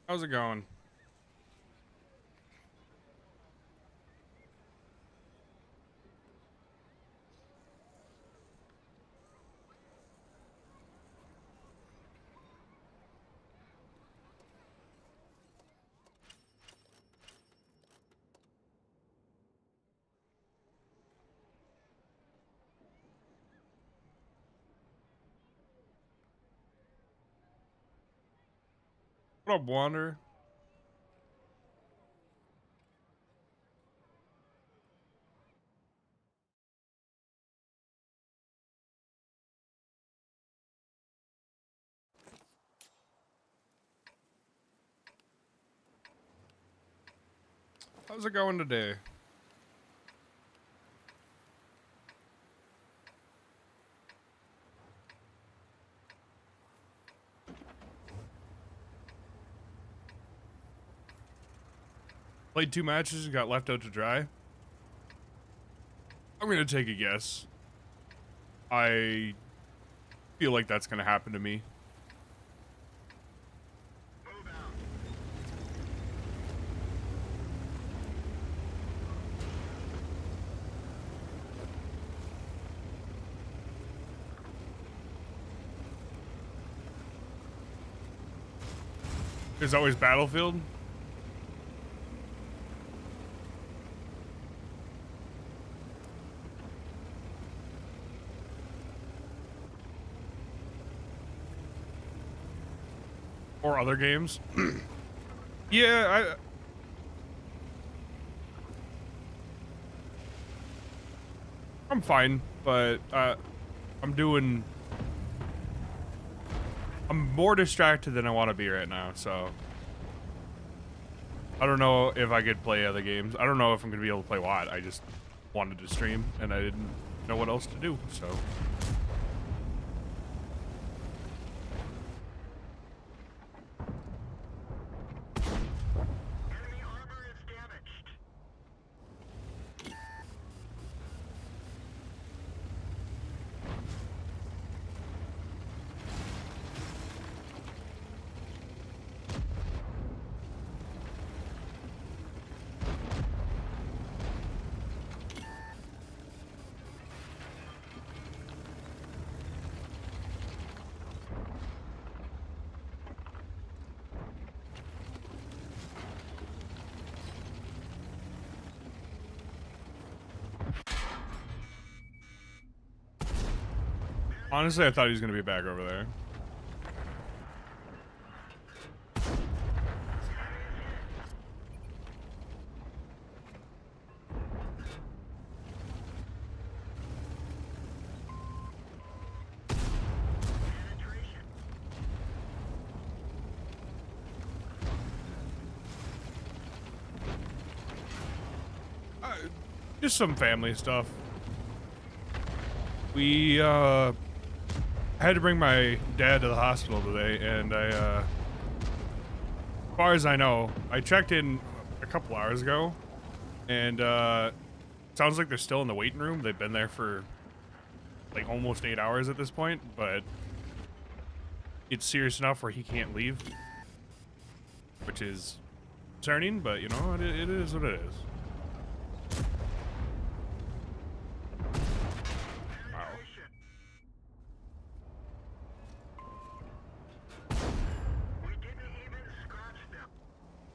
How's it going? What up, Wander? How's it going today? Played 2 matches and got left out to dry? I'm gonna take a guess. I feel like that's gonna happen to me. There's always Battlefield. Or other games. Yeah, I'm fine, but I'm more distracted than I want to be right now, so I don't know if I could play other games. I don't know if I'm gonna be able to play WoD. I just wanted to stream and I didn't know what else to do, so. Honestly, I thought he was gonna be back over there. Just some family stuff. We I had to bring my dad to the hospital today, and as far as I know, I checked in a couple hours ago, and sounds like they're still in the waiting room. They've been there for like almost 8 hours at this point, but it's serious enough where he can't leave, which is concerning, but you know, it is what it is.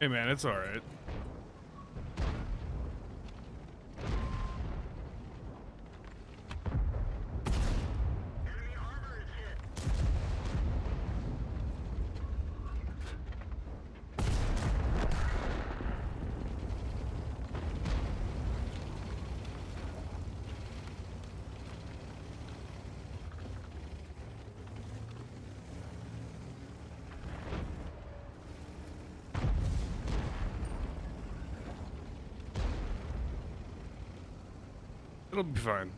Hey man, it's alright. It'll be fine.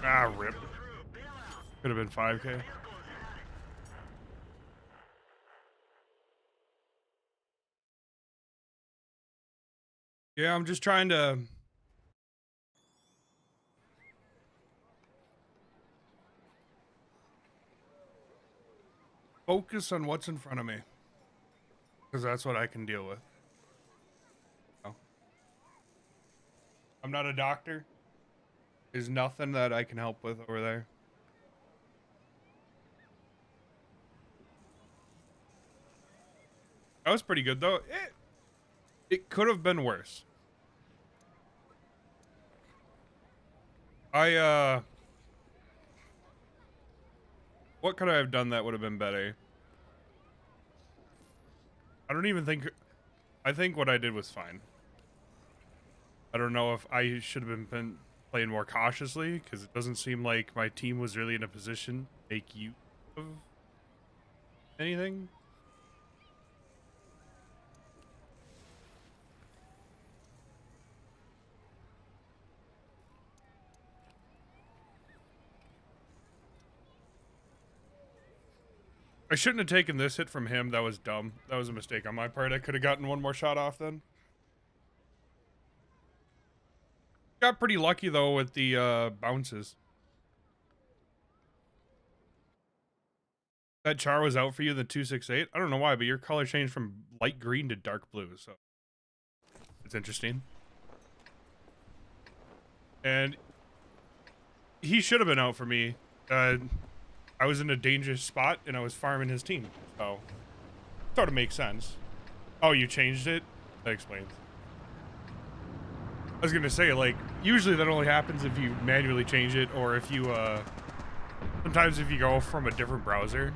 Ah, rip. Could have been 5K. Yeah, I'm just trying to focus on what's in front of me, because that's what I can deal with. Oh. I'm not a doctor. There's nothing that I can help with over there. That was pretty good though. It could have been worse. What could I have done that would have been better? I don't even think, I think what I did was fine. I don't know if I should have been playing more cautiously, because it doesn't seem like my team was really in a position to make use of anything. I shouldn't have taken this hit from him. That was dumb. That was a mistake on my part. I could have gotten one more shot off then. Got pretty lucky though with the bounces. That char was out for you, the 268. I don't know why, but your color changed from light green to dark blue, so it's interesting. And he should have been out for me. I was in a dangerous spot and I was farming his team, so sort of makes sense. Oh, you changed it? That explains. I was gonna say, like, usually that only happens if you manually change it, or if you sometimes if you go from a different browser.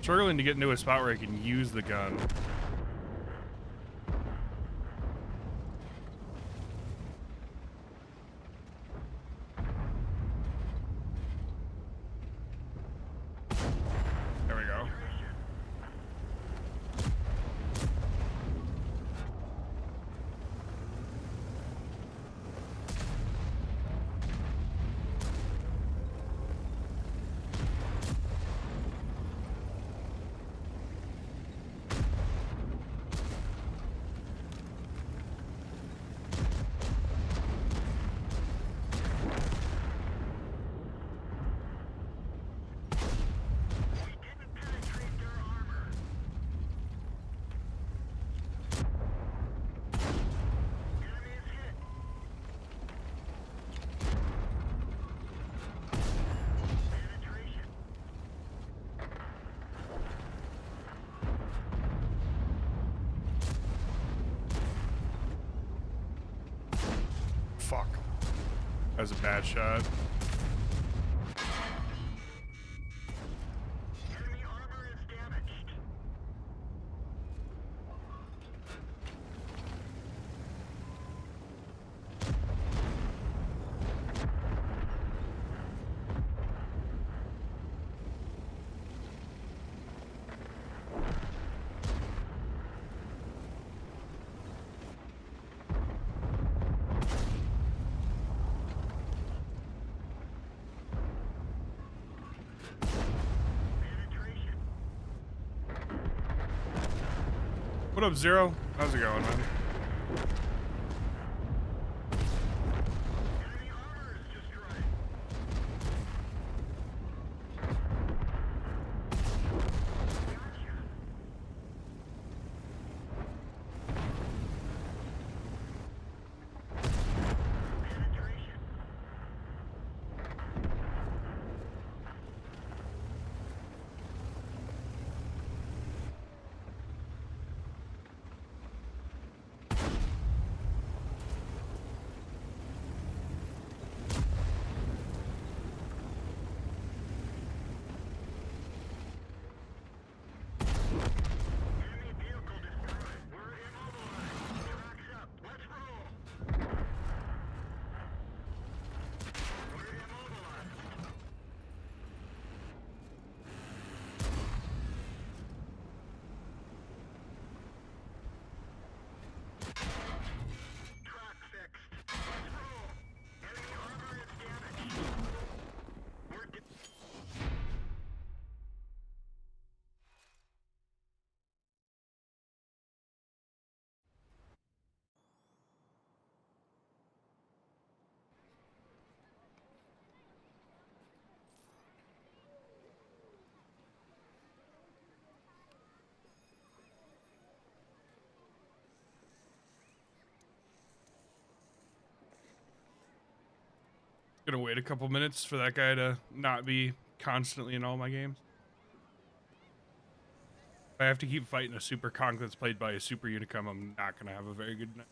Struggling to get into a spot where I can use the gun. There we go. Fuck. That was a bad shot. Enemy armor is damaged. What up, Zero? How's it going, man? Enemy armor is destroyed. Gotcha. Penetration. Enemy vehicle destroyed. We're immobilized. Tracks up. Let's roll. We're immobilized. Track fixed. Let's roll. Enemy armor is damaged. We're 'Gonna wait a couple minutes for that guy to not be constantly in all my games. If I have to keep fighting a super conk that's played by a super unicum, I'm not gonna have a very good night.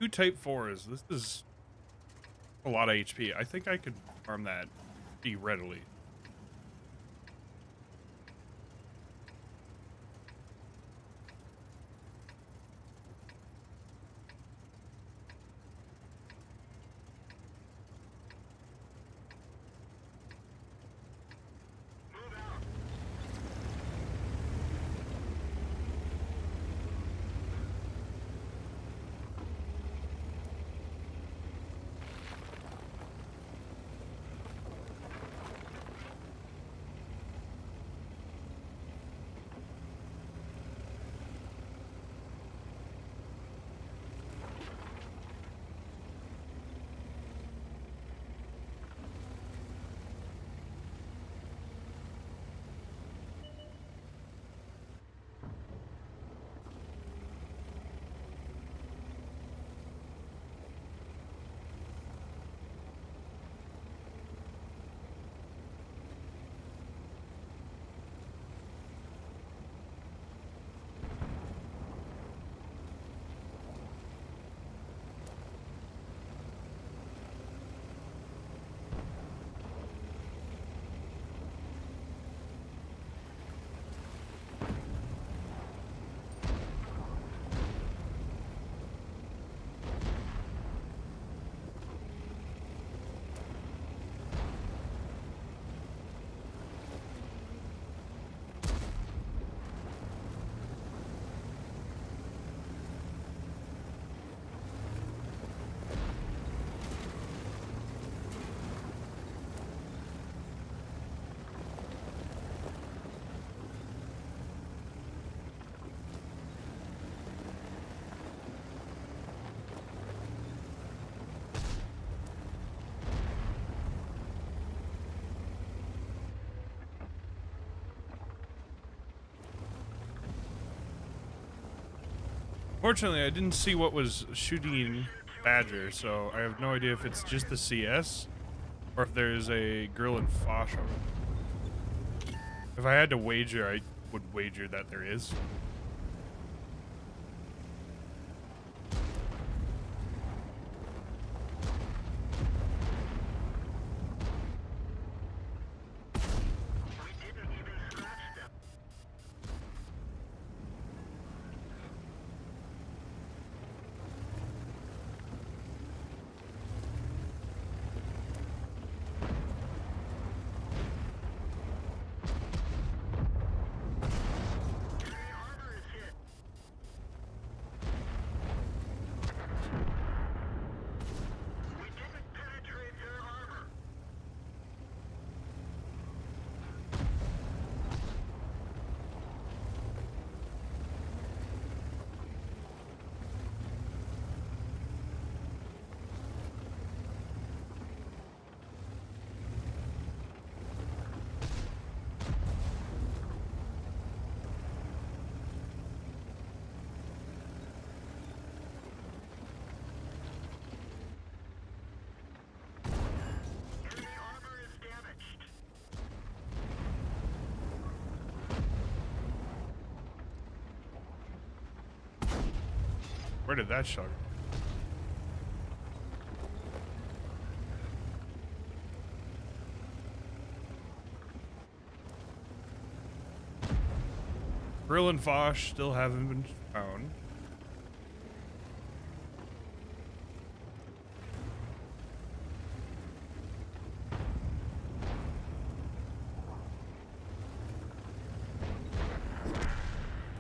Two type 4s. This is a lot of HP. I think I could farm that pretty readily. move out. Fortunately, I didn't see what was shooting Badger, so I have no idea if it's just the CS or if there's a grill and Foch over there. If I had to wager, I would wager that there is. We didn't even scratch them. Enemy armor is hit. We didn't penetrate their armor. Enemy armor is damaged. Where did that shot go? Grill and Foch still haven't been found.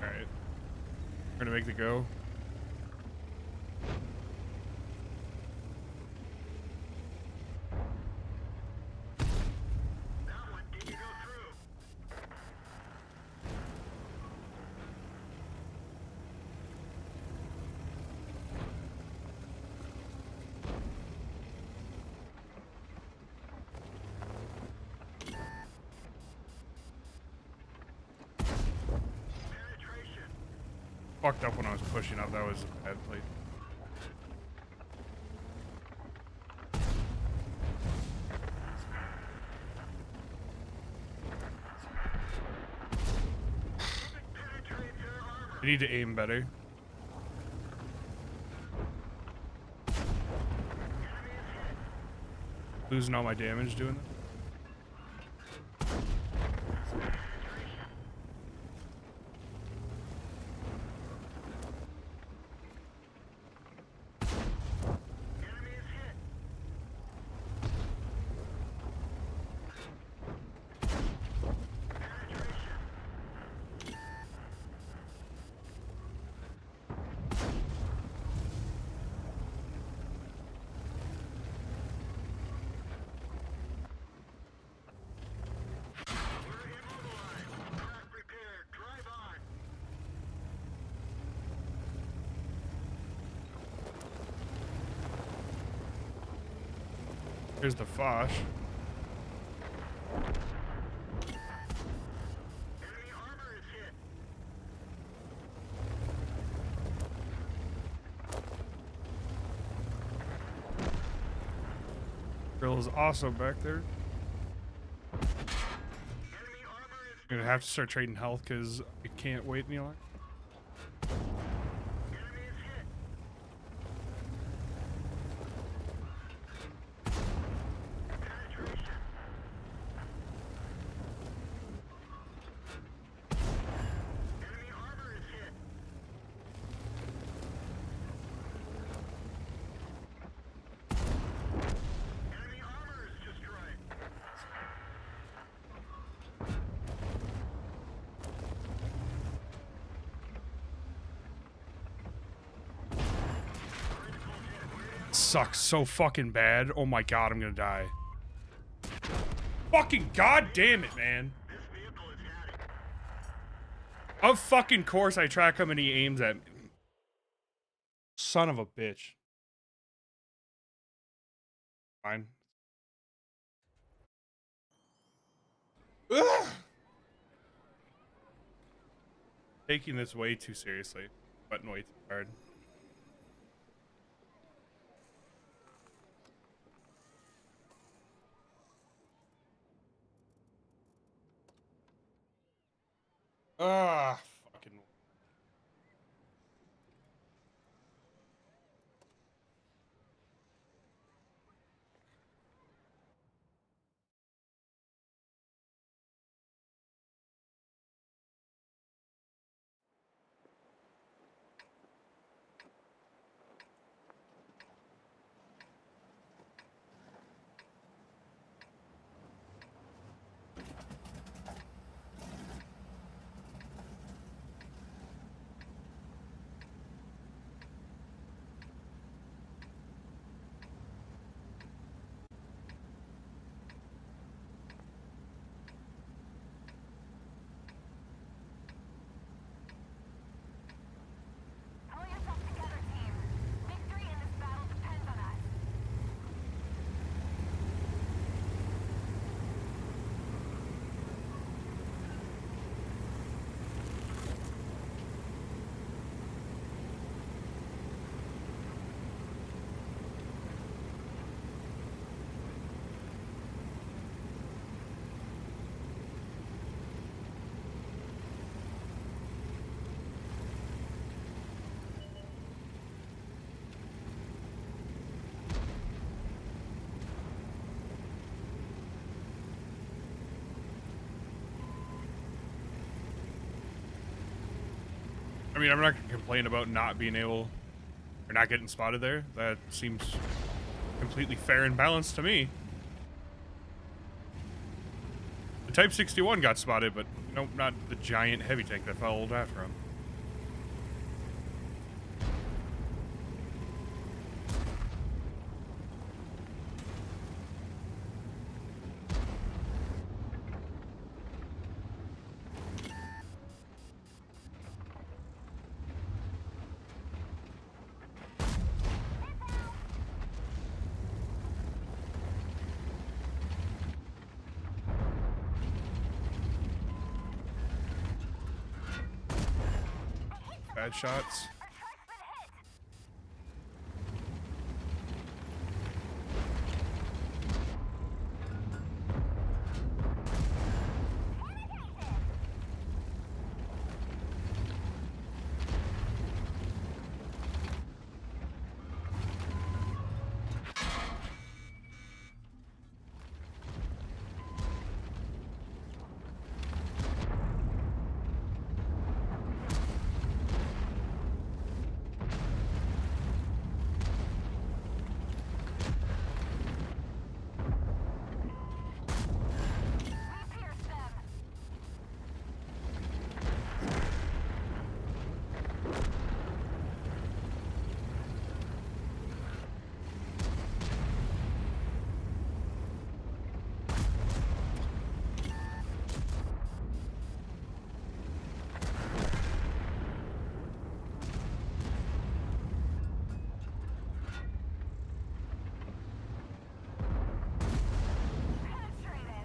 Alright. We're gonna make the go. That one didn't go through. Penetration. Fucked up when I was pushing up. That was a bad play. Penetrate their armor. I need to aim better. Enemy is hit. Losing all my damage doing that. Enemy is hit. Penetration. We're immobilized. Crack repaired. Drive on. Here's the Foch. Enemy armor is hit. Grill is also back there. Enemy armor is I'm gonna have to start trading health because I can't wait any longer. enemy is hit. Penetration. Enemy armor is hit. Enemy armor is destroyed. Sucks so fucking bad. Oh my god, I'm gonna die. Fucking god damn it, man. This vehicle is heading. Of fucking course I track him and he aims at me. Son of a bitch. Fine. Ugh. Taking this way too seriously. sweating way too hard. Ah, fucking. Pull yourself together, team. Victory in this battle depends on us. I mean, I'm not gonna complain about not being able or not getting spotted there. That seems completely fair and balanced to me. The Type 61 got spotted, but nope, not the giant heavy tank that followed after him. Bad shots. Our truck's been hit. We pierced them. Penetrated.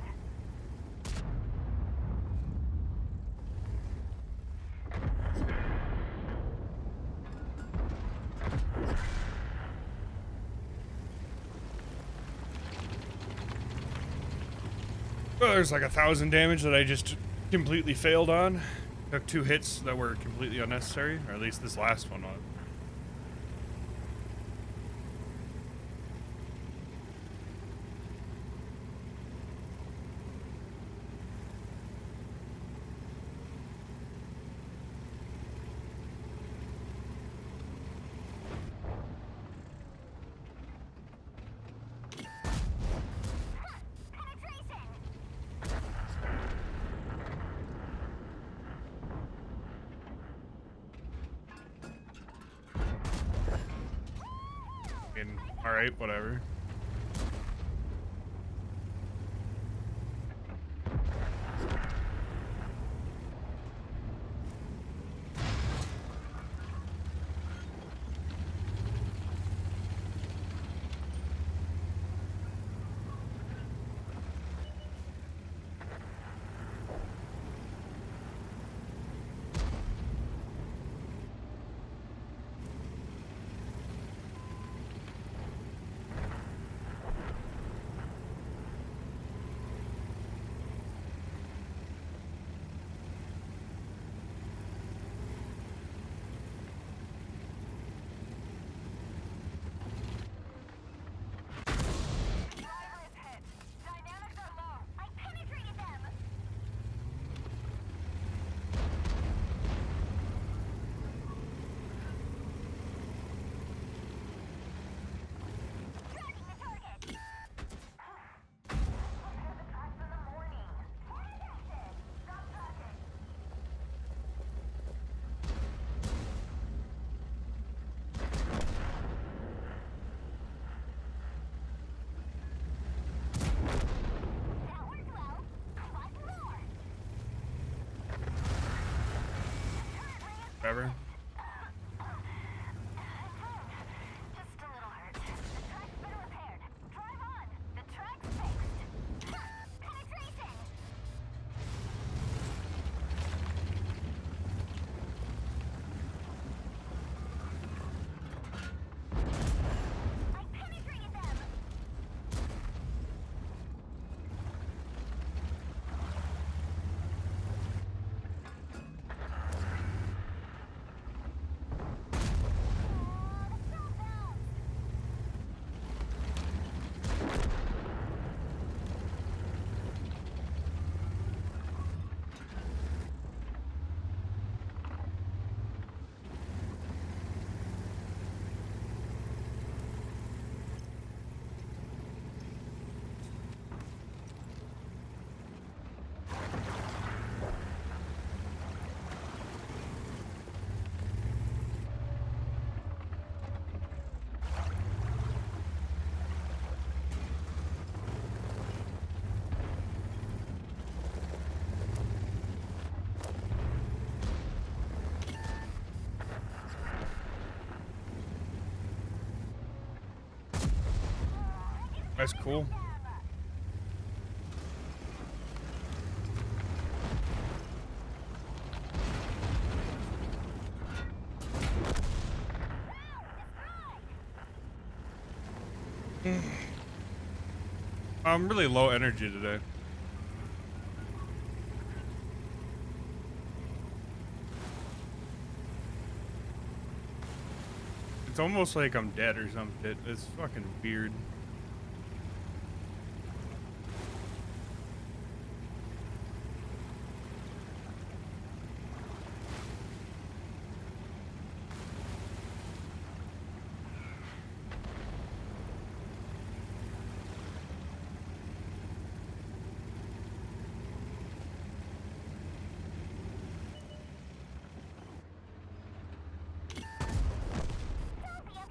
Well, there's like 1,000 damage that I just completely failed on. Took 2 hits that were completely unnecessary, or at least this last one was. Penetration. Alright, whatever. whatever. Just a little hurt. The track's been repaired. Drive on. The track's fixed. Penetration. I penetrated them. That's cool. I'm really low energy today. It's almost like I'm dead or some shit. It's fucking weird.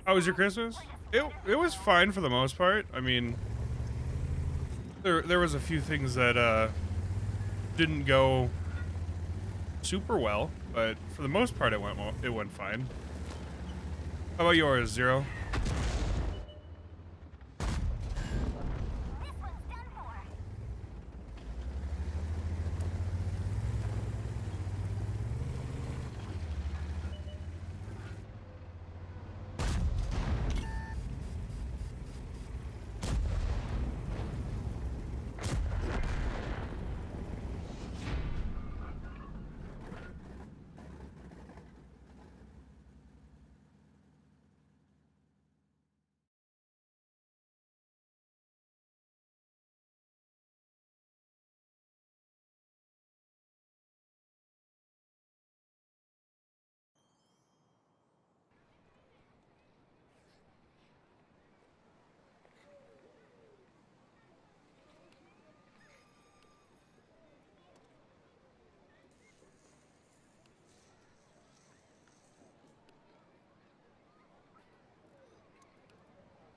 How was your Christmas? It was fine for the most part. I mean, there was a few things that didn't go super well, but for the most part it went fine. How about yours, Zero? This one's done for.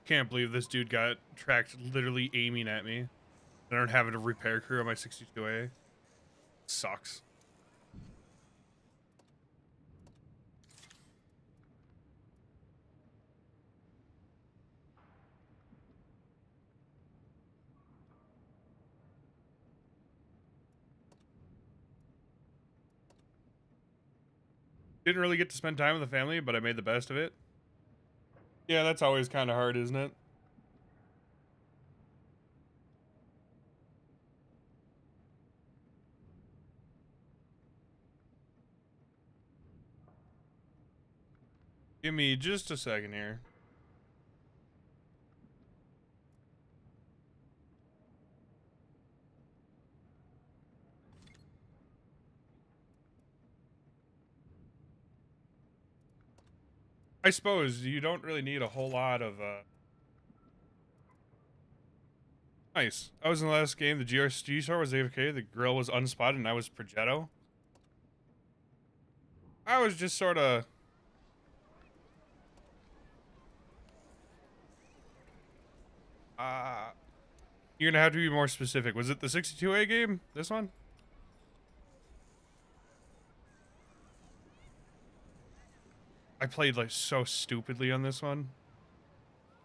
Can't believe this dude got tracked literally aiming at me. I don't have a repair crew on my 62a. Sucks. Didn't really get to spend time with the family, but I made the best of it. Yeah, that's always kind of hard, isn't it? Give me just a second here. I suppose you don't really need a whole lot of Nice. I was in the last game. The GRSG star was AFK. The grill was unspotted, and I was Progetto. I was just sort of. You're gonna have to be more specific. Was it the 62A game? This one? I played like so stupidly on this one.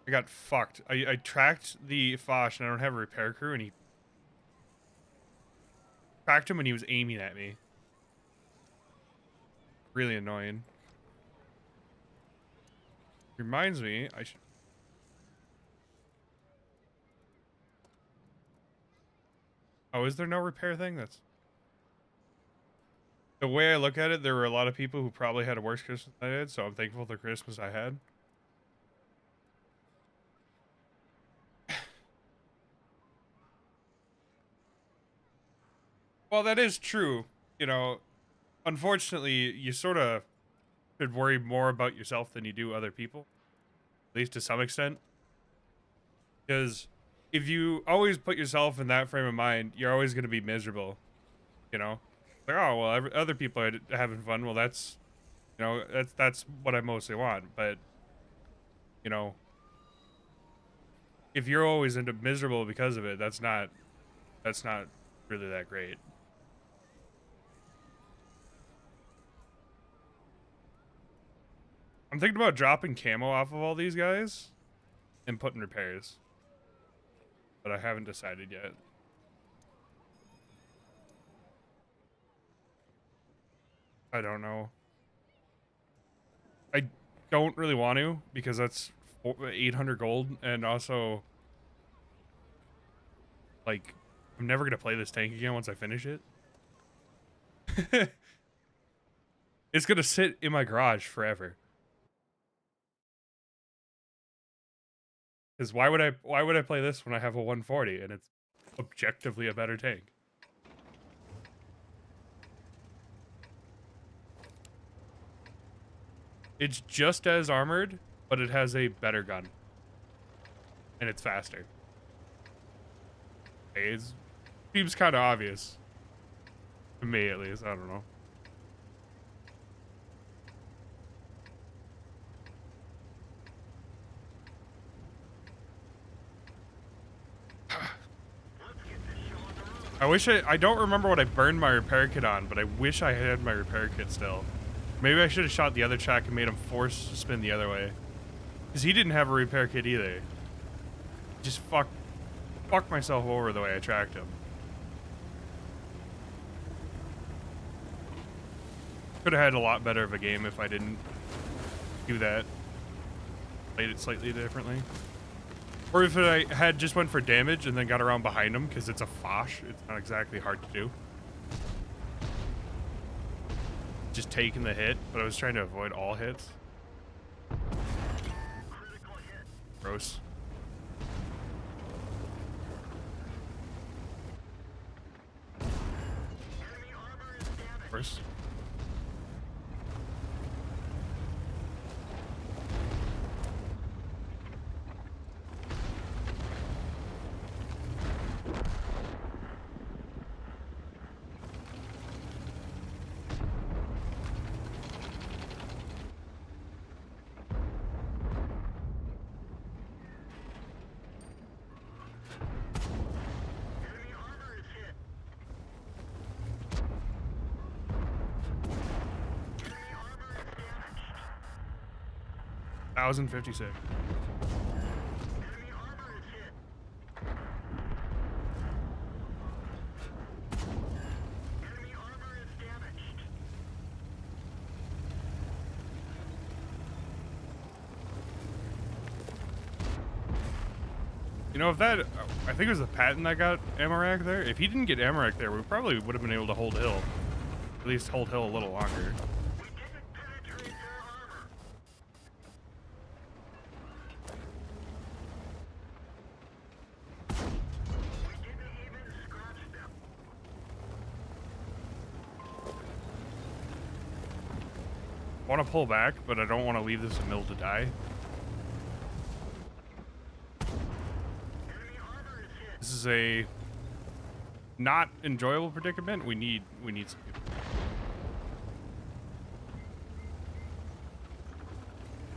I got fucked. I tracked the Foch and I don't have a repair crew, and he tracked him when he was aiming at me. Really annoying. Reminds me, I should. Oh, is there no repair thing? That's the way I look at it. There were a lot of people who probably had a worse Christmas than I did, so I'm thankful for the Christmas I had. Well, that is true. You know, unfortunately, you sort of should worry more about yourself than you do other people, at least to some extent. Because if you always put yourself in that frame of mind, you're always going to be miserable. You know, like, oh well, other people are having fun. Well, that's, you know, that's what I mostly want. But you know, if you're always end up miserable because of it, that's not really that great. I'm thinking about dropping camo off of all these guys and putting repairs, but I haven't decided yet. I don't know. I don't really want to because that's 800 gold, and also, like, I'm never gonna play this tank again once I finish it. It's gonna sit in my garage forever. Because why would I play this when I have a 140 and it's objectively a better tank? It's just as armored, but it has a better gun. And it's faster. It seems kind of obvious. To me, at least. I don't know. I don't remember what I burned my repair kit on, but I wish I had my repair kit still. Maybe I should have shot the other track and made him force to spin the other way. Because he didn't have a repair kit either. Just fucked myself over the way I tracked him. Could have had a lot better of a game if I didn't do that. Played it slightly differently. Or if I had just went for damage and then got around behind him, because it's a Foch. It's not exactly hard to do. Just taking the hit, but I was trying to avoid all hits. Gross. Of course. $1,056. You know, if that, I think it was the patent that got Amarak there. If he didn't get Amarak there, we probably would have been able to hold hill. At least hold hill a little longer. I want to pull back, but I don't want to leave this mill to die. This is a not enjoyable predicament. We need some people.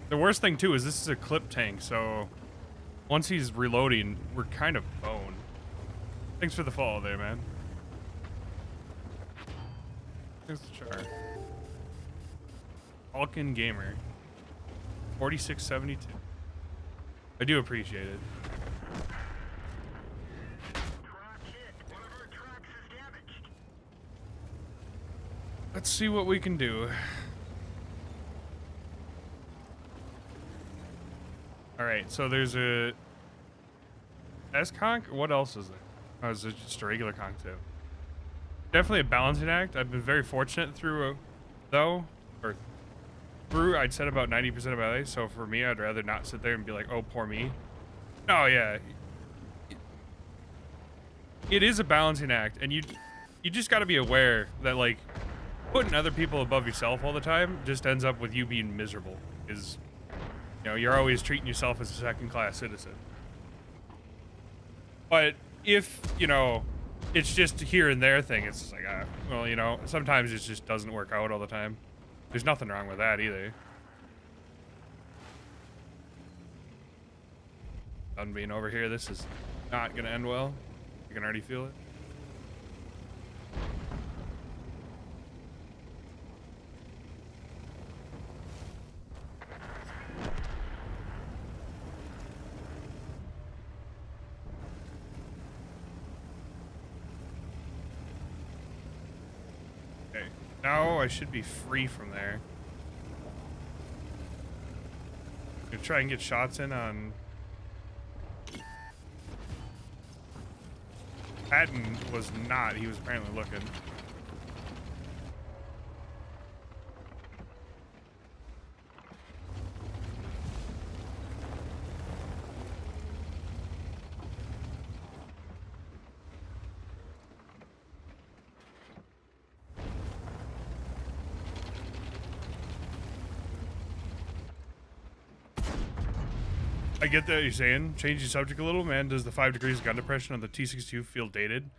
The worst thing too is this is a clip tank, so once he's reloading, we're kind of boned. Thanks for the follow there, man. Thanks, Char. Falcon Gamer. 46.72. I do appreciate it. Truck hit. One of our trucks is damaged. Let's see what we can do. All right, so there's a S-conch. What else is there? Oh, is it just a regular conch too? Definitely a balancing act. I've been very fortunate through, though, or through, I'd said about 90% of LA. So for me, I'd rather not sit there and be like, oh, poor me. No, yeah. It is a balancing act, and you just got to be aware that, like, putting other people above yourself all the time just ends up with you being miserable. Is, you know, you're always treating yourself as a second-class citizen. But if, you know, it's just a here and there thing, it's just like, well, you know, sometimes it just doesn't work out all the time. There's nothing wrong with that either. Sun being over here, this is not gonna end well. You can already feel it. Okay, now I should be free from there. I'm gonna try and get shots in on Patton. Was not. He was apparently looking. I get that you're saying. Change the subject a little, man. Does the 5 degrees gun depression on the t62 feel dated?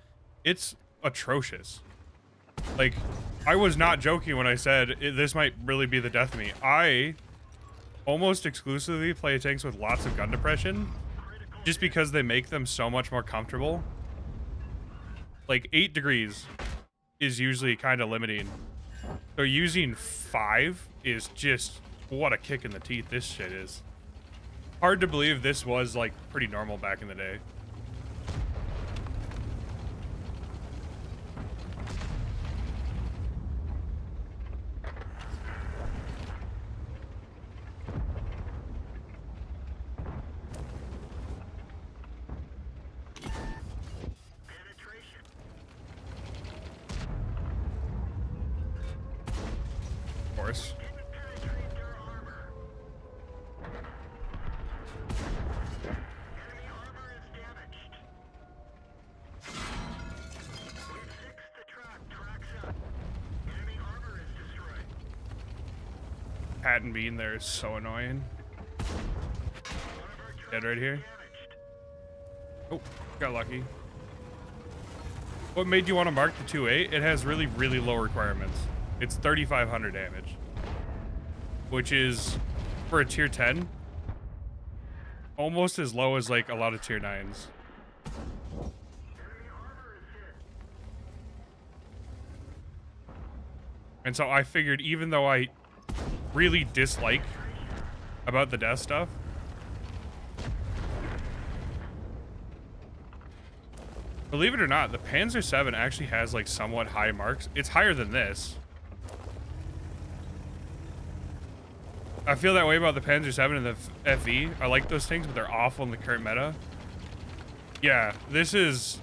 It's atrocious. Like, I was not joking when I said this might really be the death of me. I almost exclusively play tanks with lots of gun depression just because they make them so much more comfortable. Like, 8 degrees is usually kind of limiting. So using 5 is just, what a kick in the teeth this shit is. Hard to believe this was, like, pretty normal back in the day. Penetration. Of course. Didn't penetrate their armor. Enemy armor is damaged. We fixed the truck. Track's up. Enemy armor is destroyed. Patton being there is so annoying. One of our trucks Dead right here. damaged. Oh, got lucky. What made you want to mark the 2.8? It has really, really low requirements. It's 3,500 damage, which is, for a tier 10, almost as low as, like, a lot of tier 9s. Enemy armor is hit. And so I figured, even though I really dislike about the death stuff, believe it or not, the Panzer 7 actually has, like, somewhat high marks. It's higher than this. I feel that way about the Panzer 7 and the FV. I like those things, but they're awful in the current meta. Yeah, this is...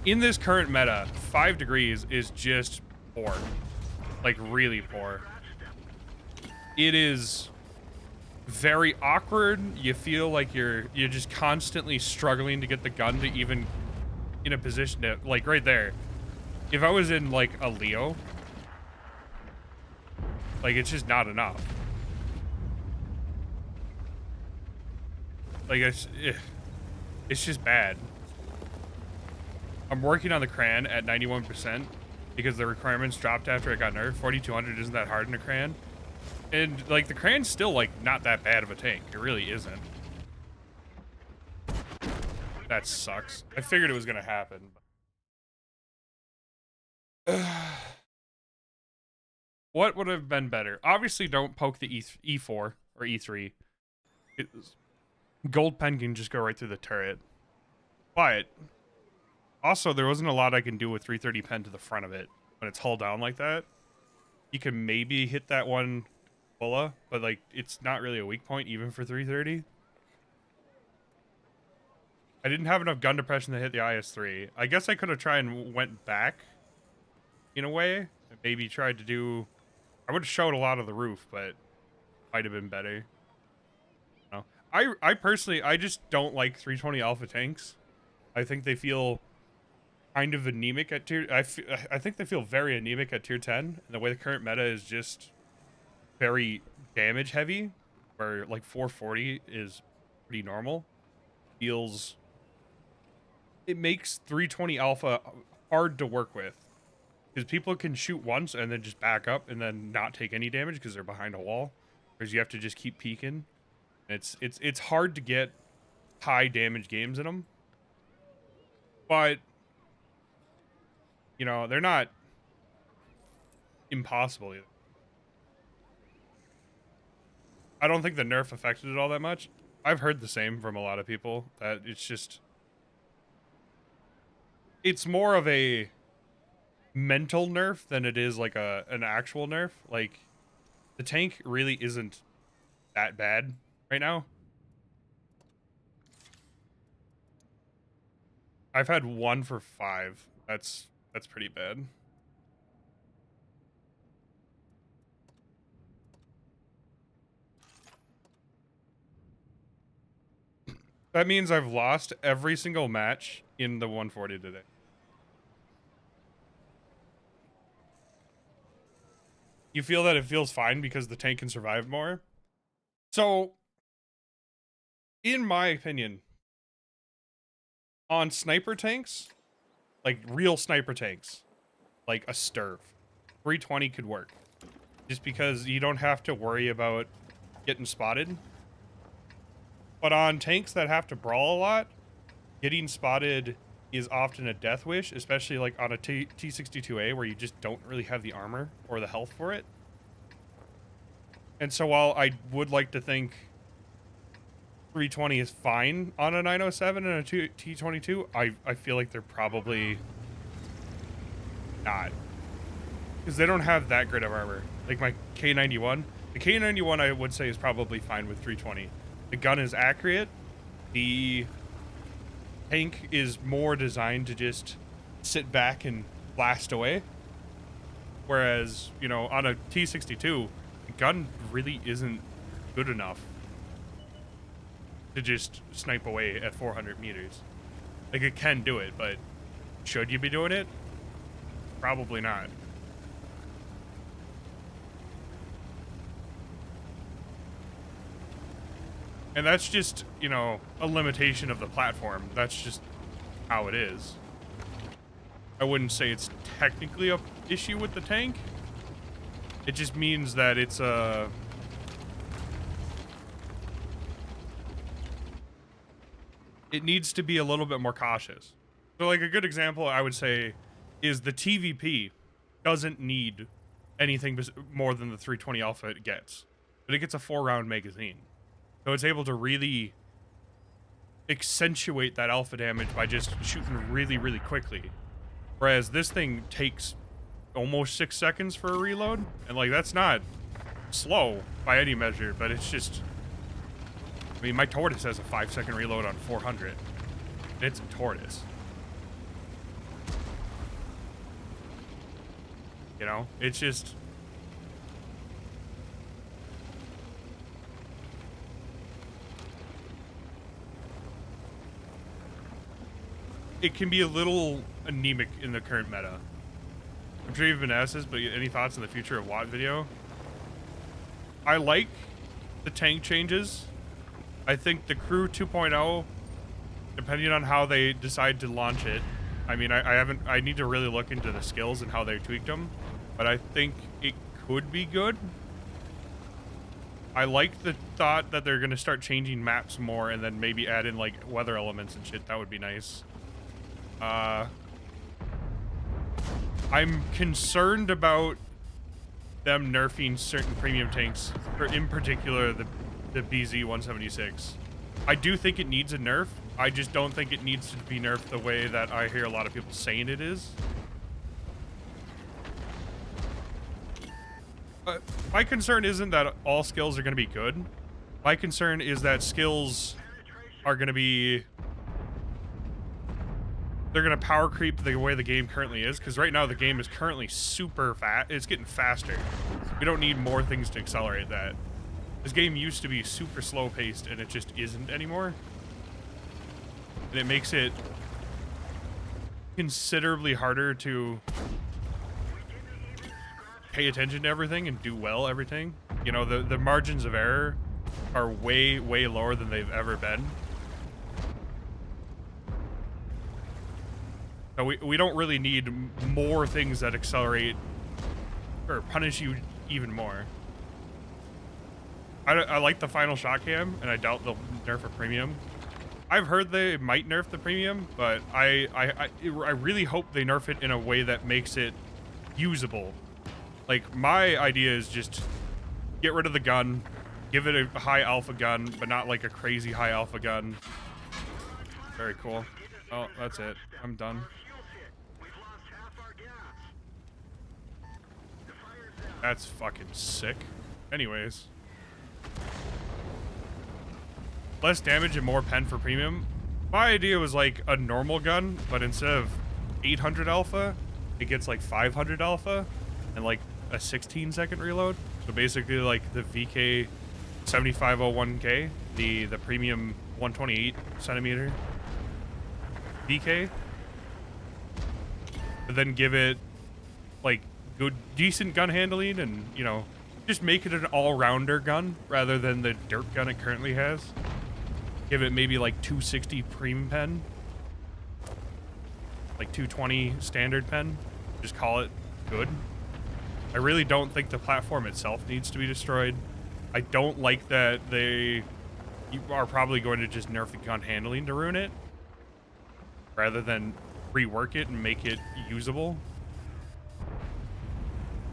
In this current meta, 5 degrees is just poor. Like, really poor. It is very awkward. You feel like you're just constantly struggling to get the gun to even in a position to, like, right there. If I was in, like, a Leo, like, it's just not enough. Like, it's just bad. I'm working on the Cran at 91% because the requirements dropped after it got nerfed. 4200 isn't that hard in a Cran. And, like, the Cran's still, like, not that bad of a tank. It really isn't. That sucks. I figured it was gonna happen. What would have been better? Obviously, don't poke the E4 or E3. Gold pen can just go right through the turret. But also, there wasn't a lot I can do with 330 pen to the front of it when it's hull down like that. You can maybe hit that one bulla, but like it's not really a weak point even for 330. I didn't have enough gun depression to hit the IS-3. I guess I could have tried and went back in a way. And maybe tried to do... I would have showed a lot of the roof, but might have been better. No. I personally, I just don't like 320 Alpha tanks. I think they feel kind of anemic at tier... I think they feel very anemic at tier 10. And the way the current meta is just very damage heavy, where like 440 is pretty normal. Feels... It makes 320 Alpha hard to work with. Because people can shoot once and then just back up and then not take any damage because they're behind a wall. Whereas you have to just keep peeking. It's hard to get high damage games in them. But, you know, they're not impossible either. I don't think the nerf affected it all that much. I've heard the same from a lot of people, that it's just... It's more of a mental nerf than it is like an actual nerf. Like, the tank really isn't that bad right now. I've had 1 for 5. That's pretty bad. That means I've lost every single match in the 140 today. You feel that it feels fine because the tank can survive more? So, in my opinion, on sniper tanks, like real sniper tanks, like a Sturf, 320 could work. Just because you don't have to worry about getting spotted. But on tanks that have to brawl a lot, getting spotted is often a death wish, especially like on a t62a where you just don't really have the armor or the health for it. And so while I would like to think 320 is fine on a 907 and a T22, I feel like they're probably not. Because they don't have that great of armor. Like my K91. The K91 I would say is probably fine with 320. The gun is accurate. The tank is more designed to just sit back and blast away. Whereas, you know, on a T62, the gun really isn't good enough to just snipe away at 400 meters. Like, it can do it, but should you be doing it? Probably not. And that's just, you know, a limitation of the platform. That's just how it is. I wouldn't say it's technically a issue with the tank. It just means that it's a... It needs to be a little bit more cautious. So, like, a good example, I would say, is the TVP doesn't need anything more than the 320 Alpha it gets. But it gets a 4-round magazine. So it's able to really accentuate that alpha damage by just shooting really, really quickly. Whereas this thing takes almost 6 seconds for a reload. And, like, that's not slow by any measure, but it's just... I mean, my Tortoise has a 5-second reload on 400. It's a Tortoise. You know? It's just... It can be a little anemic in the current meta. I'm sure you've been asked this, but any thoughts on the future of Watt video? I like the tank changes. I think the Crew 2.0, depending on how they decide to launch it, I mean, I need to really look into the skills and how they tweaked them, but I think it could be good. I like the thought that they're going to start changing maps more and then maybe add in, like, weather elements and shit. That would be nice. I'm concerned about them nerfing certain premium tanks, or in particular the BZ-176. I do think it needs a nerf. I just don't think it needs to be nerfed the way that I hear a lot of people saying it is. My concern isn't that all skills are going to be good. My concern is that skills are going to be... They're going to power creep the way the game currently is, because right now the game is currently super fast. It's getting faster. We don't need more things to accelerate that. This game used to be super slow paced, and it just isn't anymore. And it makes it considerably harder to pay attention to everything and do well everything. You know, the margins of error are way, way lower than they've ever been. So we don't really need more things that accelerate or punish you even more. I like the final shot cam, and I doubt they'll nerf a premium. I've heard they might nerf the premium, but I really hope they nerf it in a way that makes it usable. Like, my idea is just get rid of the gun, give it a high alpha gun, but not like a crazy high alpha gun. Very cool. Oh, that's it. I'm done. That's fucking sick. Anyways. Less damage and more pen for premium. My idea was like a normal gun, but instead of 800 alpha, it gets like 500 alpha and like a 16-second reload. So basically like the VK 7501K, the premium 128 centimeter VK. But then give it like good, decent gun handling, and, you know, just make it an all-rounder gun rather than the dirt gun it currently has. Give it maybe like 260 premium pen, like 220 standard pen. Just call it good. I really don't think the platform itself needs to be destroyed. I don't like that you are probably going to just nerf the gun handling to ruin it, rather than rework it and make it usable.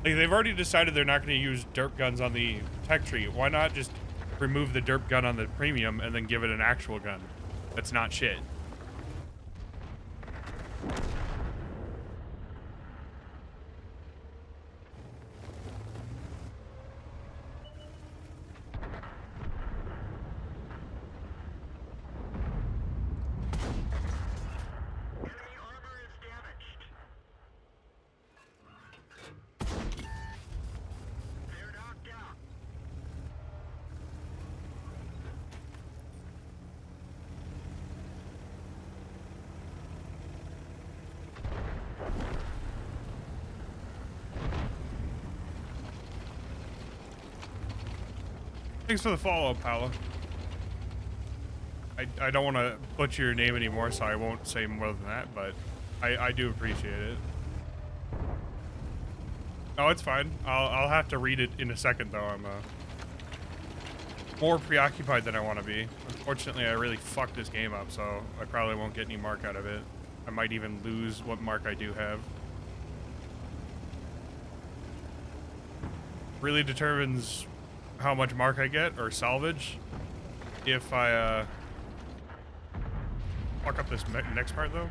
Like, they've already decided they're not going to use derp guns on the tech tree. Why not just remove the derp gun on the premium and then give it an actual gun that's not shit? Thanks for the follow-up, Paolo. I don't want to butcher your name anymore, so I won't say more than that, but I do appreciate it. Oh, it's fine. I'll have to read it in a second, though. I'm more preoccupied than I want to be. Unfortunately, I really fucked this game up, so I probably won't get any mark out of it. I might even lose what mark I do have. Really determines how much mark I get, or salvage, if I fuck up this next part, though.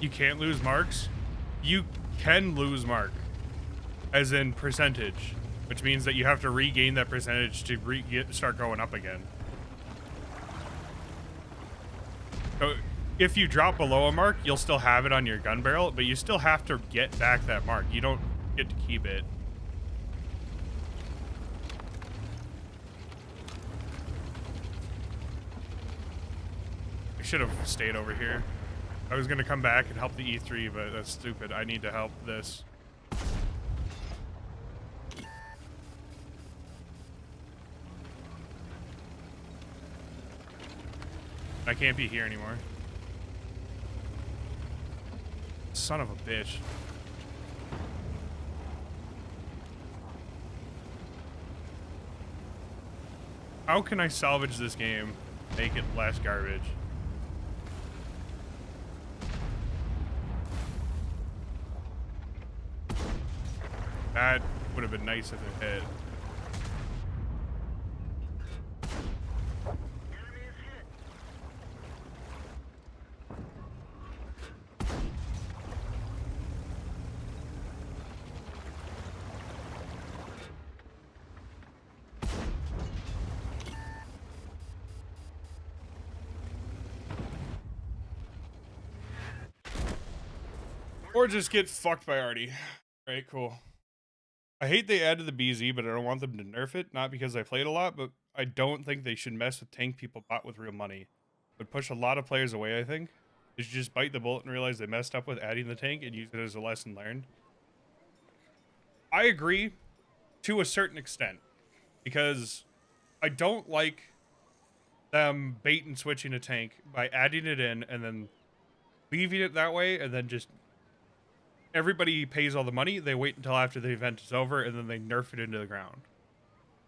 You can't lose marks? You can lose mark, as in percentage, which means that you have to regain that percentage to start going up again. So if you drop below a mark, you'll still have it on your gun barrel, but you still have to get back that mark. You don't get to keep it. I should have stayed over here. I was going to come back and help the E3, but that's stupid. I need to help this. I can't be here anymore. Son of a bitch. How can I salvage this game, make it less garbage? That would have been nice if it hit. Enemy is hit. Or just get fucked by Artie. Right, cool. I hate they added the BZ, but I don't want them to nerf it. Not because I played a lot, but I don't think they should mess with tank people bought with real money. It would push a lot of players away, I think. They should just bite the bullet and realize they messed up with adding the tank and use it as a lesson learned. I agree to a certain extent, because I don't like them bait and switching a tank by adding it in and then leaving it that way, and then just everybody pays all the money, they wait until after the event is over, and then they nerf it into the ground.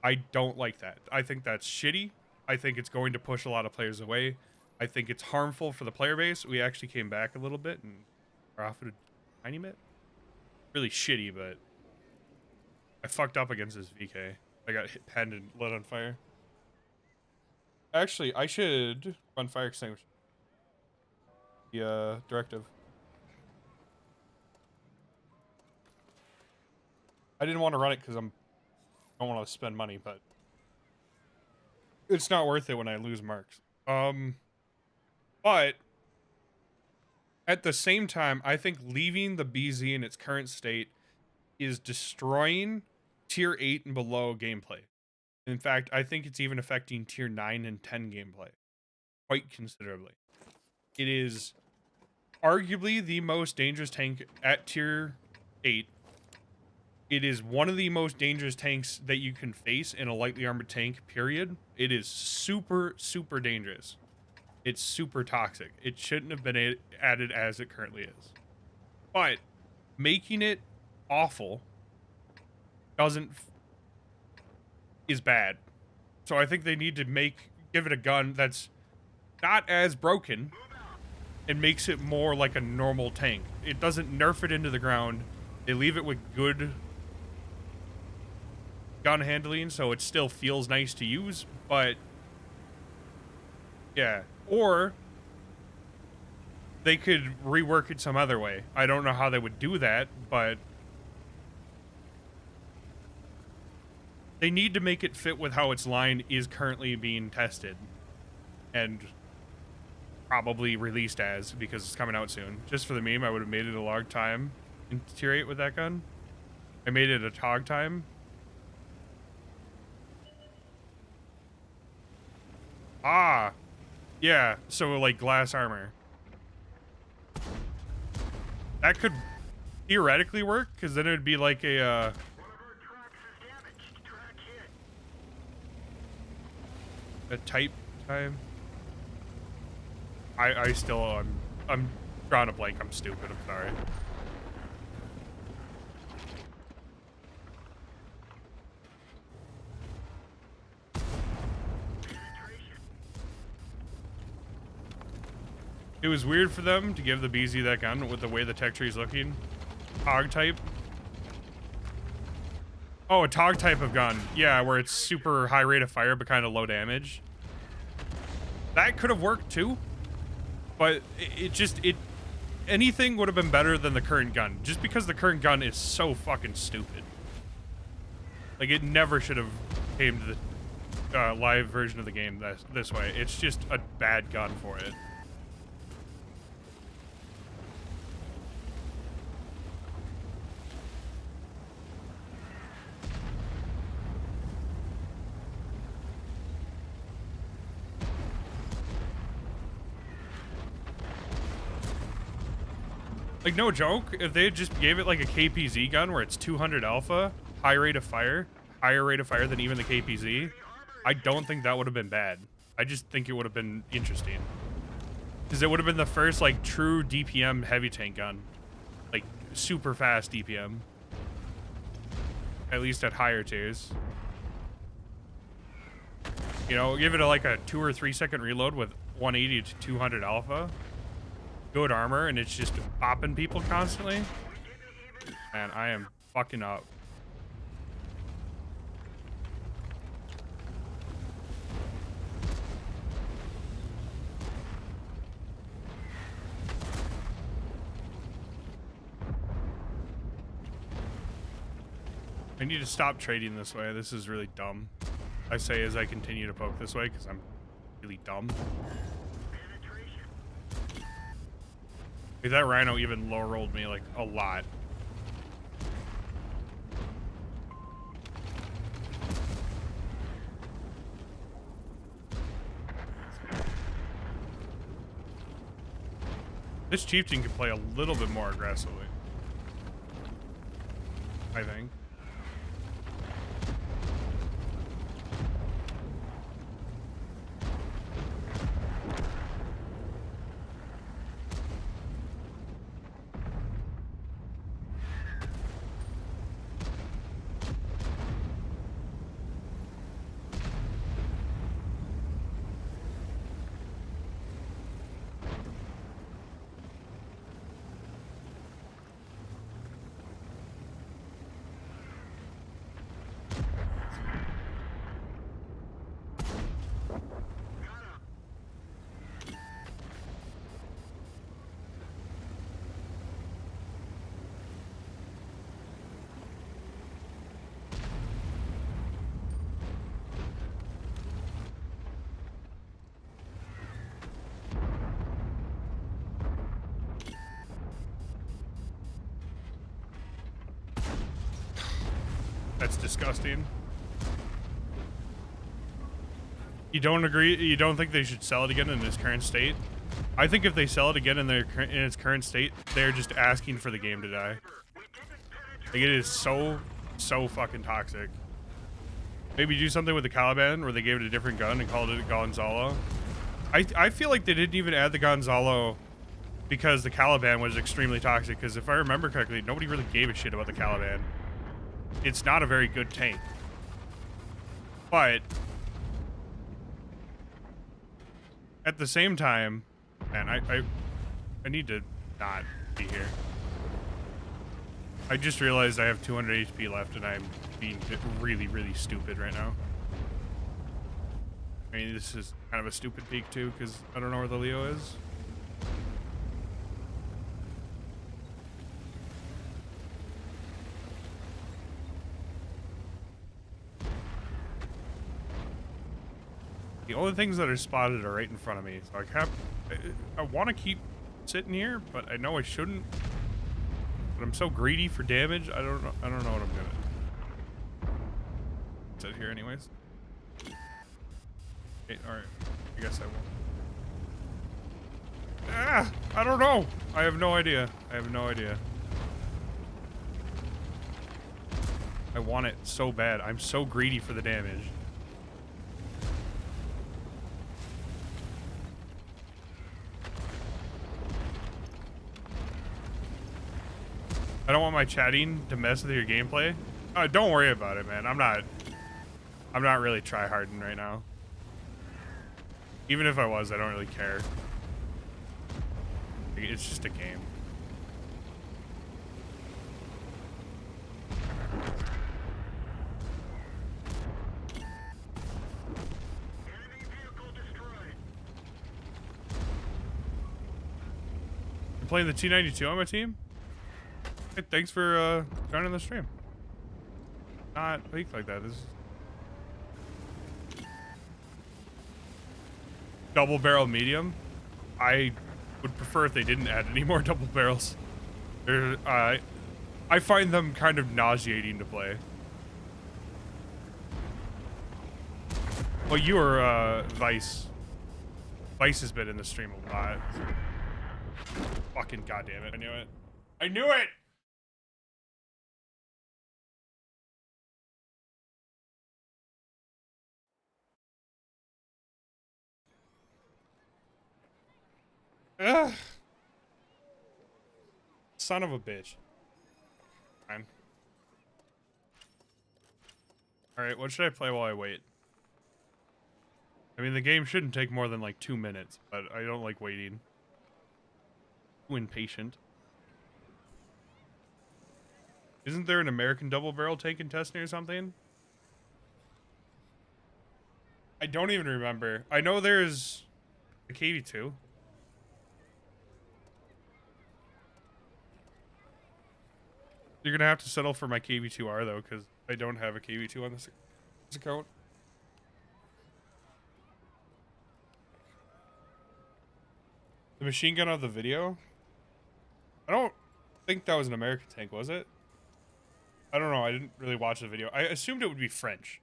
I don't like that. I think that's shitty. I think it's going to push a lot of players away. I think it's harmful for the player base. We actually came back a little bit and profited a tiny bit. Really shitty, but I fucked up against this VK. I got hit, penned, and lit on fire. Actually, I should run fire extinguisher. The directive. I didn't want to run it because I don't want to spend money, but it's not worth it when I lose marks. But at the same time, I think leaving the BZ in its current state is destroying tier 8 and below gameplay. In fact, I think it's even affecting tier 9 and 10 gameplay quite considerably. It is arguably the most dangerous tank at tier 8. It is one of the most dangerous tanks that you can face in a lightly armored tank, period. It is super, super dangerous. It's super toxic. It shouldn't have been added as it currently is. But making it awful is bad. So I think they need to give it a gun that's not as broken and makes it more like a normal tank. It doesn't nerf it into the ground. They leave it with good gun handling, so it still feels nice to use, but yeah. Or they could rework it some other way. I don't know how they would do that, but they need to make it fit with how its line is currently being tested and probably released as, because it's coming out soon. Just for the meme, I would have made it a log time in tier 8 with that gun. I made it a tog time. Ah, yeah, so like glass armor. That could theoretically work, because then it would be like a, One of our tracks is damaged. Track hit. a type time. I still, I'm drawing a blank. I'm stupid. I'm sorry. It was weird for them to give the BZ that gun with the way the tech tree's looking. Tog type. Oh, a tog type of gun. Yeah, where it's super high rate of fire but kind of low damage. That could have worked too. But anything would have been better than the current gun. Just because the current gun is so fucking stupid. Like, it never should have came to the live version of the game this way. It's just a bad gun for it. Like, no joke, if they just gave it like a KPZ gun where it's 200 alpha, higher rate of fire than even the KPZ, I don't think that would have been bad. I just think it would have been interesting. Because it would have been the first, like, true DPM heavy tank gun. Like, super fast DPM. At least at higher tiers. You know, give it like a 2 or 3 second reload with 180 to 200 alpha. Good armor, and it's just popping people constantly. Man, I am fucking up. I need to stop trading this way. This is really dumb. I say as I continue to poke this way because I'm really dumb. Like, that rhino even low rolled me like a lot. This chieftain could play a little bit more aggressively, I think. That's disgusting. You don't agree? You don't think they should sell it again in its current state? I think if they sell it again in its current state, they're just asking for the game to die. Like, it is so fucking toxic. Maybe do something with the Caliban where they gave it a different gun and called it Gonzalo. I feel like they didn't even add the Gonzalo because the Caliban was extremely toxic, because if I remember correctly, nobody really gave a shit about the Caliban. It's not a very good tank. But at the same time, man, I need to not be here. I just realized I have 200 HP left and I'm being really stupid right now. I mean, this is kind of a stupid peak too, because I don't know where the Leo is. The only things that are spotted are right in front of me, so I want to keep sitting here, but I know I shouldn't. But I'm so greedy for damage. I don't know what I'm gonna sit here anyways. Okay, all right, I guess I won't. Ah, I don't know. I have no idea. I want it so bad. I'm so greedy for the damage. I don't want my chatting to mess with your gameplay. Don't worry about it, man. I'm not really tryharding right now. Even if I was, I don't really care. It's just a game. Enemy vehicle destroyed. You're playing the T92 on my team? Hey, thanks for joining the stream. Not leaked like that. This is double barrel medium. I would prefer if they didn't add any more double barrels. I find them kind of nauseating to play. Well, you are Vice. Vice has been in the stream a lot. Fucking goddamn it! I knew it. I knew it. Ugh. Son of a bitch. Fine. Alright, what should I play while I wait? I mean, the game shouldn't take more than like 2 minutes, but I don't like waiting. Too impatient. Isn't there an American double barrel tank in testing or something? I don't even remember. I know there's a KV2. You're gonna have to settle for my KV2R though, because I don't have a KV2 on this account. The machine gun of the video? I don't think that was an American tank, was it? I don't know. I didn't really watch the video. I assumed it would be French.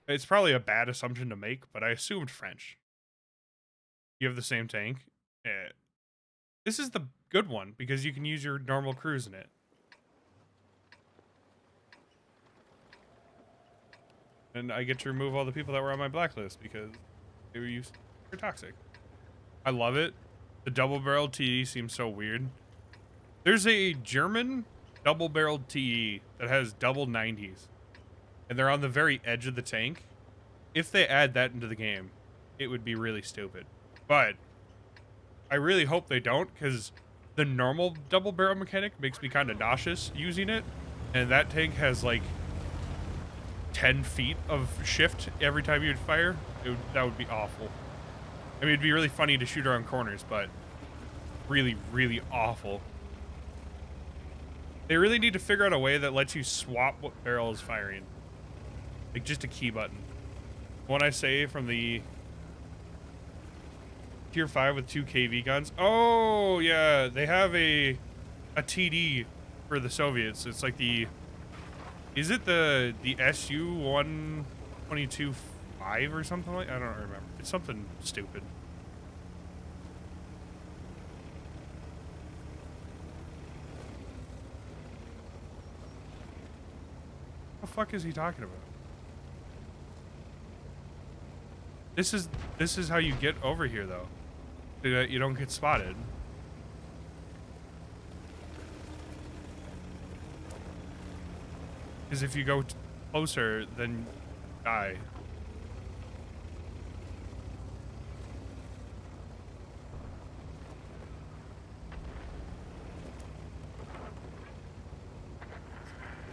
It's probably a bad assumption to make, but I assumed French. You have the same tank. Yeah. This is the good one because you can use your normal cruise in it. And I get to remove all the people that were on my blacklist because they were toxic. I love it. The double-barreled TE seems so weird. There's a German double-barreled TE that has double 90s. And they're on the very edge of the tank. If they add that into the game, it would be really stupid. But I really hope they don't, because the normal double-barrel mechanic makes me kind of nauseous using it. And that tank has like 10 feet of shift every time you'd fire. That would be awful. I mean, it'd be really funny to shoot around corners, but really, really awful. They really need to figure out a way that lets you swap what barrel is firing. Like, just a key button. When I say from the Tier 5 with 2 KV guns. Oh, yeah. They have a TD for the Soviets. It's like the... Is it the SU-122-5 or something like? I don't remember. It's something stupid. What the fuck is he talking about? This is how you get over here, though. So that you don't get spotted. Because if you go closer, then you die.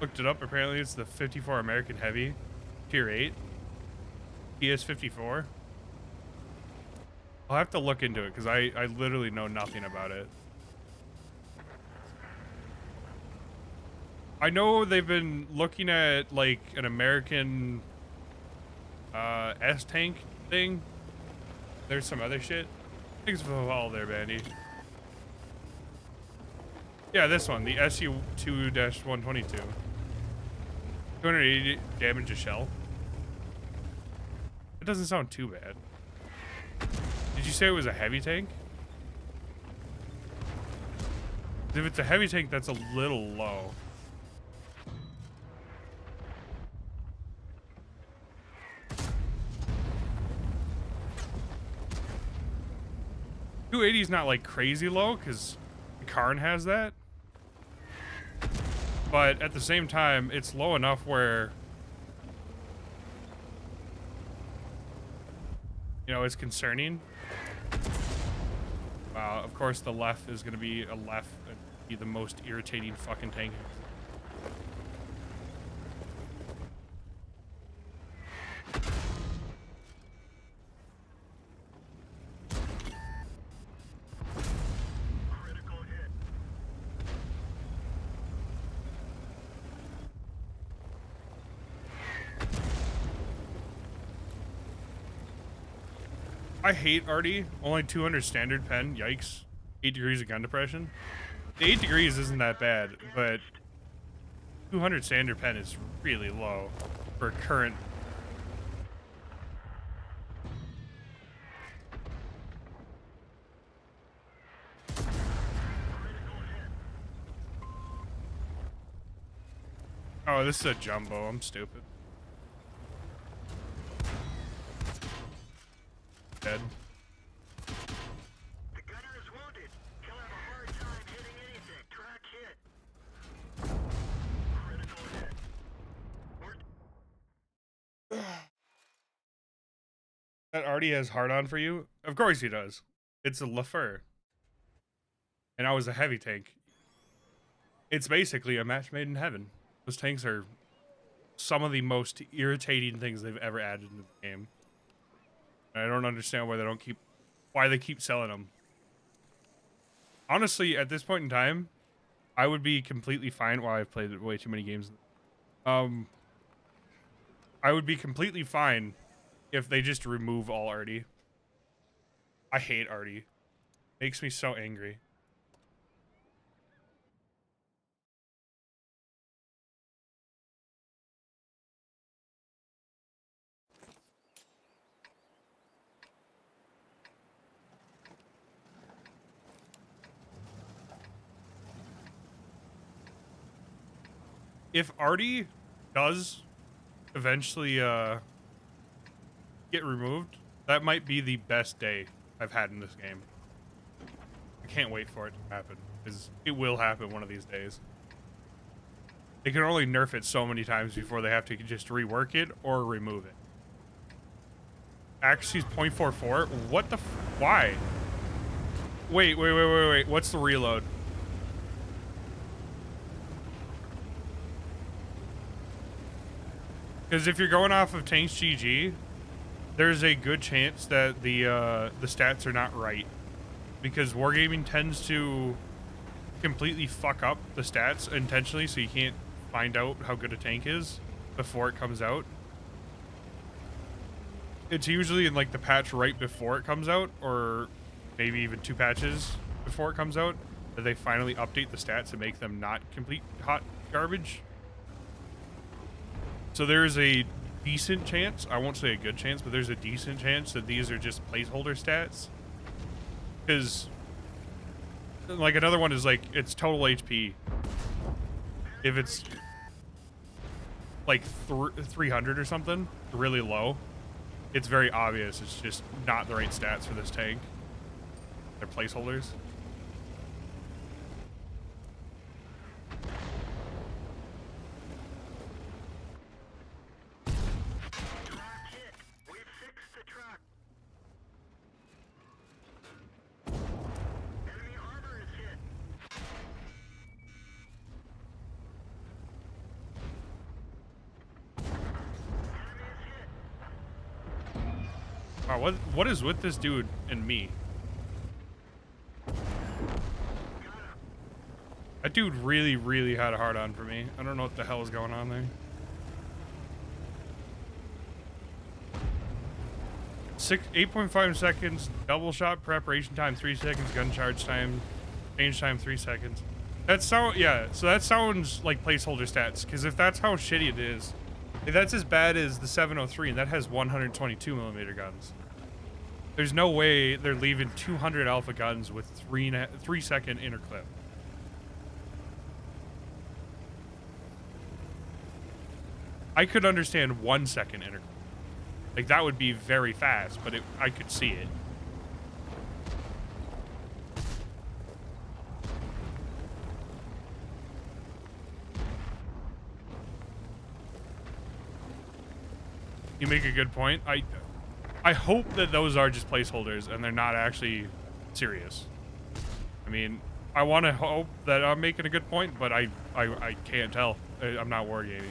Looked it up. Apparently, it's the 54 American Heavy, Tier 8, PS54. I'll have to look into it because I literally know nothing about it. I know they've been looking at like an American S-tank thing. There's some other shit. Thanks for the follow there, Bandy. Yeah, this one, the SU-2-122. 280 damage a shell. It doesn't sound too bad. Did you say it was a heavy tank? If it's a heavy tank, that's a little low. .280 is not like crazy low because Karn has that. But at the same time, it's low enough where, you know, it's concerning. Wow, of course the left is going to be a left and be the most irritating fucking tank. I hate Artie. Only 200 standard pen. Yikes. 8 degrees of gun depression. The 8 degrees isn't that bad, but 200 standard pen is really low for current. Oh, this is a jumbo. I'm stupid. Dead. The gunner is wounded. He'll have a hard time hitting anything. Track hit. Critical hit. That Artie has hard on for you? Of course he does. It's a Lafur. And I was a heavy tank. It's basically a match made in heaven. Those tanks are some of the most irritating things they've ever added into the game. And I don't understand why they keep selling them. Honestly, at this point in time, I would be completely fine. Well, I've played way too many games. I would be completely fine if they just remove all Artie. I hate Artie. Makes me so angry. If Artie does eventually get removed, that might be the best day I've had in this game. I can't wait for it to happen, because it will happen one of these days. They can only nerf it so many times before they have to just rework it or remove it. Accuracy's 0.44? What the why? Wait. What's the reload? Because if you're going off of Tanks GG, there's a good chance that the stats are not right. Because Wargaming tends to completely fuck up the stats intentionally, so you can't find out how good a tank is before it comes out. It's usually in like the patch right before it comes out, or maybe even 2 patches before it comes out, that they finally update the stats and make them not complete hot garbage. So there's a decent chance, I won't say a good chance, but there's a decent chance that these are just placeholder stats. Because, like, another one is like, it's total HP. If it's like 300 or something, really low, it's very obvious it's just not the right stats for this tank. They're placeholders. Wow, what is with this dude and me? That dude really had a hard on for me. I don't know what the hell is going on there. 8.5 seconds, double shot preparation time 3 seconds, gun charge time, change time 3 seconds. Yeah, so that sounds like placeholder stats, because if that's how shitty it is, if that's as bad as the 703 and that has 122mm guns, there's no way they're leaving 200 alpha guns with 3 second interclip. I could understand 1 second interclip. Like, that would be very fast, but I could see it. You make a good point. I hope that those are just placeholders and they're not actually serious. I mean, I want to hope that I'm making a good point, but I can't tell. I'm not wargaming.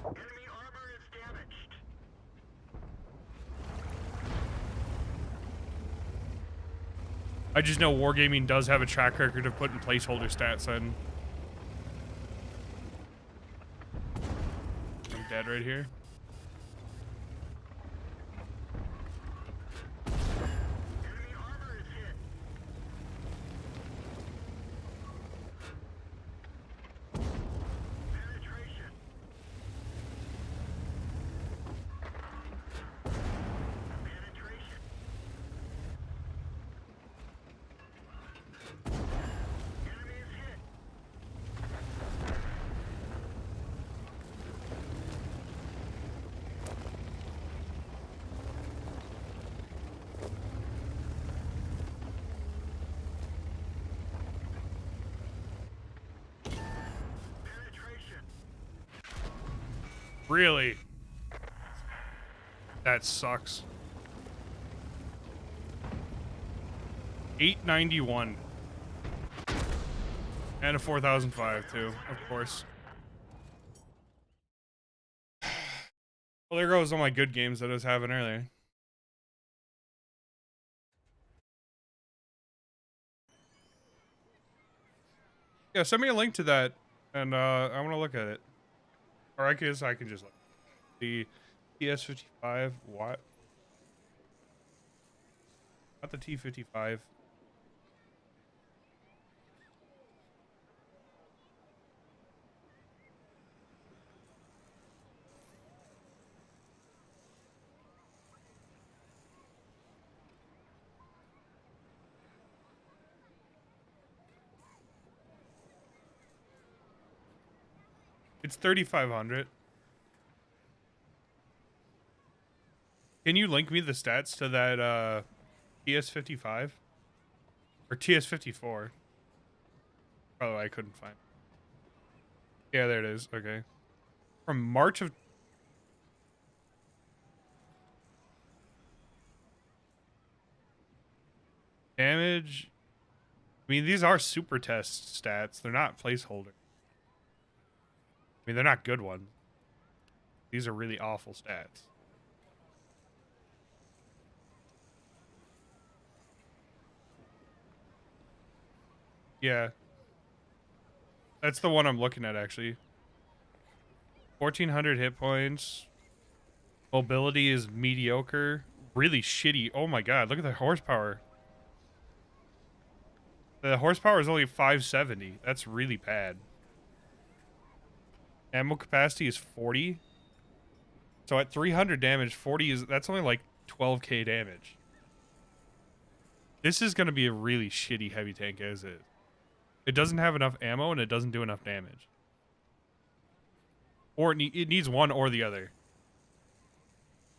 Enemy armor is damaged. I just know wargaming does have a track record of putting placeholder stats in. I'm dead right here. Enemy armor is hit. Penetration. Penetration. Enemy is hit. Really? That sucks. 891. And a 4005 too, of course. Well, there goes all my good games that I was having earlier. Yeah, send me a link to that, and I want to look at it. Or I guess I can just look. The TS55, what? Not the T55. It's 3,500. Can you link me the stats to that TS55? Or TS54? Oh, I couldn't find. Yeah, there it is. Okay. From March of... Damage... I mean, these are super test stats. They're not placeholder. I mean, they're not good ones. These are really awful stats. Yeah. That's the one I'm looking at, actually. 1,400 hit points. Mobility is mediocre. Really shitty. Oh my god, look at the horsepower. The horsepower is only 570. That's really bad. Ammo capacity is 40. So at 300 damage, 40 is... That's only like 12k damage. This is going to be a really shitty heavy tank as is. It doesn't have enough ammo and it doesn't do enough damage. Or it needs one or the other.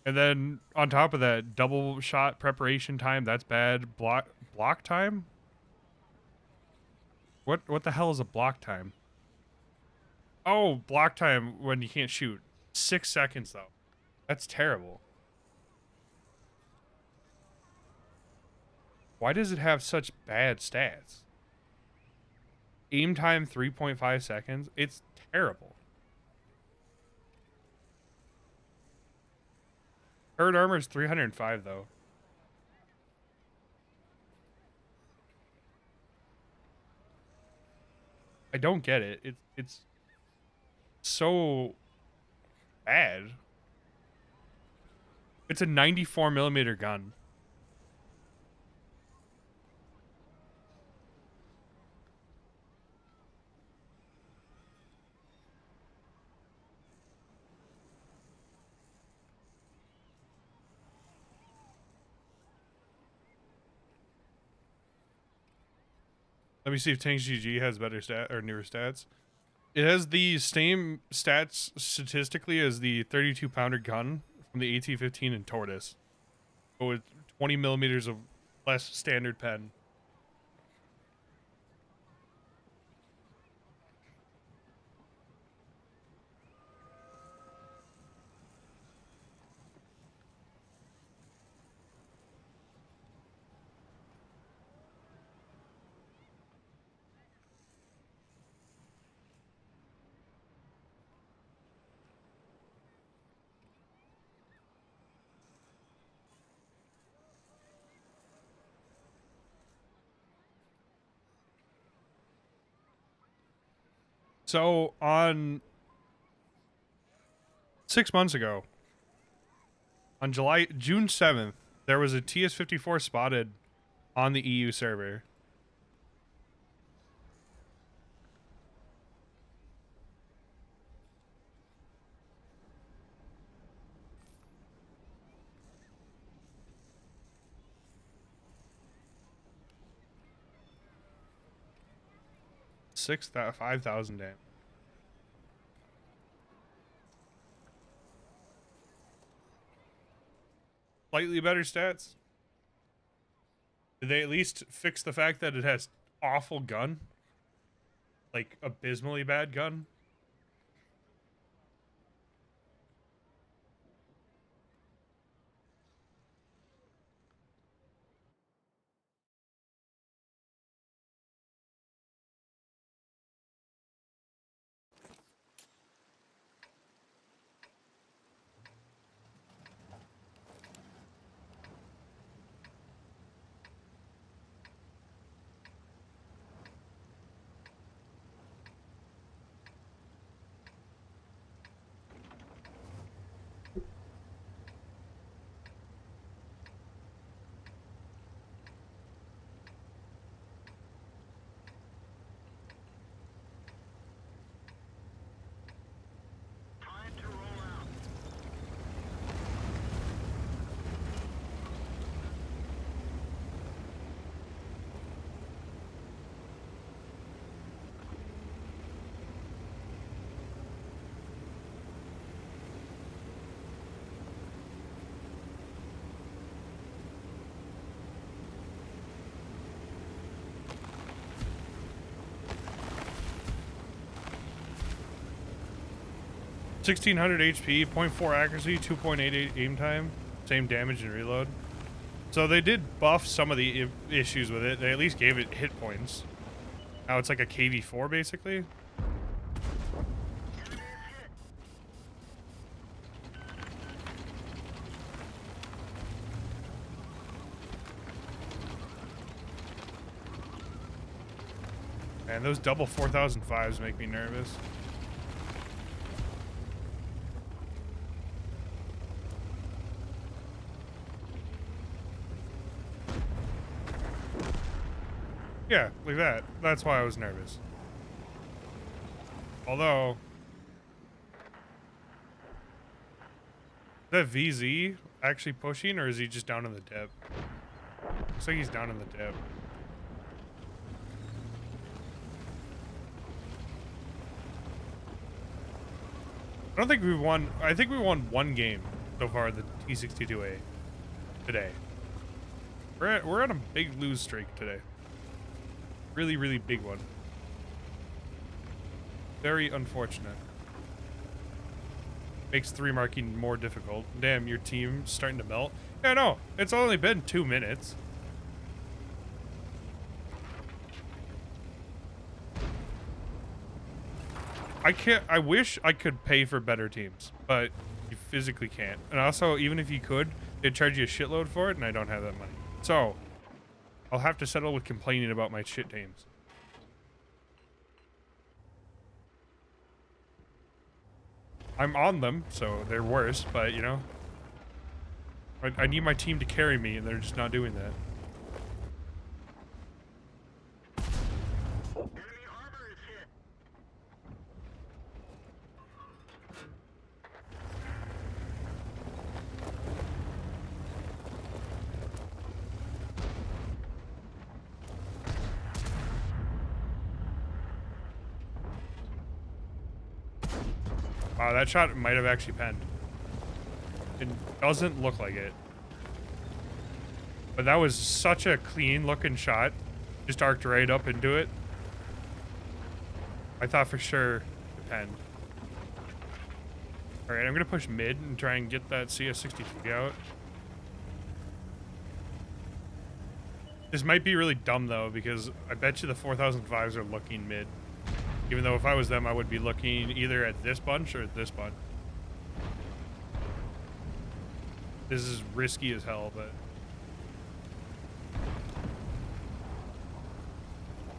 And then on top of that, double shot preparation time, that's bad. Block time? What the hell is a block time? Oh, block time when you can't shoot. 6 seconds though. That's terrible. Why does it have such bad stats? Aim time 3.5 seconds. It's terrible. Herd armor is 305 though. I don't get it. It's so bad. It's a 94 millimeter gun. Let me see if Tanks GG has better stat or newer stats. It has the same stats statistically as the 32 pounder gun from the AT-15 and Tortoise, but with 20 millimeters of less standard pen. So on 6 months ago, on June 7th, there was a TS-54 spotted on the EU server. — 5,000 damage. Slightly better stats. Did they at least fix the fact that it has awful gun? Like, abysmally bad gun? 1600 HP, 0.4 accuracy, 2.88 aim time, same damage and reload. So they did buff some of the issues with it. They at least gave it hit points. Now it's like a KV4 basically. Man, those double 4005s make me nervous. Yeah, like that. That's why I was nervous. Although, is that VZ actually pushing, or is he just down in the dip? Looks like he's down in the dip. I don't think we won. I think we won one game so far, the t62a today. We're on a big lose streak today. Really, really big one. Very unfortunate. Makes 3 marking more difficult. Damn, your team's starting to melt. Yeah, no, it's only been 2 minutes. I wish I could pay for better teams, but you physically can't. And also, even if you could, they'd charge you a shitload for it, and I don't have that money. So, I'll have to settle with complaining about my shit teams. I'm on them, so they're worse, but, you know. I need my team to carry me, and they're just not doing that. Enemy armor is hit. Wow, that shot might have actually penned. It doesn't look like it. But that was such a clean looking shot. Just arced right up into it. I thought for sure it penned. Alright, I'm gonna push mid and try and get that CS63 out. This might be really dumb though, because I bet you the 4005s are looking mid. Even though if I was them, I would be looking either at this bunch or at this bunch. This is risky as hell, but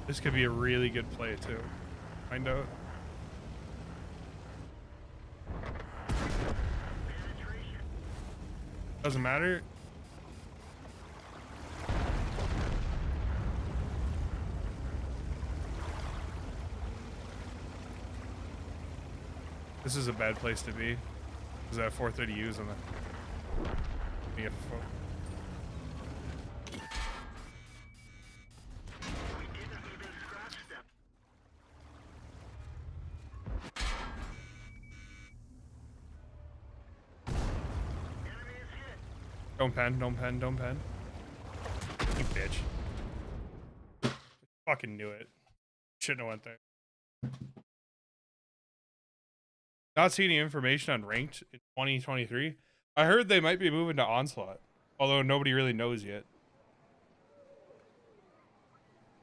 this could be a really good play too. Find out. Doesn't matter. This is a bad place to be. Because I have 430Us on the... We didn't even scratch them. Enemy is hit. Don't pen, don't pen, don't pen. You bitch. Fucking knew it. Shouldn't have went there. Not seeing any information on ranked in 2023. I heard they might be moving to Onslaught, although nobody really knows yet.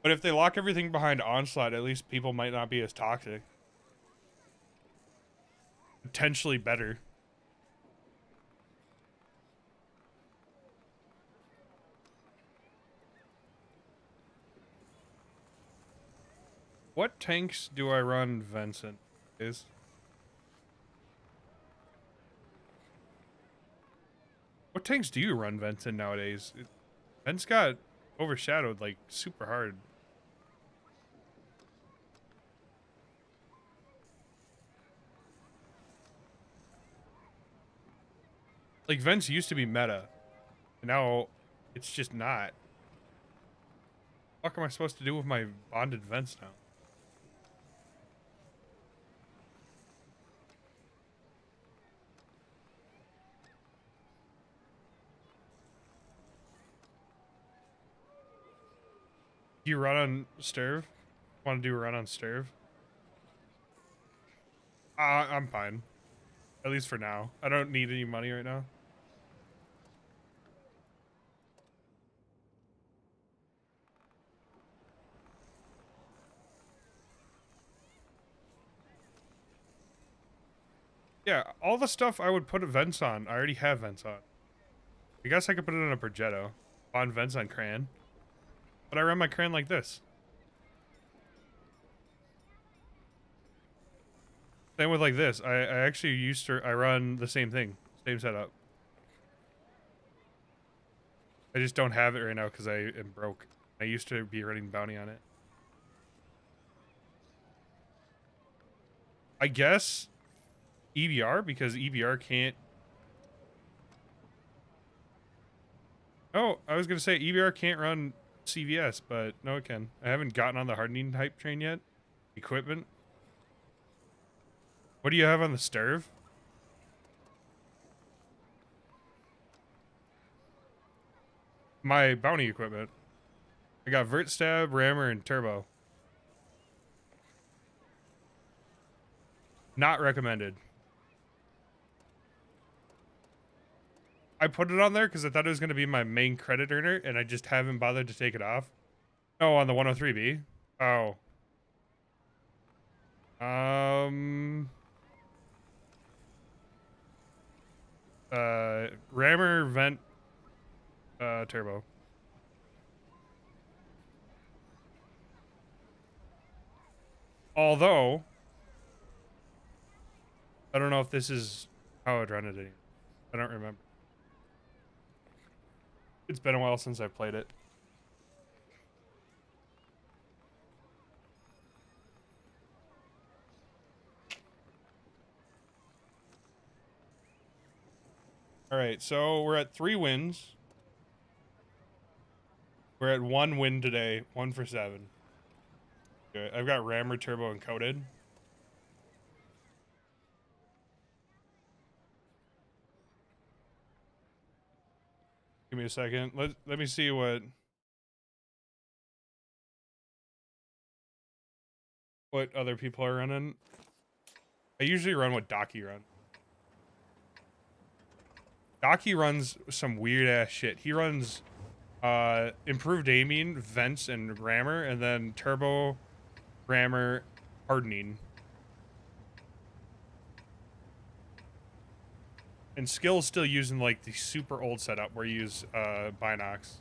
But if they lock everything behind Onslaught, at least people might not be as toxic. Potentially better. What tanks do I run Vincent is? What tanks do you run Vincent nowadays? Vince got overshadowed like super hard. Like Vince used to be meta. And now it's just not. What the fuck am I supposed to do with my bonded Vince now? Do you run on Sturv? Want to do a run on Sturv? I'm fine. At least for now. I don't need any money right now. Yeah, all the stuff I would put vents on, I already have vents on. I guess I could put it on a Progetto. On vents on Cran. But I run my Cran like this. Same with like this. I actually used to, I run the same thing. Same setup. I just don't have it right now because I am broke. I used to be running bounty on it. I guess EBR, because EBR can't. Oh, I was gonna say EBR can't run CVS, but no, it can. I haven't gotten on the hardening hype train yet. Equipment. What do you have on the Sturv? My bounty equipment. I got Vert Stab, Rammer, and Turbo. Not recommended. I put it on there because I thought it was going to be my main credit earner, and I just haven't bothered to take it off. Oh, on the 103B? Oh. Rammer, Vent, Turbo. Although, I don't know if this is how I'd run it anymore. I don't remember. It's been a while since I played it. All right, so we're at 3 wins. We're at 1 win today, 1 for 7. Okay, I've got Rammer, Turbo, and Coated. Give me a second. Let me see what other people are running. I usually run what Docky runs. Docky runs some weird ass shit. He runs improved aiming, vents, and rammer, and then turbo, rammer, hardening. And skill's still using like the super old setup where you use Binox.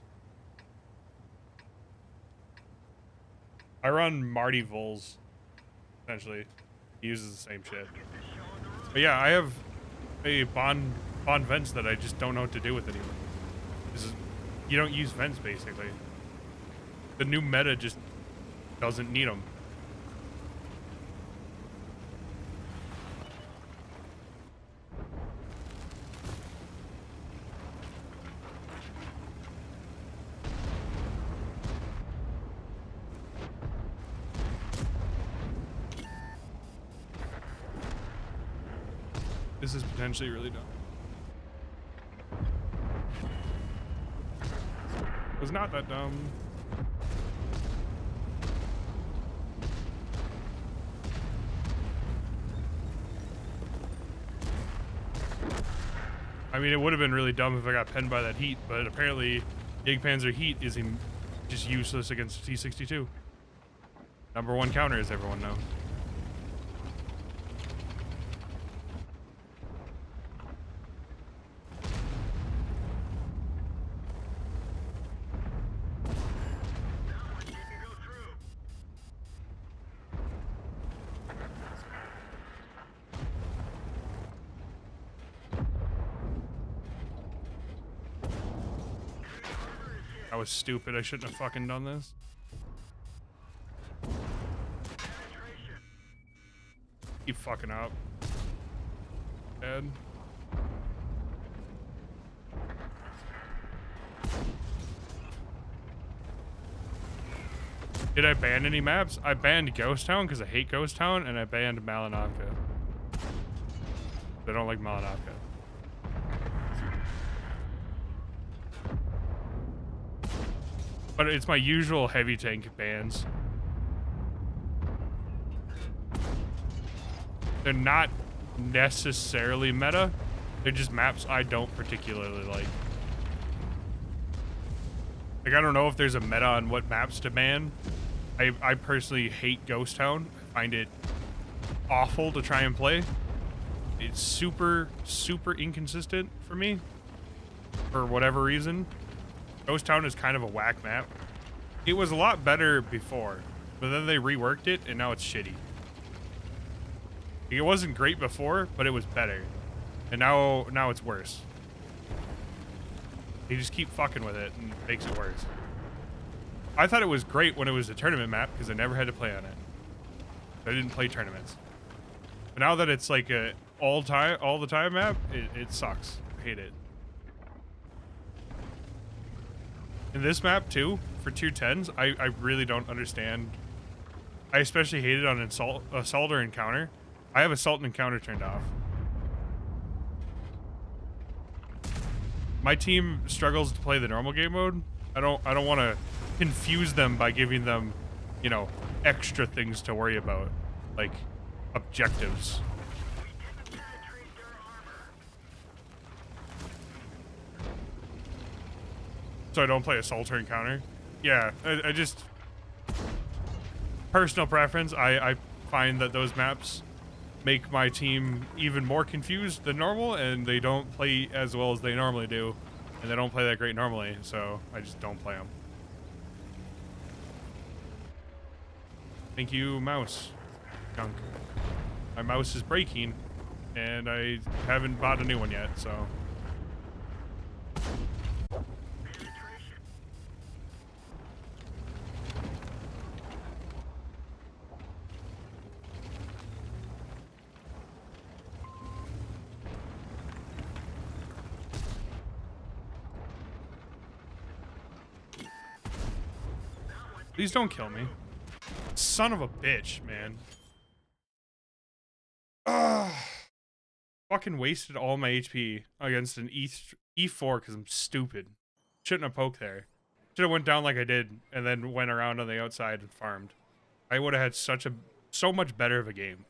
I run Marty Vols, essentially. He uses the same shit. But yeah, I have a Bond vents that I just don't know what to do with anymore. You don't use vents, basically. The new meta just doesn't need them. This is potentially really dumb. It was not that dumb. I mean, it would have been really dumb if I got penned by that heat, but apparently Panzer heat is just useless against T62. #1 counter, as everyone knows. I was stupid. I shouldn't have fucking done this. Keep fucking up. Dead. Did I ban any maps? I banned Ghost Town because I hate Ghost Town, and I banned Malinovka. I don't like Malinovka. But it's my usual heavy tank bans. They're not necessarily meta. They're just maps I don't particularly like. Like, I don't know if there's a meta on what maps to ban. I personally hate Ghost Town. I find it awful to try and play. It's super, super inconsistent for me. For whatever reason. Ghost Town is kind of a whack map. It was a lot better before, but then they reworked it and now it's shitty. It wasn't great before, but it was better. And now it's worse. They just keep fucking with it and it makes it worse. I thought it was great when it was a tournament map because I never had to play on it. I didn't play tournaments. But now that it's like a all the time map, it sucks. I hate it. In this map too, for tier 10s, I really don't understand. I especially hate it on assault or encounter. I have assault and encounter turned off. My team struggles to play the normal game mode. I don't want to confuse them by giving them, you know, extra things to worry about, like objectives. So I don't play assault or encounter. Yeah, I just personal preference. I find that those maps make my team even more confused than normal, and they don't play as well as they normally do, and they don't play that great normally, so I just don't play them. Thank you, mouse. Junk. My mouse is breaking, and I haven't bought a new one yet, so. Please don't kill me. Son of a bitch, man. Ugh. Fucking wasted all my HP against an E4 because I'm stupid. Shouldn't have poked there. Should have went down like I did and then went around on the outside and farmed. I would have had so much better of a game.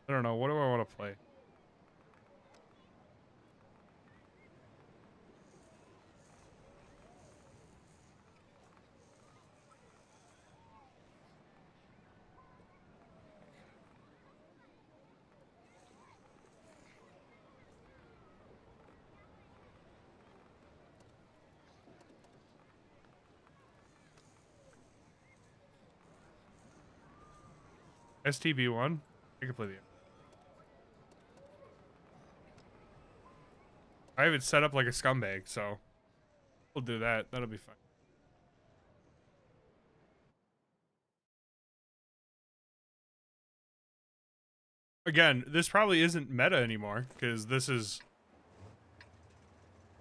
I don't know. What do I want to play? STB1? I can play the... I have it set up like a scumbag, so we'll do that. That'll be fine. Again, this probably isn't meta anymore, because this is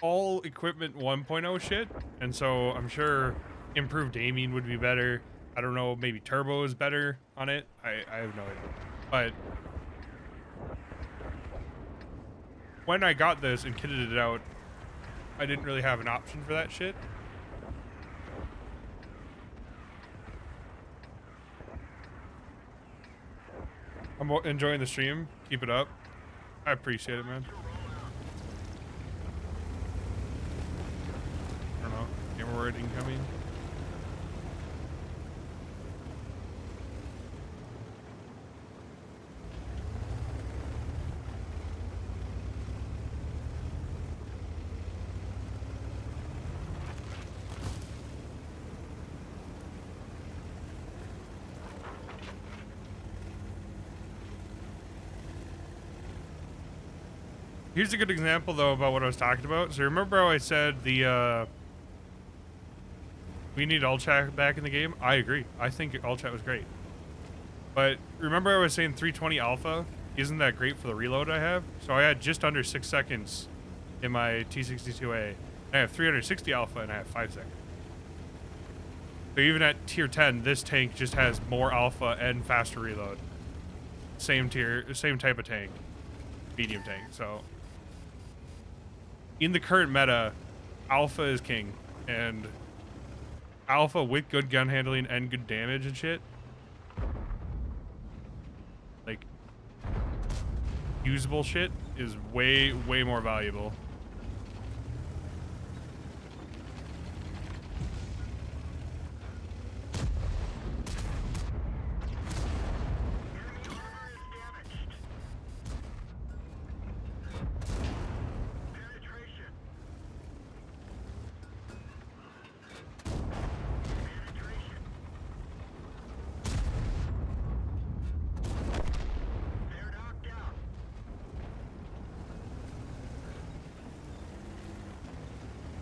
all equipment 1.0 shit, and so I'm sure improved aiming would be better. I don't know, maybe turbo is better on it. I have no idea. But when I got this and kitted it out, I didn't really have an option for that shit. I'm enjoying the stream. Keep it up. I appreciate it, man. I don't know. Gamer word incoming. Here's a good example, though, about what I was talking about. So remember how I said we need all chat back in the game? I agree. I think all chat was great. But remember I was saying 320 alpha isn't that great for the reload I have? So I had just under 6 seconds in my t62a. I have 360 alpha and I have 5 seconds. So even at tier 10, this tank just has more alpha and faster reload. Same type of tank. Medium tank, so... In the current meta, alpha is king, and alpha with good gun handling and good damage and shit. Like, usable shit is way more valuable.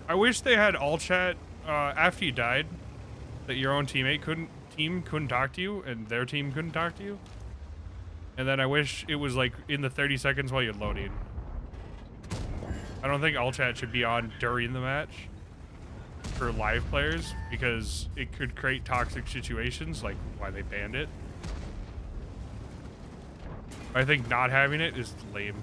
I wish they had all chat after you died, that your own team couldn't talk to you and their team couldn't talk to you. And then I wish it was like in the 30 seconds while you're loading. I don't think all chat should be on during the match for live players because it could create toxic situations, like why they banned it. I think not having it is lame.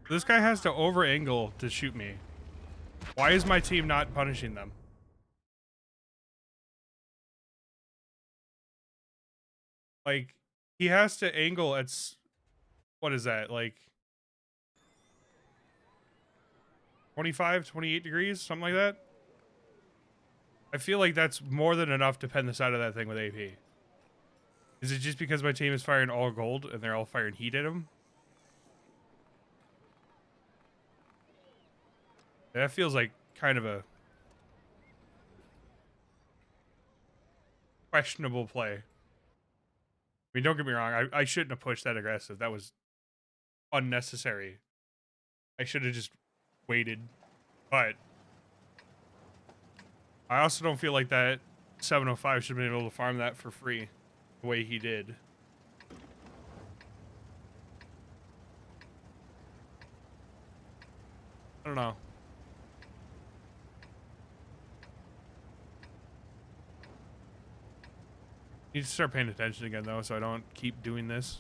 This guy has to over angle to shoot me. Why is my team not punishing them? Like, he has to angle at, what is that, like 25, 28 degrees, something like that? I feel like that's more than enough to pen the side of that thing with AP. Is it just because my team is firing all gold and they're all firing heat at him? That feels like kind of a questionable play. I mean, don't get me wrong. I shouldn't have pushed that aggressive. That was unnecessary. I should have just waited. But I also don't feel like that 705 should have been able to farm that for free the way he did. I don't know. Need to start paying attention again, though, so I don't keep doing this.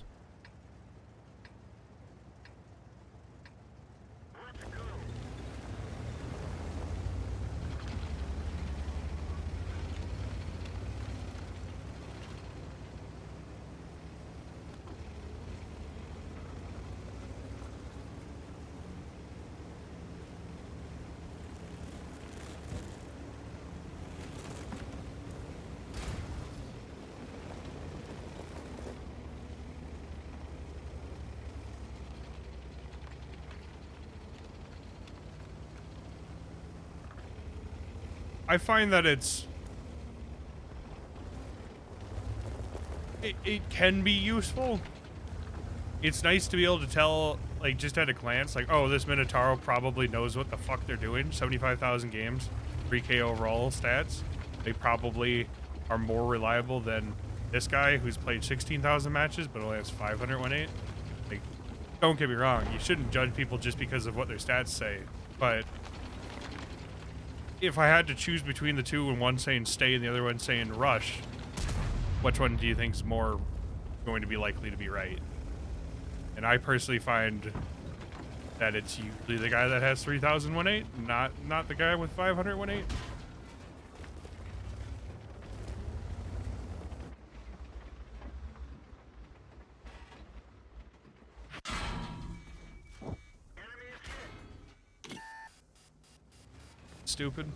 I find that it can be useful. It's nice to be able to tell, like, just at a glance, like, oh, this Minotauro probably knows what the fuck they're doing. 75,000 games, 3K overall stats. They probably are more reliable than this guy who's played 16,000 matches but only has 518. Like, don't get me wrong, you shouldn't judge people just because of what their stats say, but if I had to choose between the two and one saying stay and the other one saying rush, which one do you think is more going to be likely to be right? And I personally find that it's usually the guy that has 3,018, not the guy with 518. Stupid.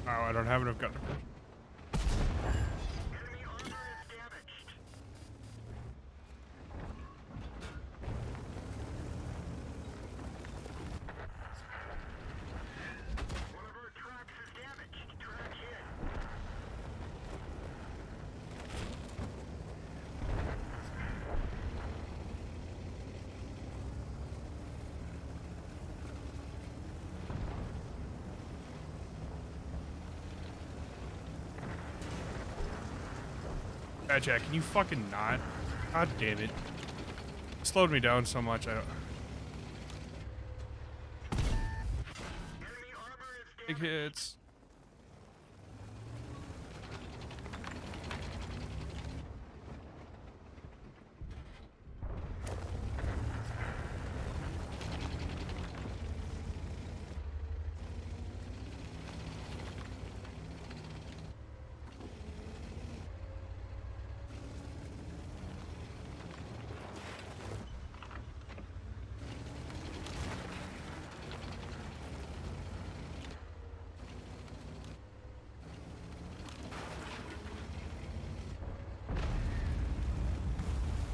Oh, I don't have enough gun. Enemy armor is damaged. One of our tracks is damaged. Track hit. Jack, can you fucking not? God damn it. It slowed me down so much. I don't. Enemy armor is Big damaged. hits.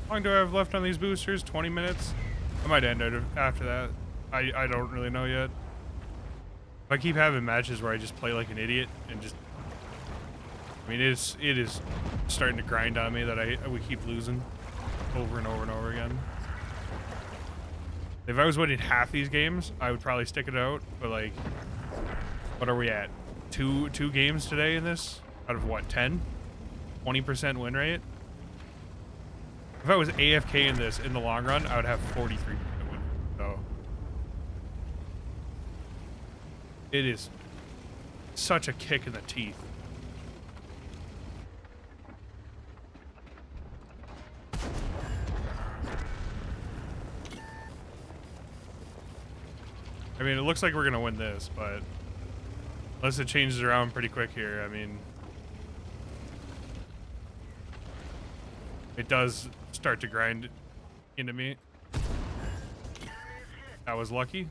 How long do I have left on these boosters? 20 minutes? I might end it after that. I don't really know yet. If I keep having matches where I just play like an idiot and just... I mean, it is starting to grind on me that we keep losing over and over and over again. If I was winning half these games, I would probably stick it out, but like... What are we at? Two games today in this? Out of what, 10? 20% win rate? If I was AFK in this in the long run, I would have 43% win. So it is such a kick in the teeth. I mean, it looks like we're gonna win this, but unless it changes around pretty quick here, I mean, it does start to grind into me. That was lucky.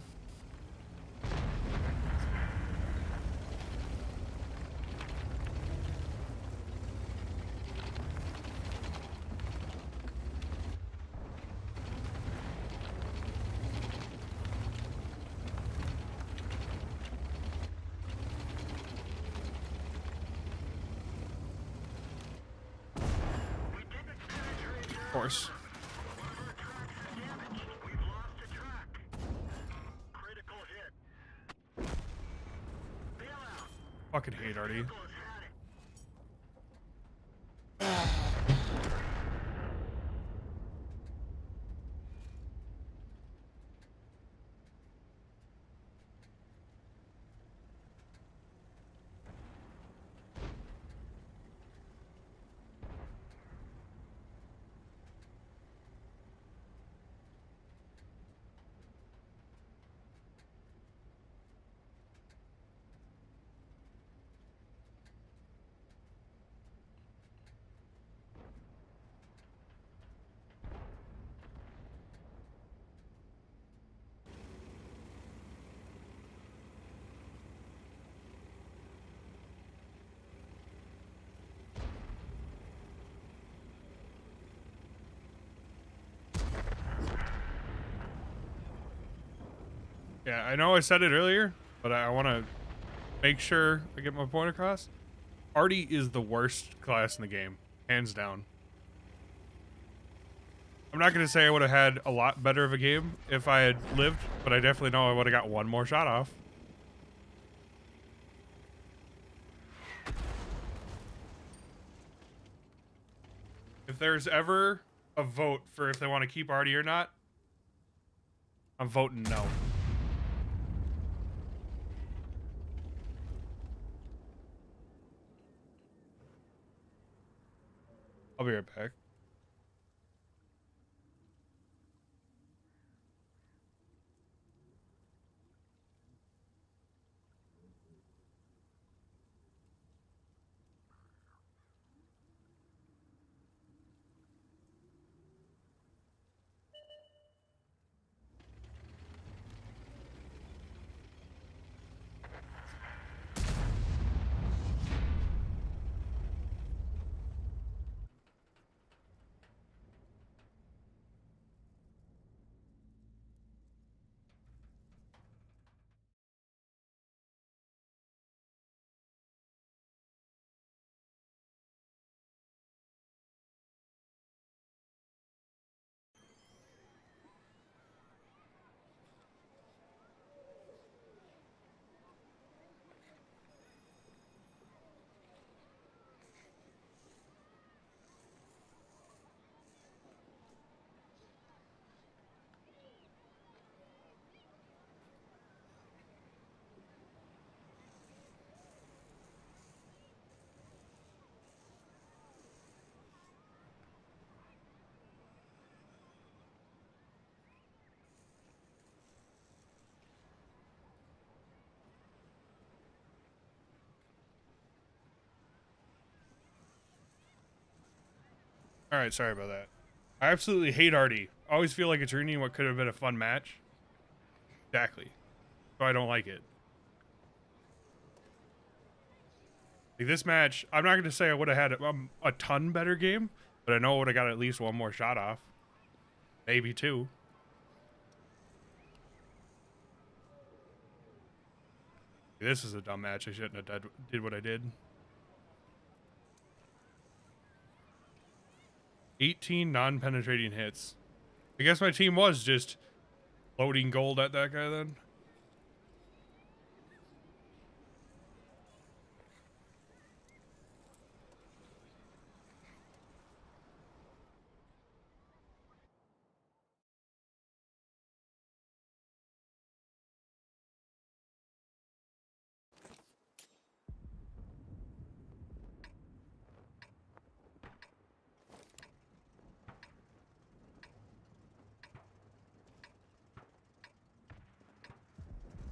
Of course. We've lost a track. Critical hit. Bailout. Fucking hate Artie. Vehicle has had it. Yeah, I know I said it earlier, but I want to make sure I get my point across. Artie is the worst class in the game, hands down. I'm not going to say I would have had a lot better of a game if I had lived, but I definitely know I would have got one more shot off. If there's ever a vote for if they want to keep Artie or not, I'm voting no. I'll be right back. All right, sorry about that. I absolutely hate Artie. I always feel like it's ruining what could have been a fun match. Exactly. So I don't like it. Like this match, I'm not going to say I would have had a ton better game, but I know I would have got at least one more shot off. Maybe two. This is a dumb match. I shouldn't have did what I did. 18 non-penetrating hits. I guess my team was just loading gold at that guy then.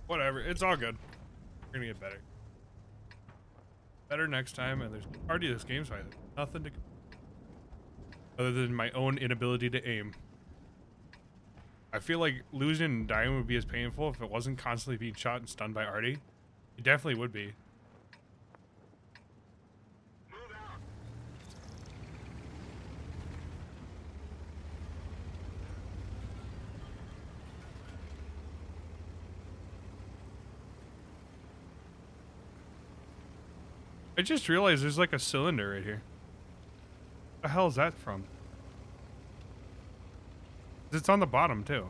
Whatever. It's all good. We're gonna get better. Better next time, and there's already this game's fine. Nothing to other than my own inability to aim. I feel like losing and dying would be as painful if it wasn't constantly being shot and stunned by Artie. It definitely would be. Move out. I just realized there's like a cylinder right here. What the hell is that from? It's on the bottom too.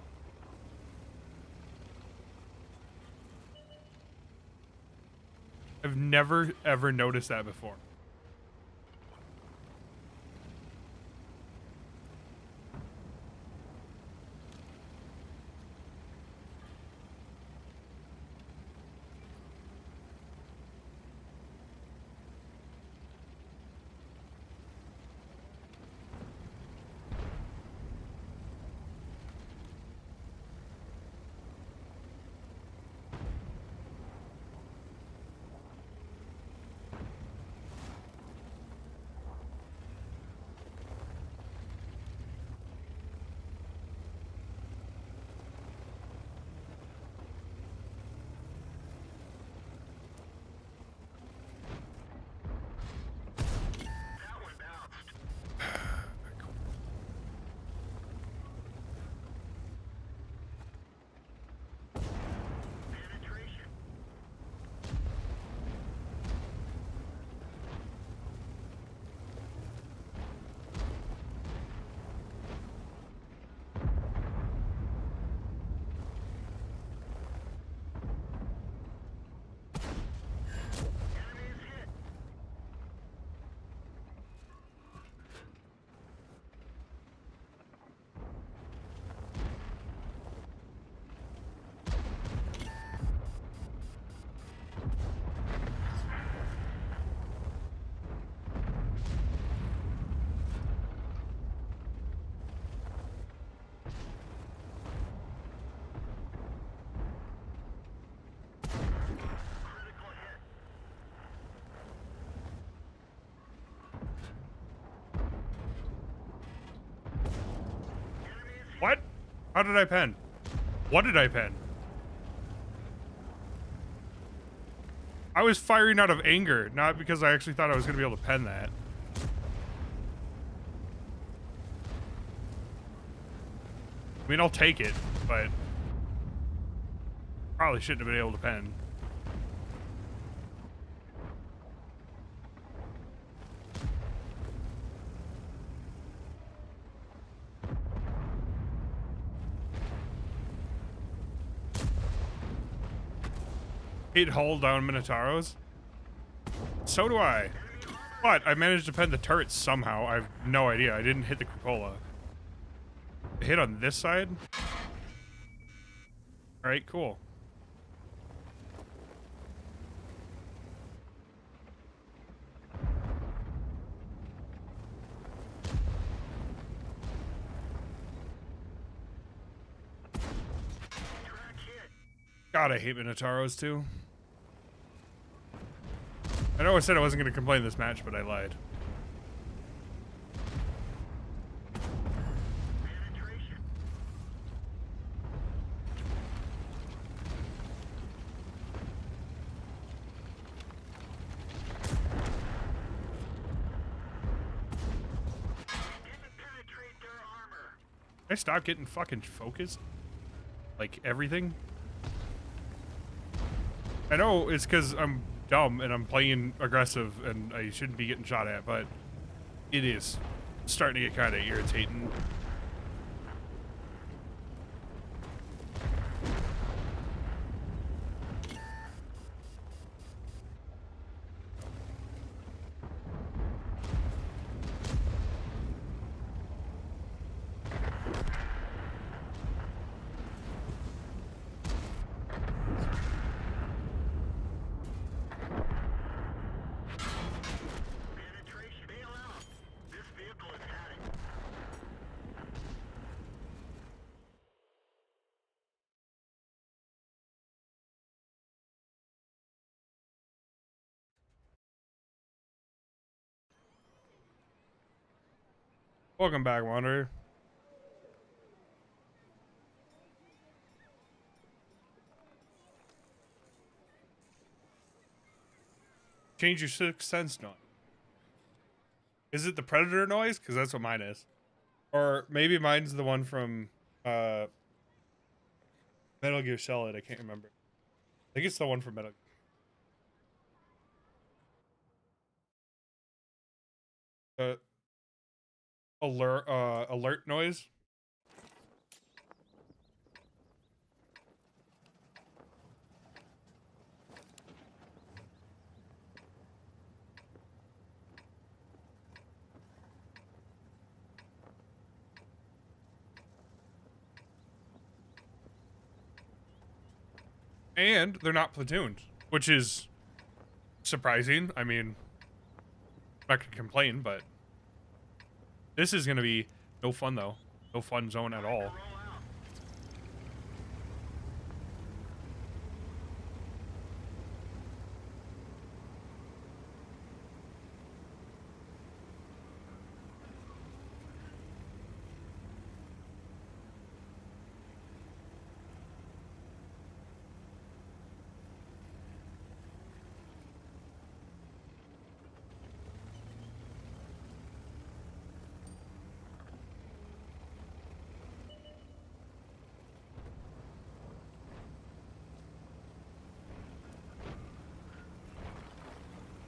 I've never ever noticed that before. How did I pen? What did I pen? I was firing out of anger, not because I actually thought I was going to be able to pen that. I mean, I'll take it, but probably shouldn't have been able to pen. Hate hull down Minotauros. So do I. But I managed to pen the turrets somehow. I have no idea. I didn't hit the cupola. I hit on this side. Alright, cool. God, I hate Minotauros too. I know I said I wasn't going to complain this match, but I lied. Can I stop getting fucking focused? Like everything? I know it's because I'm dumb and I'm playing aggressive and I shouldn't be getting shot at, but it is starting to get kind of irritating. Welcome back, Wanderer. Change your sixth sense noise. Is it the predator noise? Because that's what mine is. Or maybe mine's the one from Metal Gear Solid. I can't remember. I think it's the one from Metal Gear. Alert noise. And they're not platooned, which is surprising. I mean, I'm not gonna complain, but this is gonna be no fun though. No fun zone at all.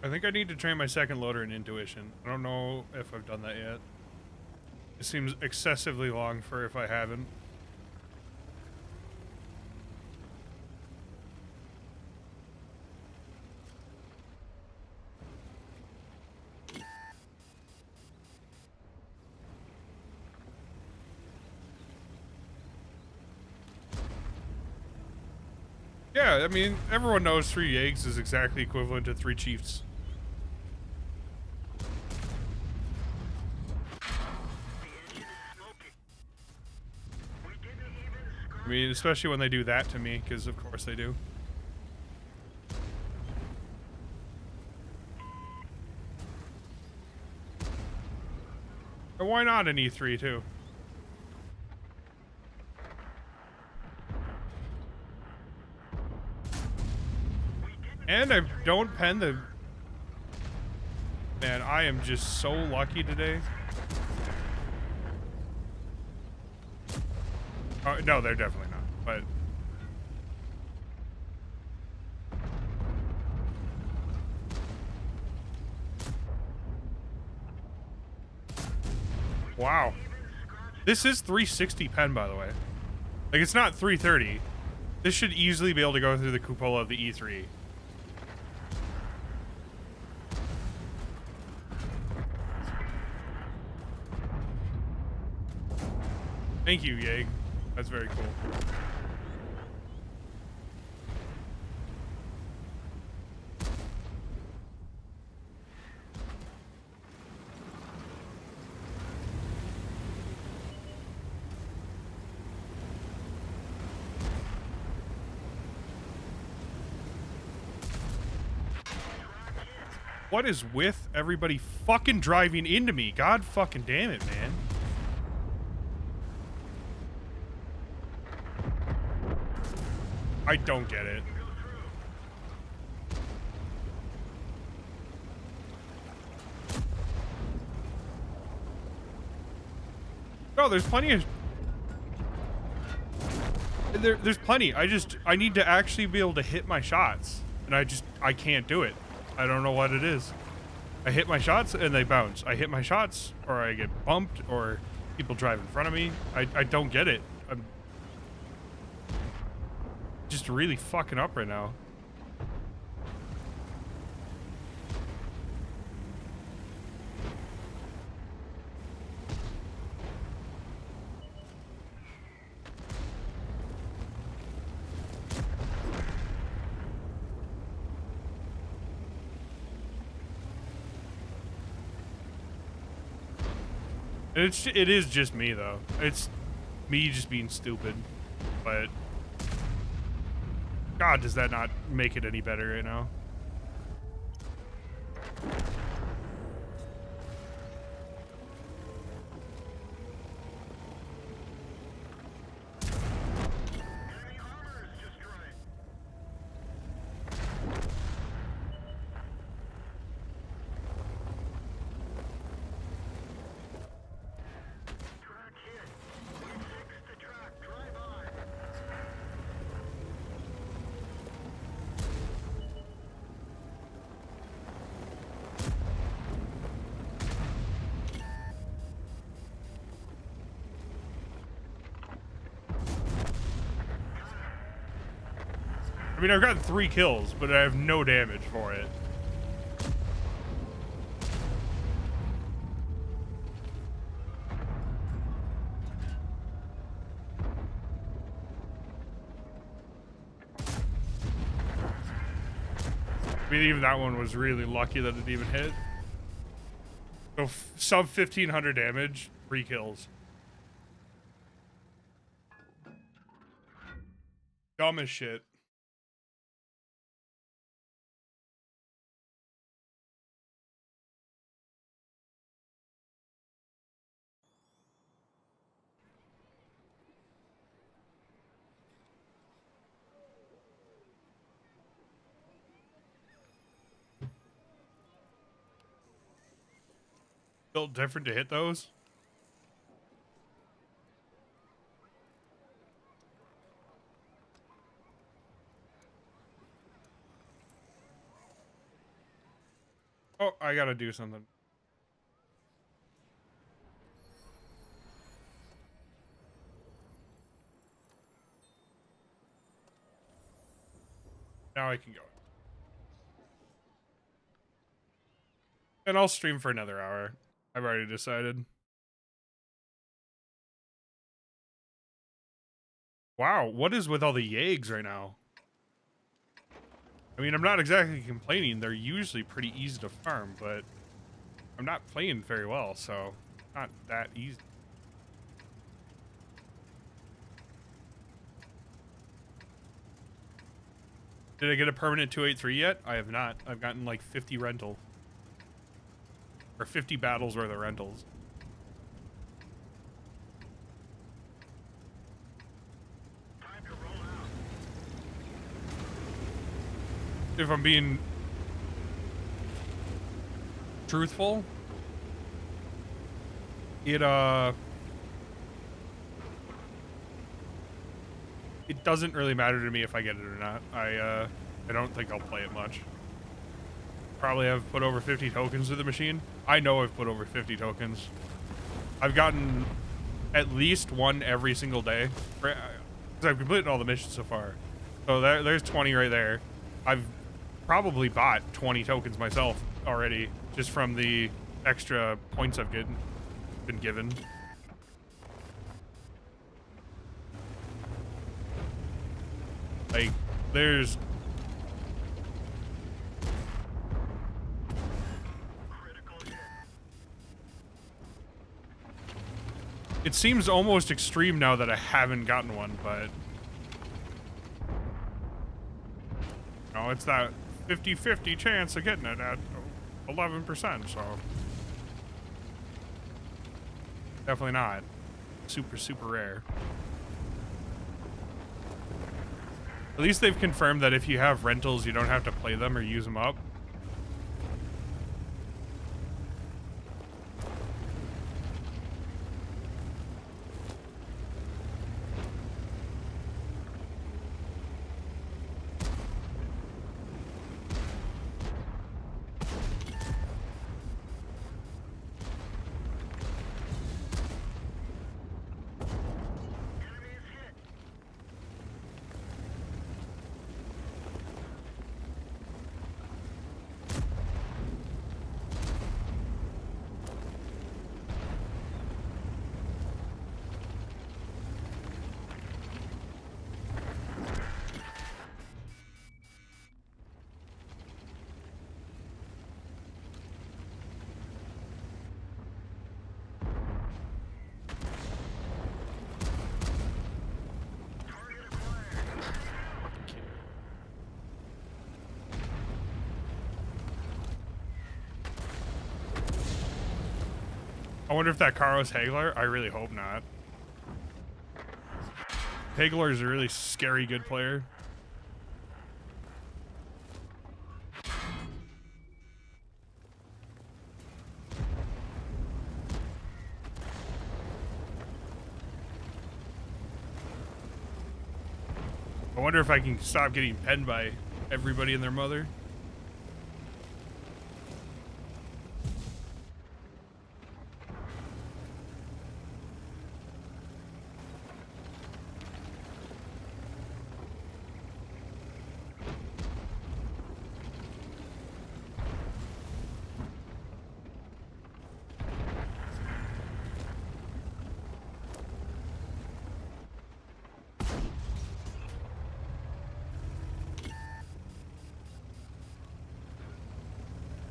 I think I need to train my second loader in intuition. I don't know if I've done that yet. It seems excessively long for if I haven't. Yeah, I mean, everyone knows 3 Yeggs is exactly equivalent to 3 Chiefs. I mean, especially when they do that to me, because of course they do. Or why not an E3 too? mind I don't pen the... Man, I am just so lucky today. Oh, no, they're definitely not, but... Wow. This is 360 pen, by the way. Like, it's not 330. This should easily be able to go through the cupola of the E3. Thank you, Yeg. That's very cool. What is with everybody fucking driving into me? God fucking damn it, man. I don't get it. No, there's plenty of... There's plenty. I need to actually be able to hit my shots. And I can't do it. I don't know what it is. I hit my shots and they bounce. I hit my shots or I get bumped or people drive in front of me. I don't get it. I'm just really fucking up right now. It is just me though. It's me just being stupid, but God, does that not make it any better right now? Enemy armor is destroyed. Track hit. We fixed the track. Drive on. I mean, I've gotten 3 kills, but I have no damage for it. I mean, even that one was really lucky that it even hit. So sub 1500 damage, 3 kills. Dumb as shit. Built different to hit those. Oh, I gotta do something. Now I can go. And I'll stream for another hour. I've already decided. Wow, what is with all the Yags right now? I mean, I'm not exactly complaining. They're usually pretty easy to farm, but I'm not playing very well, so not that easy. Did I get a permanent 283 yet? I have not. I've gotten like 50 rental. Or 50 battles worth of rentals. Time to roll out. if I'm being truthful, it doesn't really matter to me if I get it or not. I don't think I'll play it much. Probably have put over 50 tokens to the machine. I know I've put over 50 tokens. I've gotten at least one every single day. Because I've completed all the missions so far. So there's 20 right there. I've probably bought 20 tokens myself already, just from the extra points I've been given. Like, there's... It seems almost extreme now that I haven't gotten one, but... No, it's that 50-50 chance of getting it at 11%, so... Definitely not. Super, super rare. At least they've confirmed that if you have rentals, you don't have to play them or use them up. I wonder if that car was Hagler. I really hope not. Hagler is a really scary good player. I wonder if I can stop getting penned by everybody and their mother.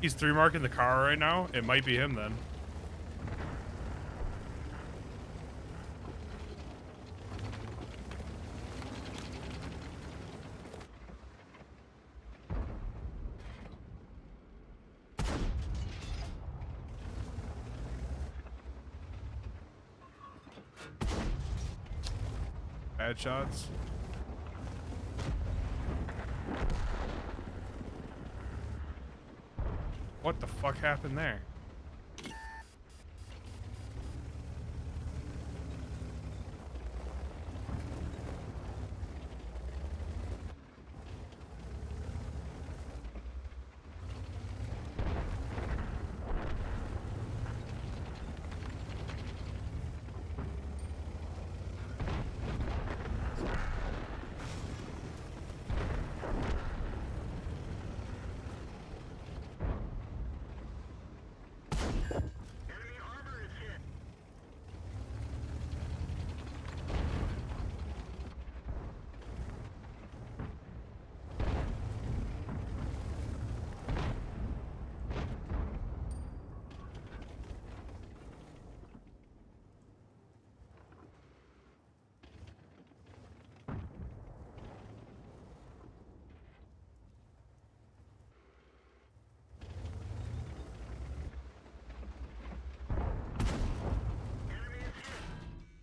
He's 3-marking the car right now. It might be him then. Bad shots. What the fuck happened there?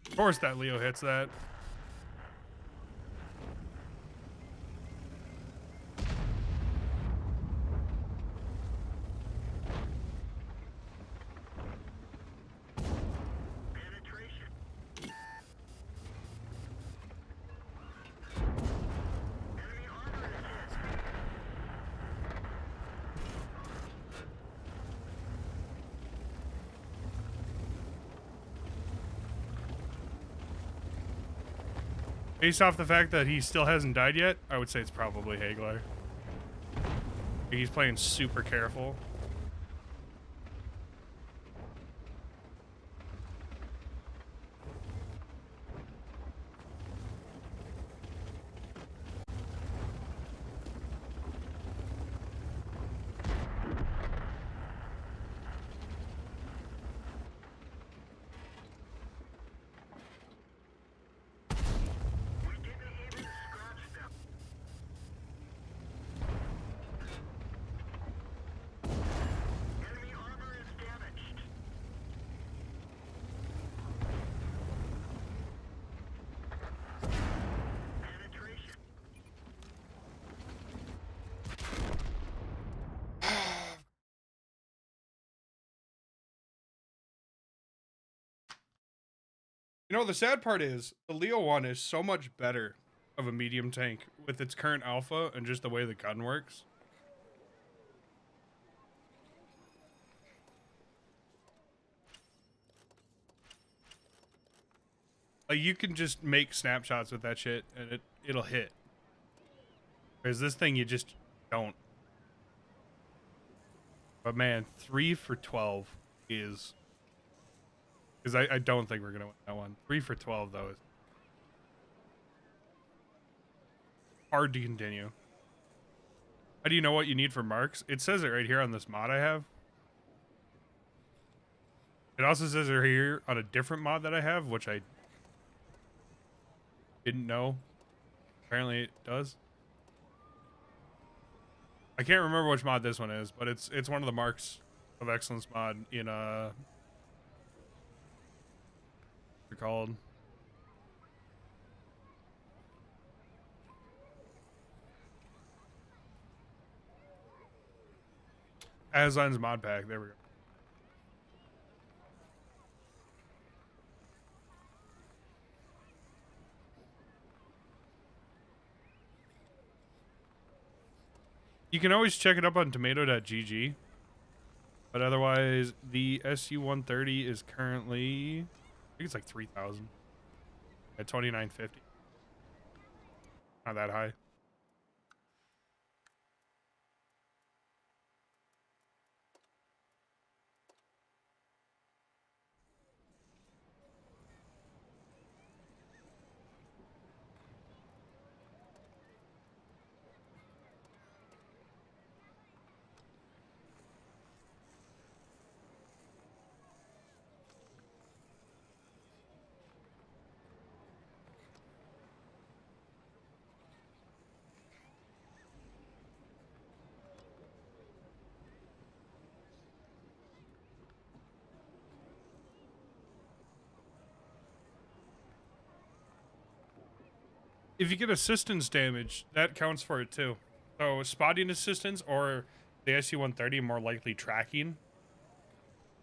Of course that Leo hits that. Based off the fact that he still hasn't died yet, I would say it's probably Hagler. He's playing super careful. We didn't even scratch them. Enemy armor is damaged. Penetration. You know, the sad part is the Leo 1 is so much better of a medium tank with its current alpha and just the way the gun works. Like, you can just make snapshots with that shit and it'll hit. Whereas this thing, you just don't. But man, 3 for 12 is... Because I don't think we're going to win that one. 3 for 12, though, is hard to continue. How do you know what you need for marks? It says it right here on this mod I have. It also says it right here on a different mod that I have, which I didn't know. Apparently it does. I can't remember which mod this one is, but it's one of the marks of excellence mod in they're called Asline's mod pack. There we go. You can always check it up on tomato.gg, but otherwise the SU-130 is currently, I think it's like 3,000 at 2,950. Not that high. If you get assistance damage, that counts for it too. So spotting assistance or the SU-130 more likely tracking,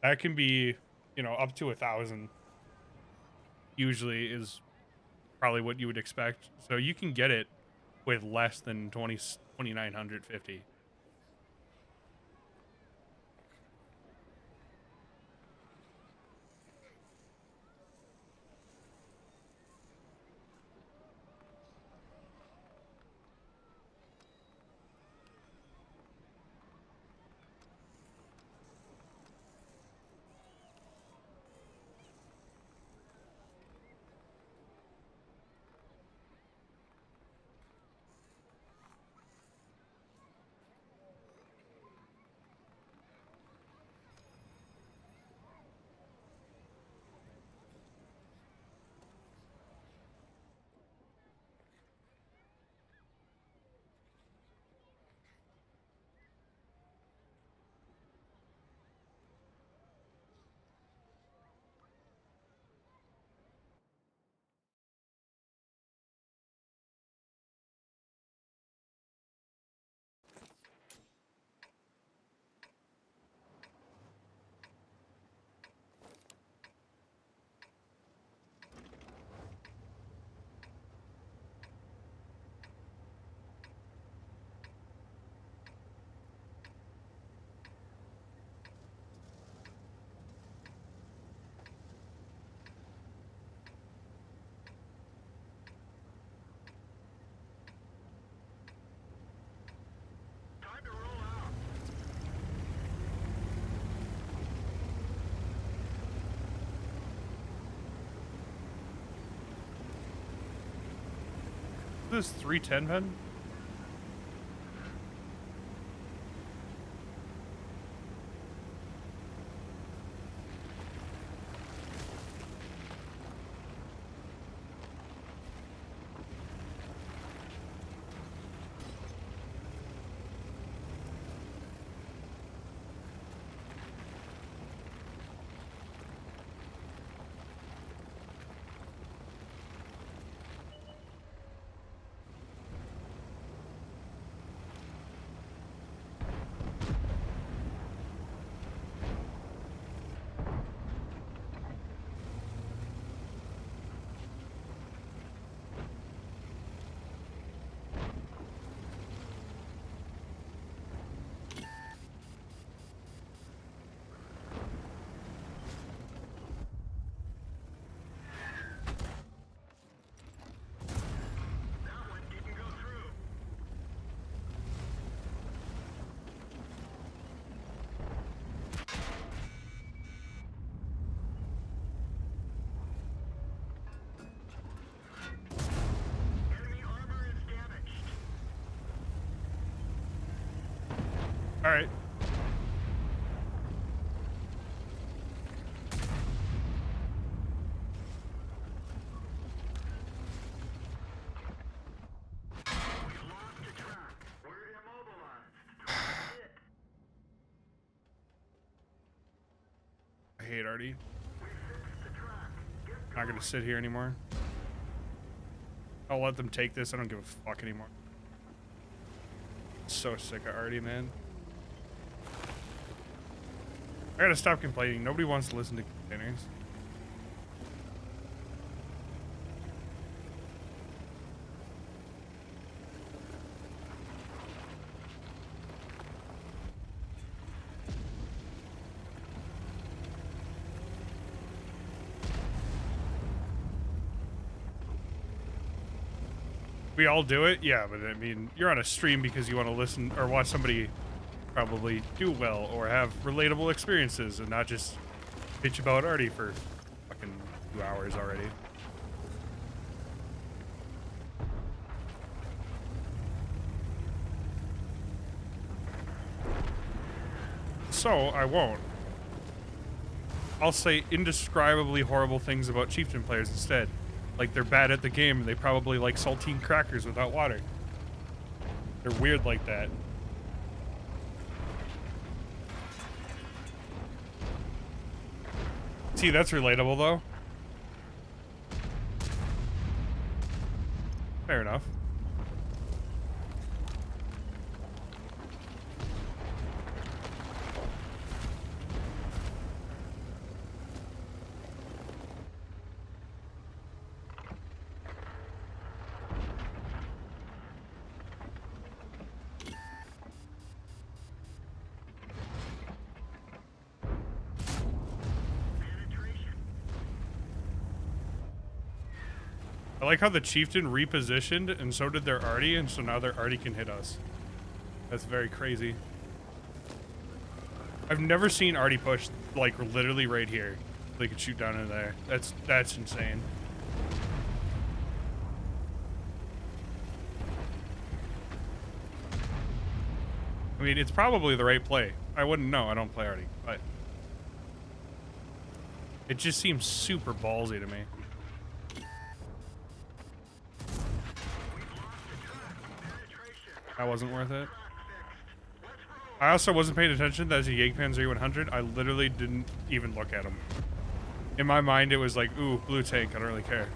that can be, you know, up to 1,000. Usually is probably what you would expect. So you can get it with less than 2,950. This 310 pen? That one didn't go through. Enemy armor is damaged. All right. We've lost the track. We're immobilized. That's it. I hate Artie. We fixed the track. Get Not gonna sit here anymore. I'll let them take this. I don't give a fuck anymore. So sick of Artie, man. I gotta stop complaining. Nobody wants to listen to complainers. We all do it? Yeah, but I mean, you're on a stream because you want to listen or watch somebody probably do well or have relatable experiences and not just bitch about Artie for fucking 2 hours already. So, I won't. I'll say indescribably horrible things about Chieftain players instead. Like they're bad at the game and they probably like saltine crackers without water. They're weird like that. See, that's relatable though. Fair enough. penetration. I like how the Chieftain repositioned and so did their Artie, and so now their Artie can hit us. That's very crazy. I've never seen Artie push like literally right here. They could shoot down in there. That's insane. I mean, it's probably the right play. I wouldn't know. I don't play Artie, but it just seems super ballsy to me. That wasn't worth it. I also wasn't paying attention that as a Jagdpanzer 100, I literally didn't even look at him. In my mind, it was like, ooh, blue tank, I don't really care.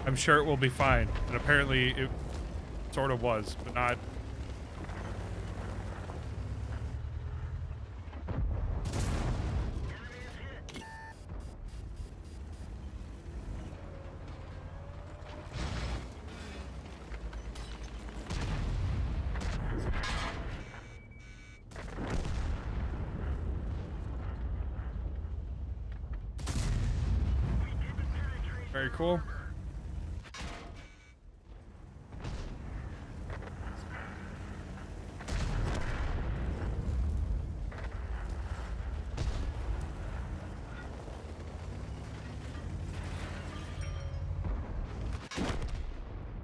I'm sure it will be fine, and apparently it sort of was, but not. Very cool.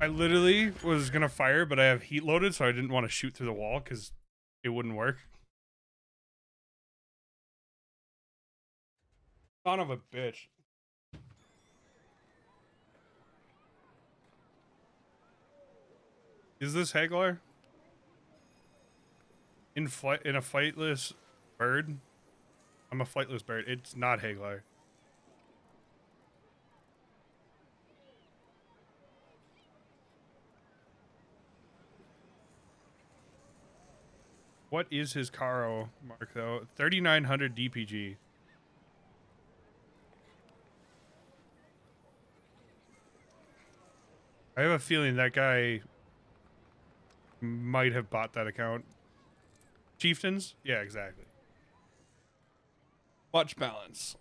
I literally was gonna fire, but I have heat loaded, so I didn't want to shoot through the wall because it wouldn't work. Son of a bitch. Is this Hagler? In a flightless bird? I'm a flightless bird. It's not Hagler. What is his caro mark though? 3900 DPG. I have a feeling that guy might have bought that account. Chieftains? Yeah, exactly. Much balance.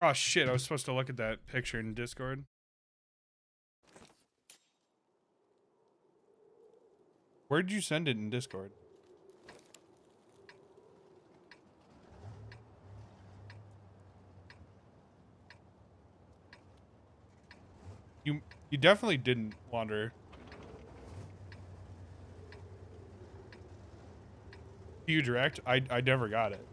Oh shit, I was supposed to look at that picture in Discord. Where did you send it in Discord? You definitely didn't wander. You direct? I never got it.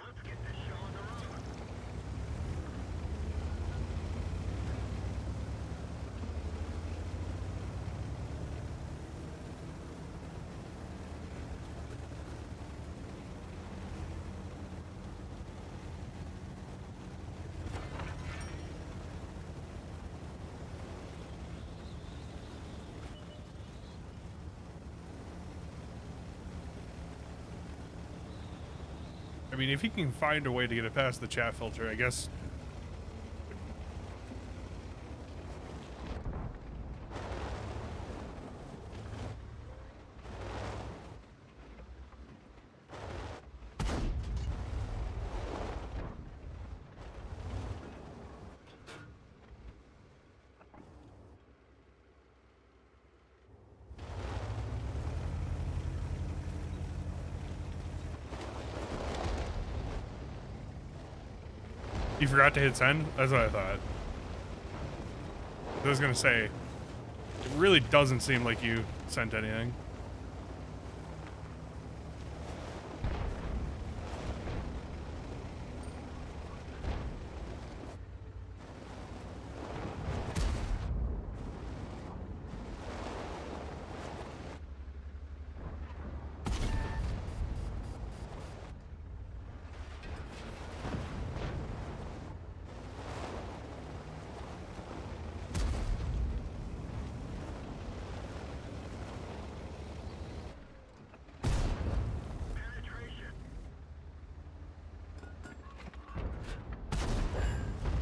Let's get this show on the road. I mean, if he can find a way to get it past the chat filter, I guess. You forgot to hit send? That's what I thought. I was gonna say, it really doesn't seem like you sent anything. Penetration.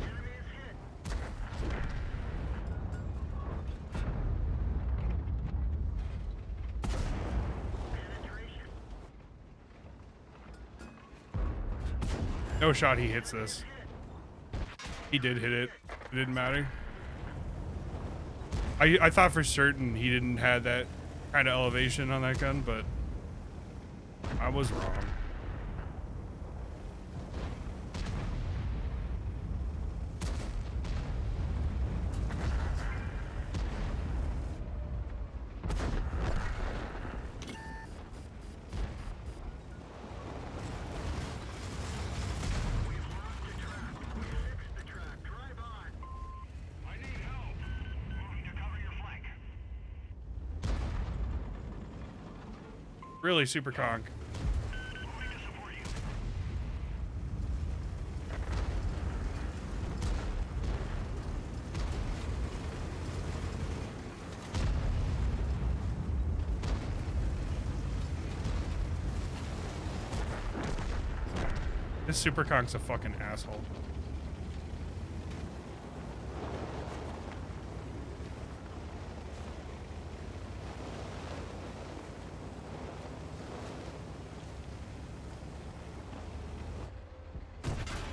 Enemy is hit. Penetration. No shot he hits this. He did hit it. It didn't matter. I thought for certain he didn't have that kind of elevation on that gun, but I was wrong. We've lost the track. We fixed the track. Drive on. I need help. Moving to cover your flank. Really super conk. Moving to support you. This super conk's a fucking asshole.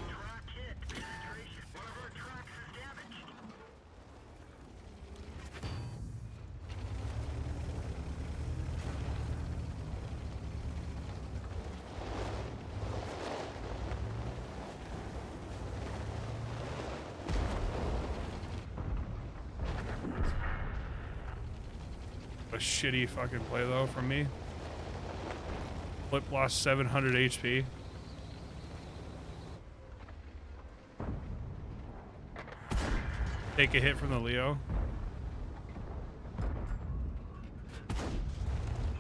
Track hit. Penetration. One of our tracks is damaged. a shitty fucking play though from me. Flip lost 700 HP. Take a hit from the Leo.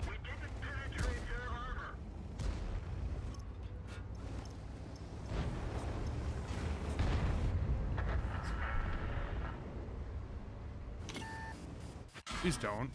We didn't penetrate their armor. Please don't.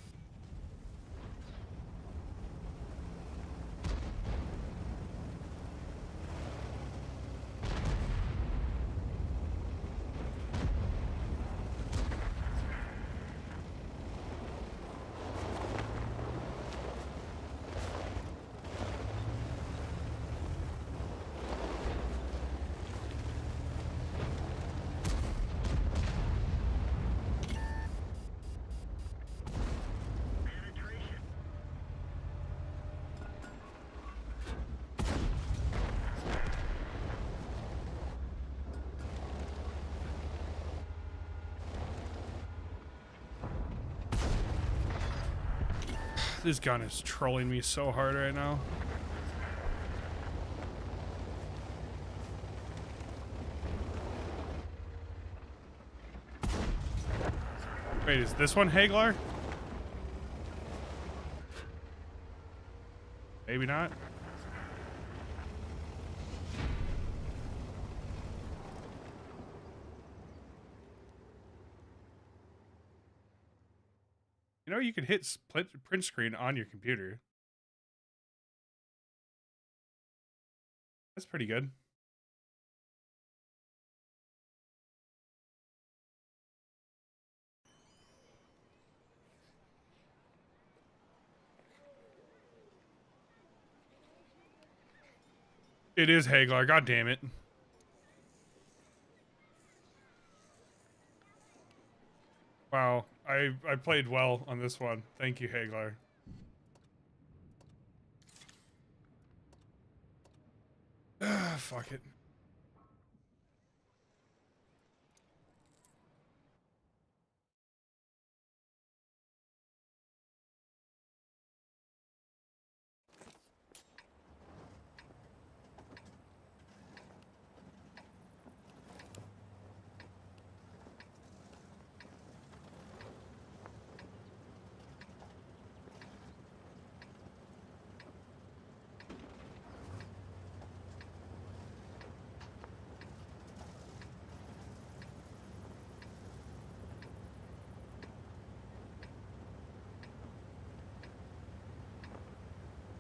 Penetration. This gun is trolling me so hard right now. Wait, is this one Haglar? Maybe not. You know, you can hit split print screen on your computer. That's pretty good. It is Haglar, god damn it. Wow, I played well on this one. Thank you, Haglar. Fuck it.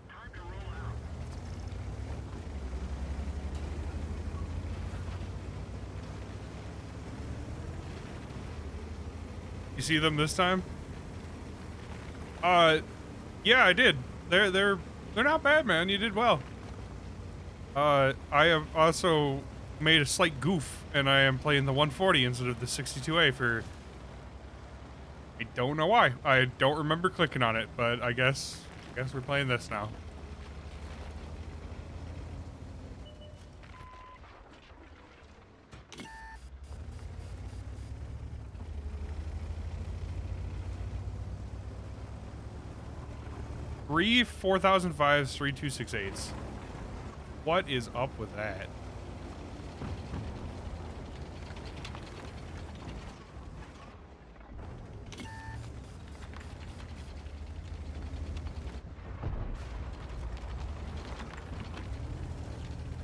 Time to roll out. You see them this time? Yeah, I did. They're not bad, man. You did well. I have also made a slight goof, and I am playing the 140 instead of the 62a for... I don't know why. I don't remember clicking on it, but I guess we're playing this now. Three 4005s, 3268s. What is up with that?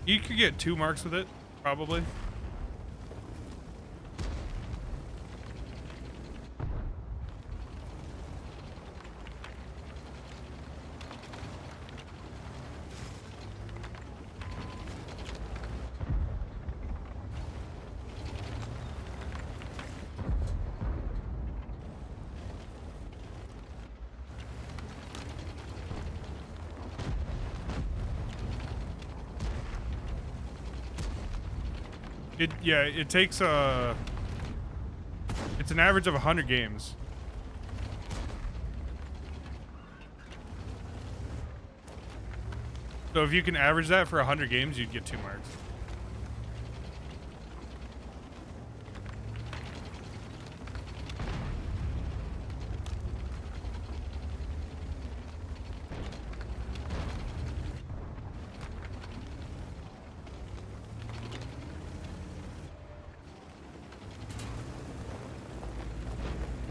You could get 2 marks with it, probably. It takes it's an average of 100 games. So if you can average that for 100 games, you'd get 2 marks.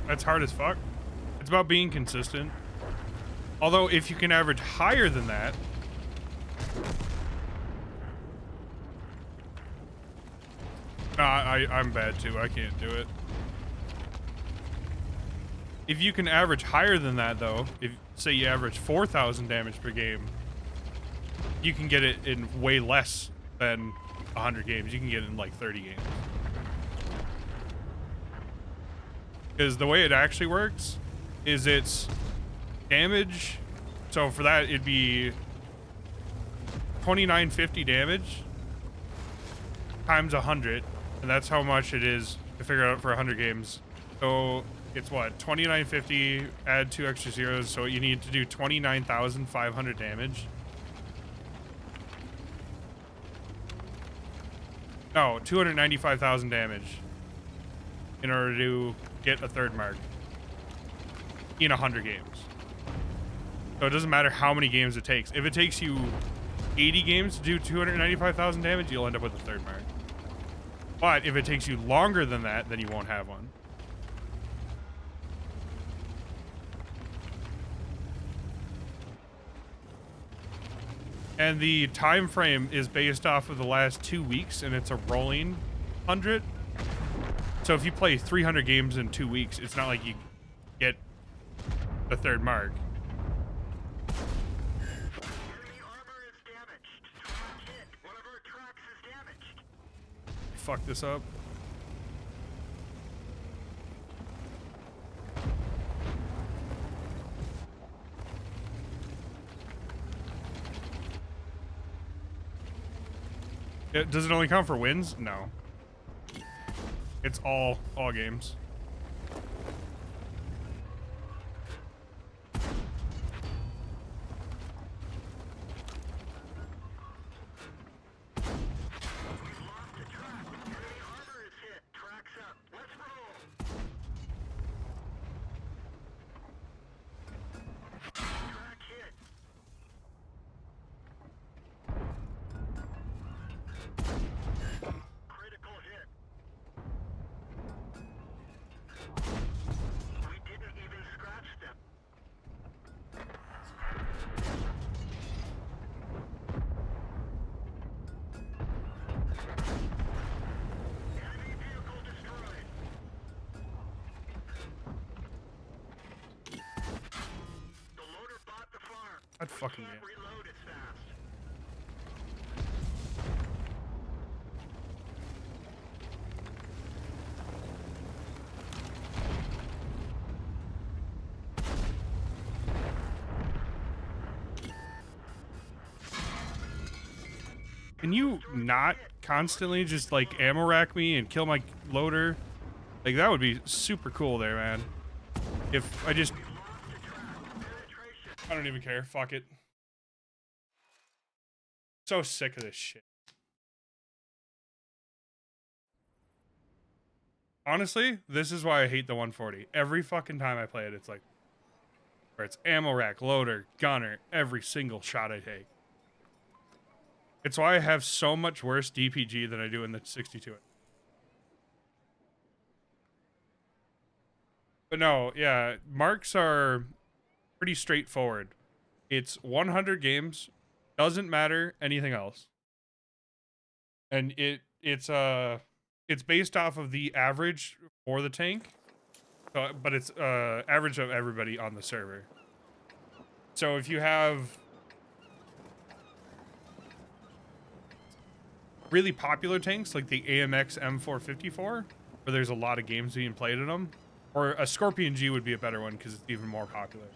That's hard as fuck. It's about being consistent. Although, if you can average higher than that... I'm bad too. I can't do it. If you can average higher than that, though, if say you average 4,000 damage per game, you can get it in way less than 100 games. You can get it in like 30 games. Because the way it actually works is it's damage. So for that, it'd be 2950 damage times 100, and that's how much it is to figure out for 100 games. So it's what, 2950, add 2 extra zeros, so you need to do 29,500 damage. No, 295,000 damage in order to get a third mark in 100 games. So it doesn't matter how many games it takes. If it takes you 80 games to do 295,000 damage, you'll end up with a third mark. But if it takes you longer than that, then you won't have one. And the time frame is based off of the last 2 weeks, and it's a rolling 100. So if you play 300 games in 2 weeks, it's not like you get the third mark. Enemy armor is damaged. Strong hit. One of our tracks is damaged. Fuck this up. Does it only count for wins? No. It's all games. God fucking man. Reload as fast. Can you not constantly just like ammo rack me and kill my loader? Like that would be super cool there, man. If I just... I don't even care. Fuck it. So sick of this shit. Honestly, this is why I hate the 140. Every fucking time I play it, it's like... Where it's ammo rack, loader, gunner, every single shot I take. It's why I have so much worse DPG than I do in the 62a. But no, yeah, marks are pretty straightforward. It's 100 games, doesn't matter anything else. And it's based off of the average for the tank, but it's average of everybody on the server. So if you have really popular tanks like the AMX M454, where there's a lot of games being played in them, or a Scorpion G would be a better one because it's even more popular.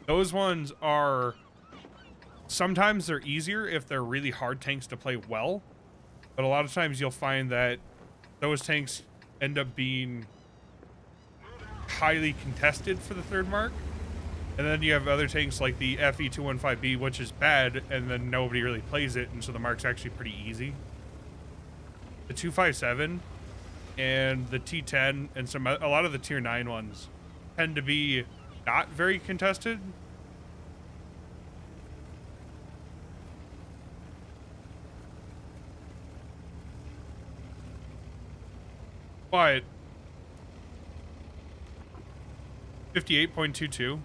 Those ones are, sometimes they're easier if they're really hard tanks to play well, but a lot of times you'll find that those tanks end up being highly contested for the third mark. And then you have other tanks like the FE215B, which is bad, and then nobody really plays it, and so the mark's actually pretty easy. The 257 and the T10 and a lot of the tier 9 ones tend to be not very contested. But 58.22.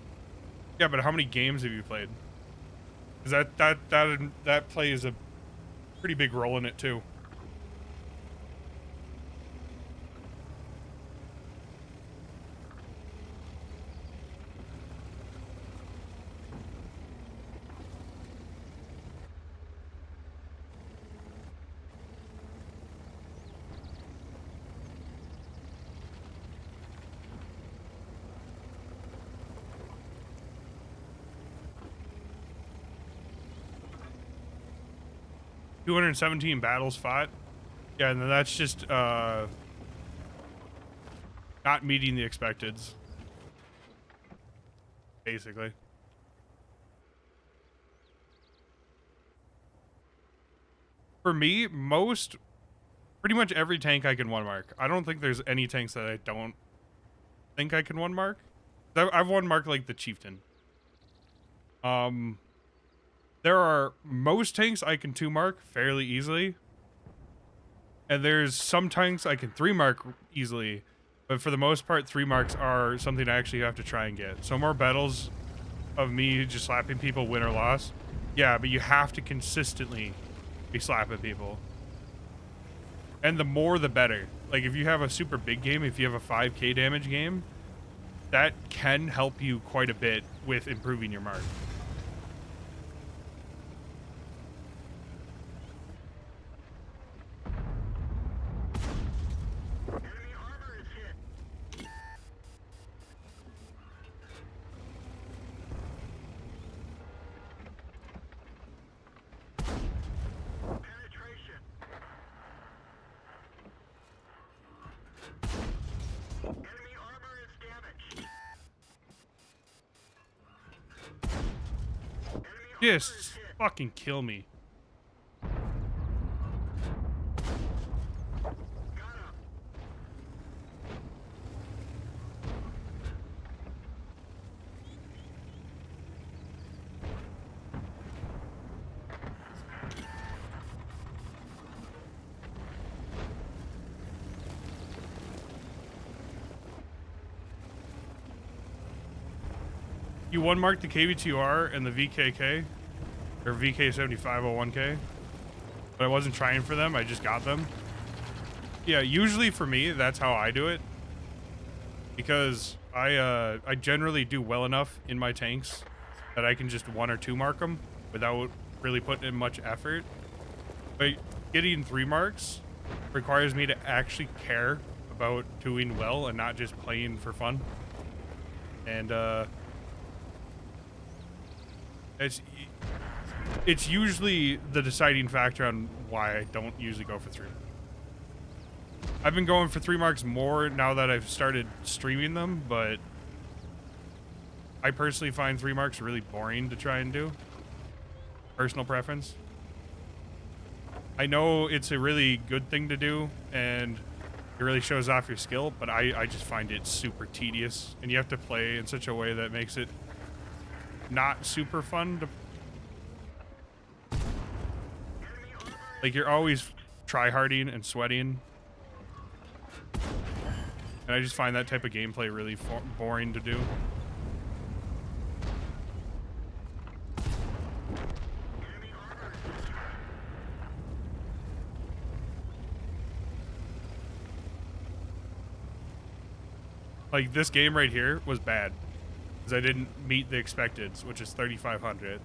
Yeah, but how many games have you played? Because that plays a pretty big role in it too. $217 battles fought. Yeah, and then that's just not meeting the expecteds, basically. For me, pretty much every tank I can one mark. I don't think there's any tanks that I don't think I can one mark. I've one marked like the Chieftain. There are most tanks I can two mark fairly easily. And there's some tanks I can three mark easily. But for the most part, three marks are something I actually have to try and get. So more battles of me just slapping people, win or loss. Yeah, but you have to consistently be slapping people. And the more, the better. Like, if you have a super big game, if you have a 5k damage game, that can help you quite a bit with improving your mark. Enemy armor is hit. Penetration. Enemy armor is damaged. Enemy armor Just is hit. fucking kill me. Got him. You one marked the KV2R and the VKK, or VK7501K, but I wasn't trying for them, I just got them. Yeah, usually for me, that's how I do it, because I generally do well enough in my tanks that I can just one or two mark them without really putting in much effort. But getting three marks requires me to actually care about doing well and not just playing for fun. And it's usually the deciding factor on why I don't usually go for three. I've been going for three marks more now that I've started streaming them, but I personally find three marks really boring to try and do. Personal preference. I know it's a really good thing to do, and it really shows off your skill, but I just find it super tedious, and you have to play in such a way that makes it not super fun to... Like, you're always try-harding and sweating. And I just find that type of gameplay really boring to do. Like, this game right here was bad, because I didn't meet the expecteds, which is 3,500,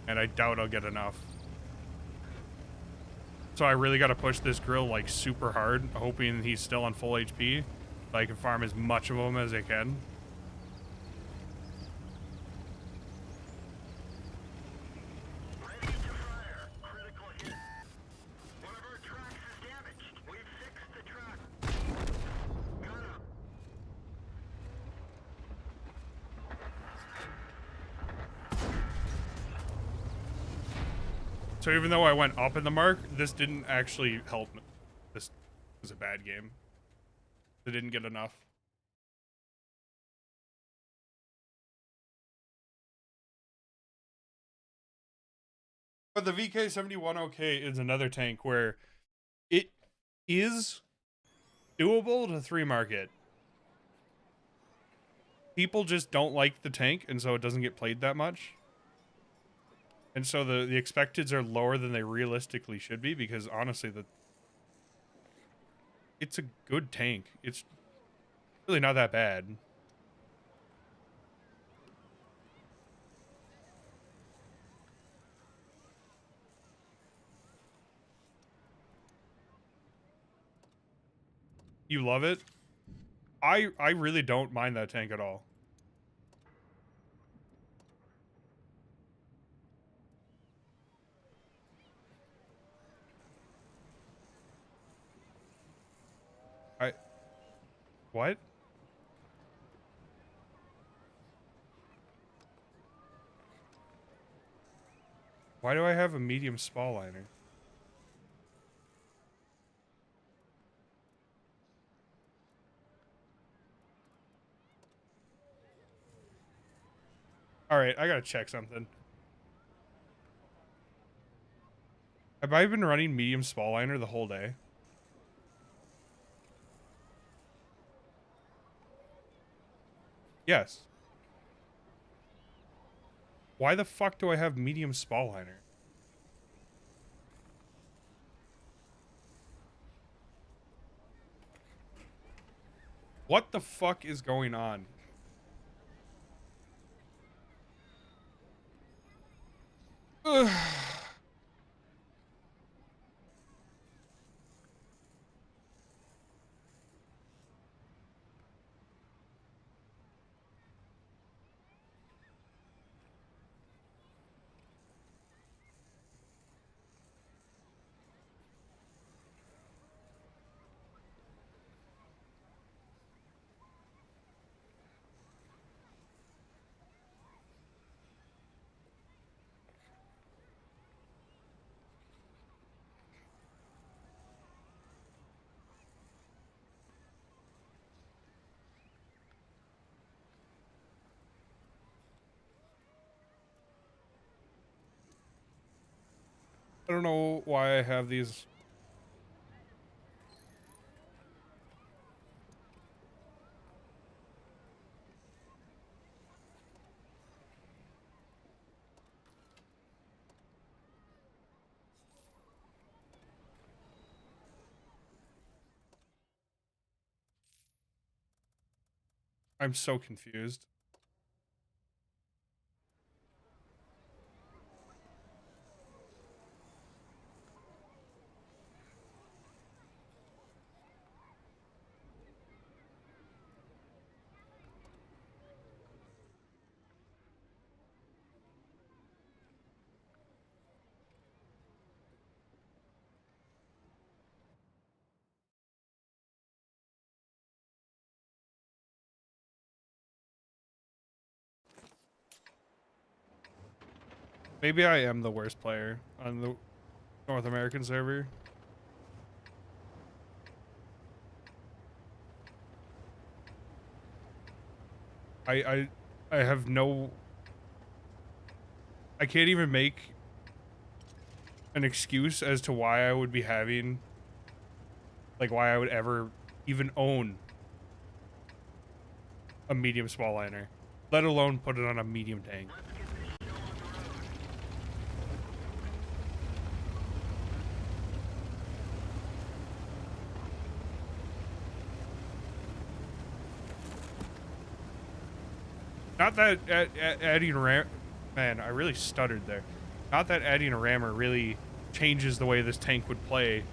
and I doubt I'll get enough. So I really got to push this grill, like, super hard, hoping he's still on full HP, so I can farm as much of him as I can. Ready to fire. Critical hit. One of our tracks is damaged. We've fixed the track. Got him. So even though I went up in the mark, this didn't actually help me. This was a bad game. I didn't get enough. But the VK71OK is another tank where it is doable to three mark it. people just don't like the tank, and so it doesn't get played that much. And so the expecteds are lower than they realistically should be, because honestly, it's a good tank. It's really not that bad. You love it? I really don't mind that tank at all. I what? Why do I have a medium spall liner? All right, I gotta check something. Have I been running medium spall liner the whole day? Yes. Why the fuck do I have medium spall liner? What the fuck is going on? Ugh. I don't know why I have these. I'm so confused. Maybe I am the worst player on the North American server. I I have no. I can't even make an excuse as to why I would be having, like, why I would ever even own a medium small liner, let alone put it on a medium tank. Not that adding ram, man, I really stuttered there. Not that adding a rammer really changes the way this tank would play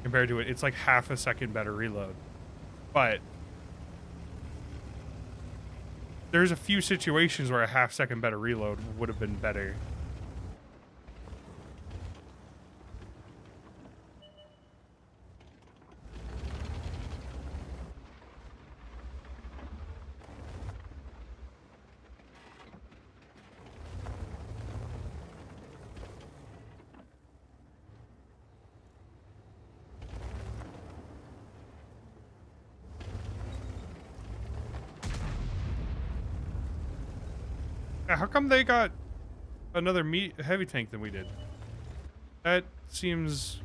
compared to it. It's like half a second better reload. But there's a few situations where a half second better reload would have been better. Yeah, how come they got another heavy tank than we did? That seems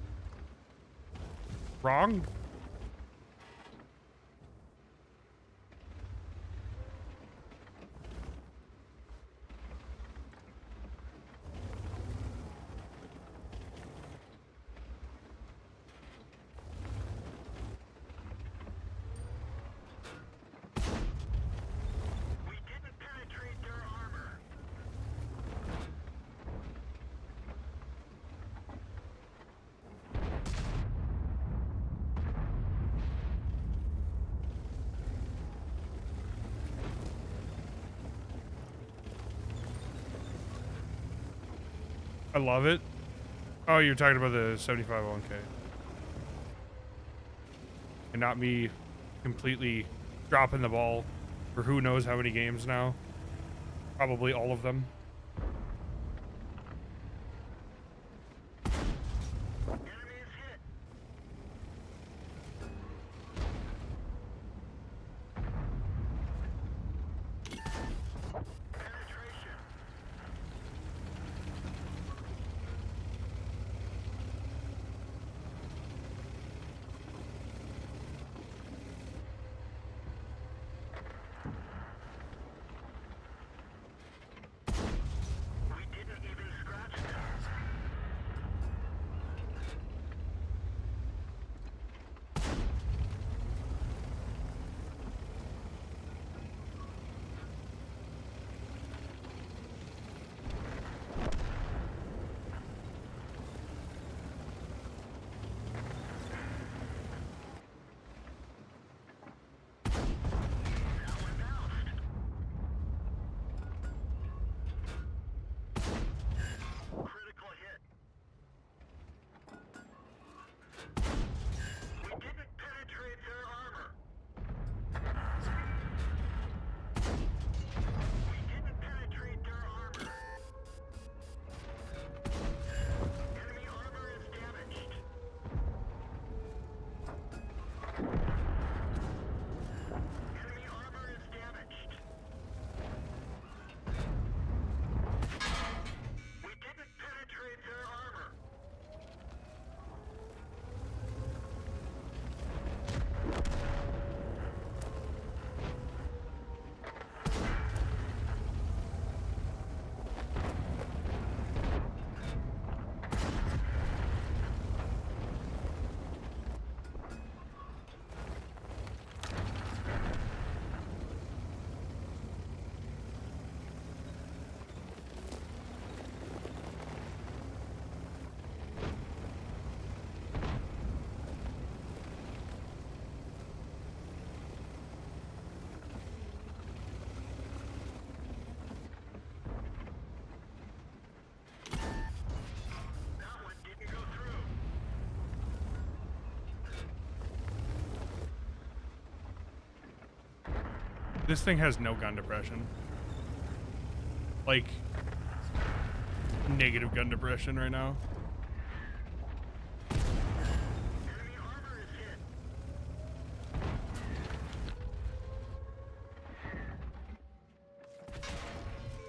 wrong. I love it. Oh, you're talking about the 75 1K. And not me completely dropping the ball for who knows how many games now. Probably all of them. Enemies hit. Penetration. We didn't even scratch them. That one bounced. Critical hit. We didn't penetrate their armor. We didn't penetrate their armor. Enemy armor is damaged. Enemy armor is damaged. We didn't penetrate their armor. That one didn't go through. This thing has no gun depression. Like, negative gun depression right now. Enemy armor is hit.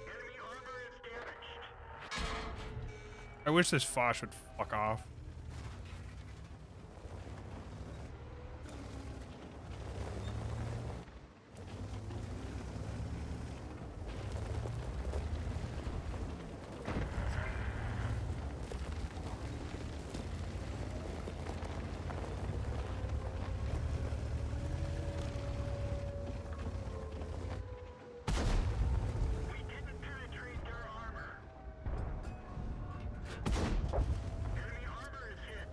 Enemy armor is damaged. I wish this Foch would fuck off. We didn't penetrate their armor. Enemy armor is hit.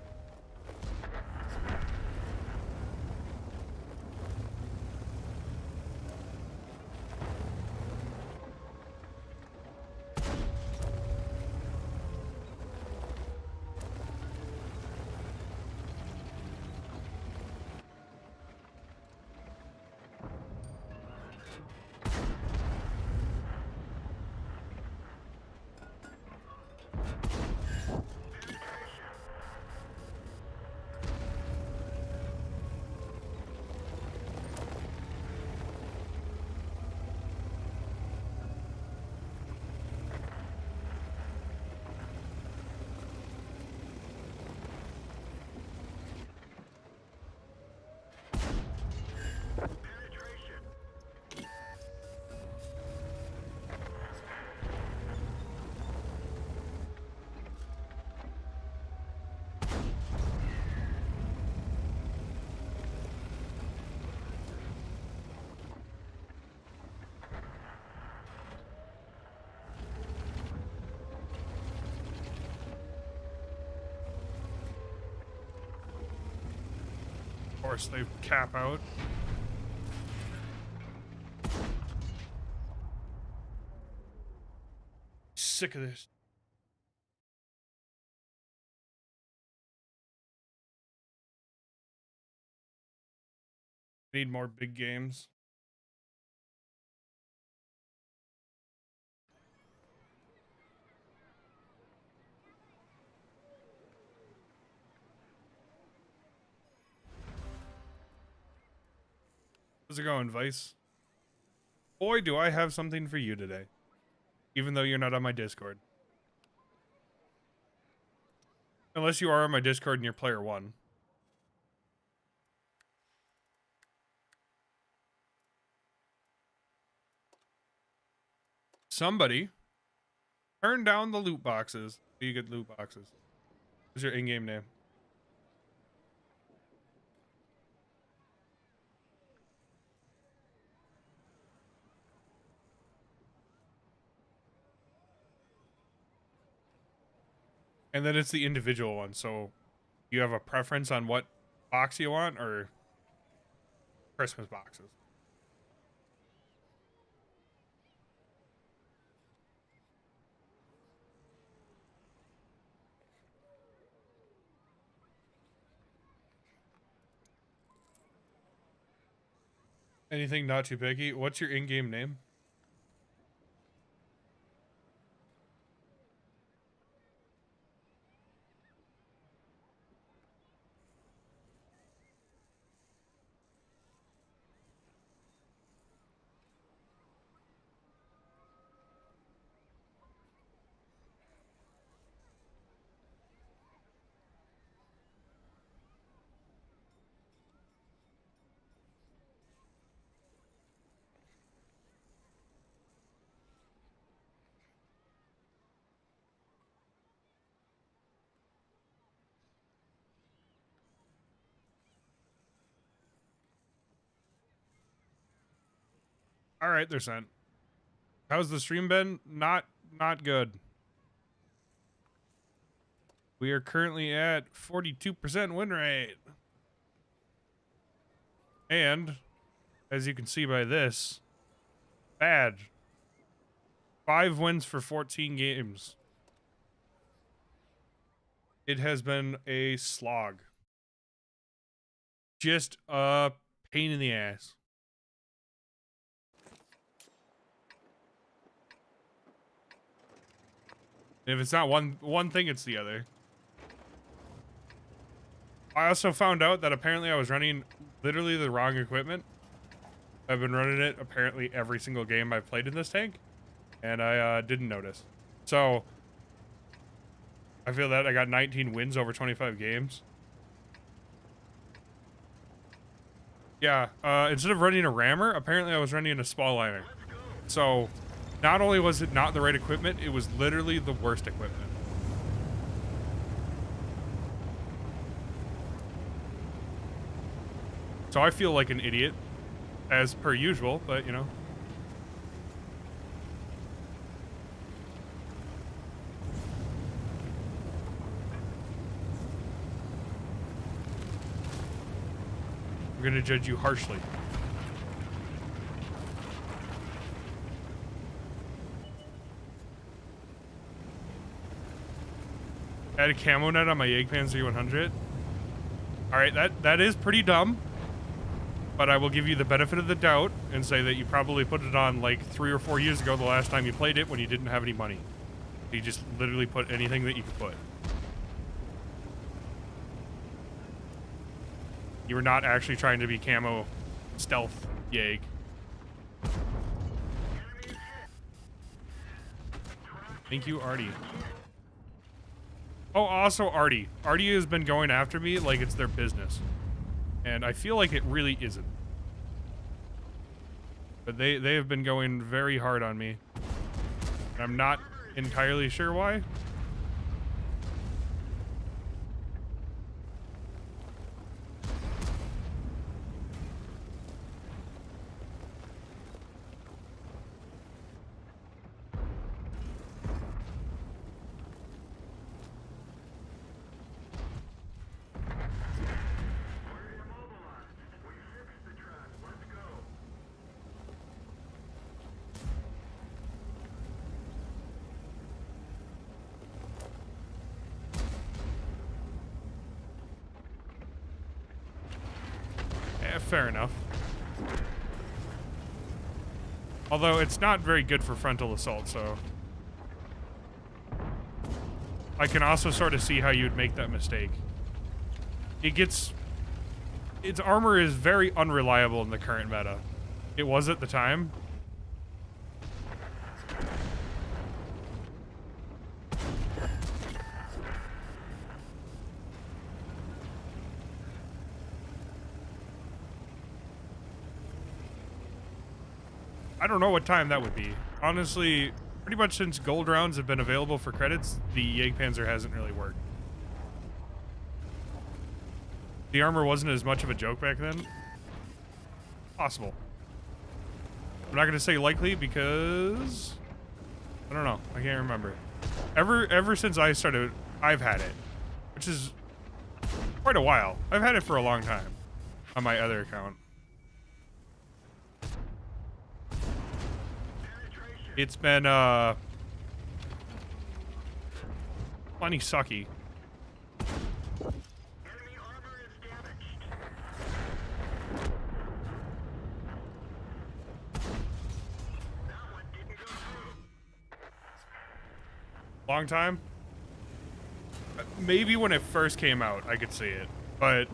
Penetration. Penetration. Of course, they cap out. Sick of this. Need more big games. How's it going, Vice? Boy, do I have something for you today. Even though you're not on my Discord. Unless you are on my Discord and you're player 1. Somebody turn down the loot boxes. You get loot boxes. What's your in-game name? And then it's the individual one. So you have a preference on what box you want, or Christmas boxes? Anything not too picky. What's your in-game name? All right, they're sent. How's the stream been? Not good. We are currently at 42% win rate. And as you can see by this, bad. 5 wins for 14 games. It has been a slog. Just a pain in the ass. And if it's not one thing, it's the other. I also found out that apparently I was running literally the wrong equipment. I've been running it apparently every single game I've played in this tank, and I didn't notice. So I feel that I got 19 wins over 25 games. Yeah, instead of running a rammer, apparently I was running a small liner. So not only was it not the right equipment, it was literally the worst equipment. So I feel like an idiot, as per usual, but you know. I'm gonna judge you harshly. Add a camo net on my Eggpan Z100. Alright, that is pretty dumb. But I will give you the benefit of the doubt and say that you probably put it on like 3 or 4 years ago the last time you played it when you didn't have any money. You just literally put anything that you could put. You were not actually trying to be camo stealth Yag. Thank you, Artie. Oh, also Artie. Artie has been going after me like it's their business. And I feel like it really isn't. But they have been going very hard on me. And I'm not entirely sure why. Fair enough. Although it's not very good for frontal assault, so I can also sort of see how you'd make that mistake. Its armor is very unreliable in the current meta. It was at the time. I don't know what time that would be. Honestly, pretty much since gold rounds have been available for credits, the Jägerpanzer hasn't really worked. The armor wasn't as much of a joke back then. Possible. I'm not gonna say likely because I don't know. I can't remember. Ever since I started, I've had it, which is quite a while. I've had it for a long time on my other account. It's been plenty sucky. Enemy armor is damaged. That one didn't go through. Long time? Maybe when it first came out, I could see it. But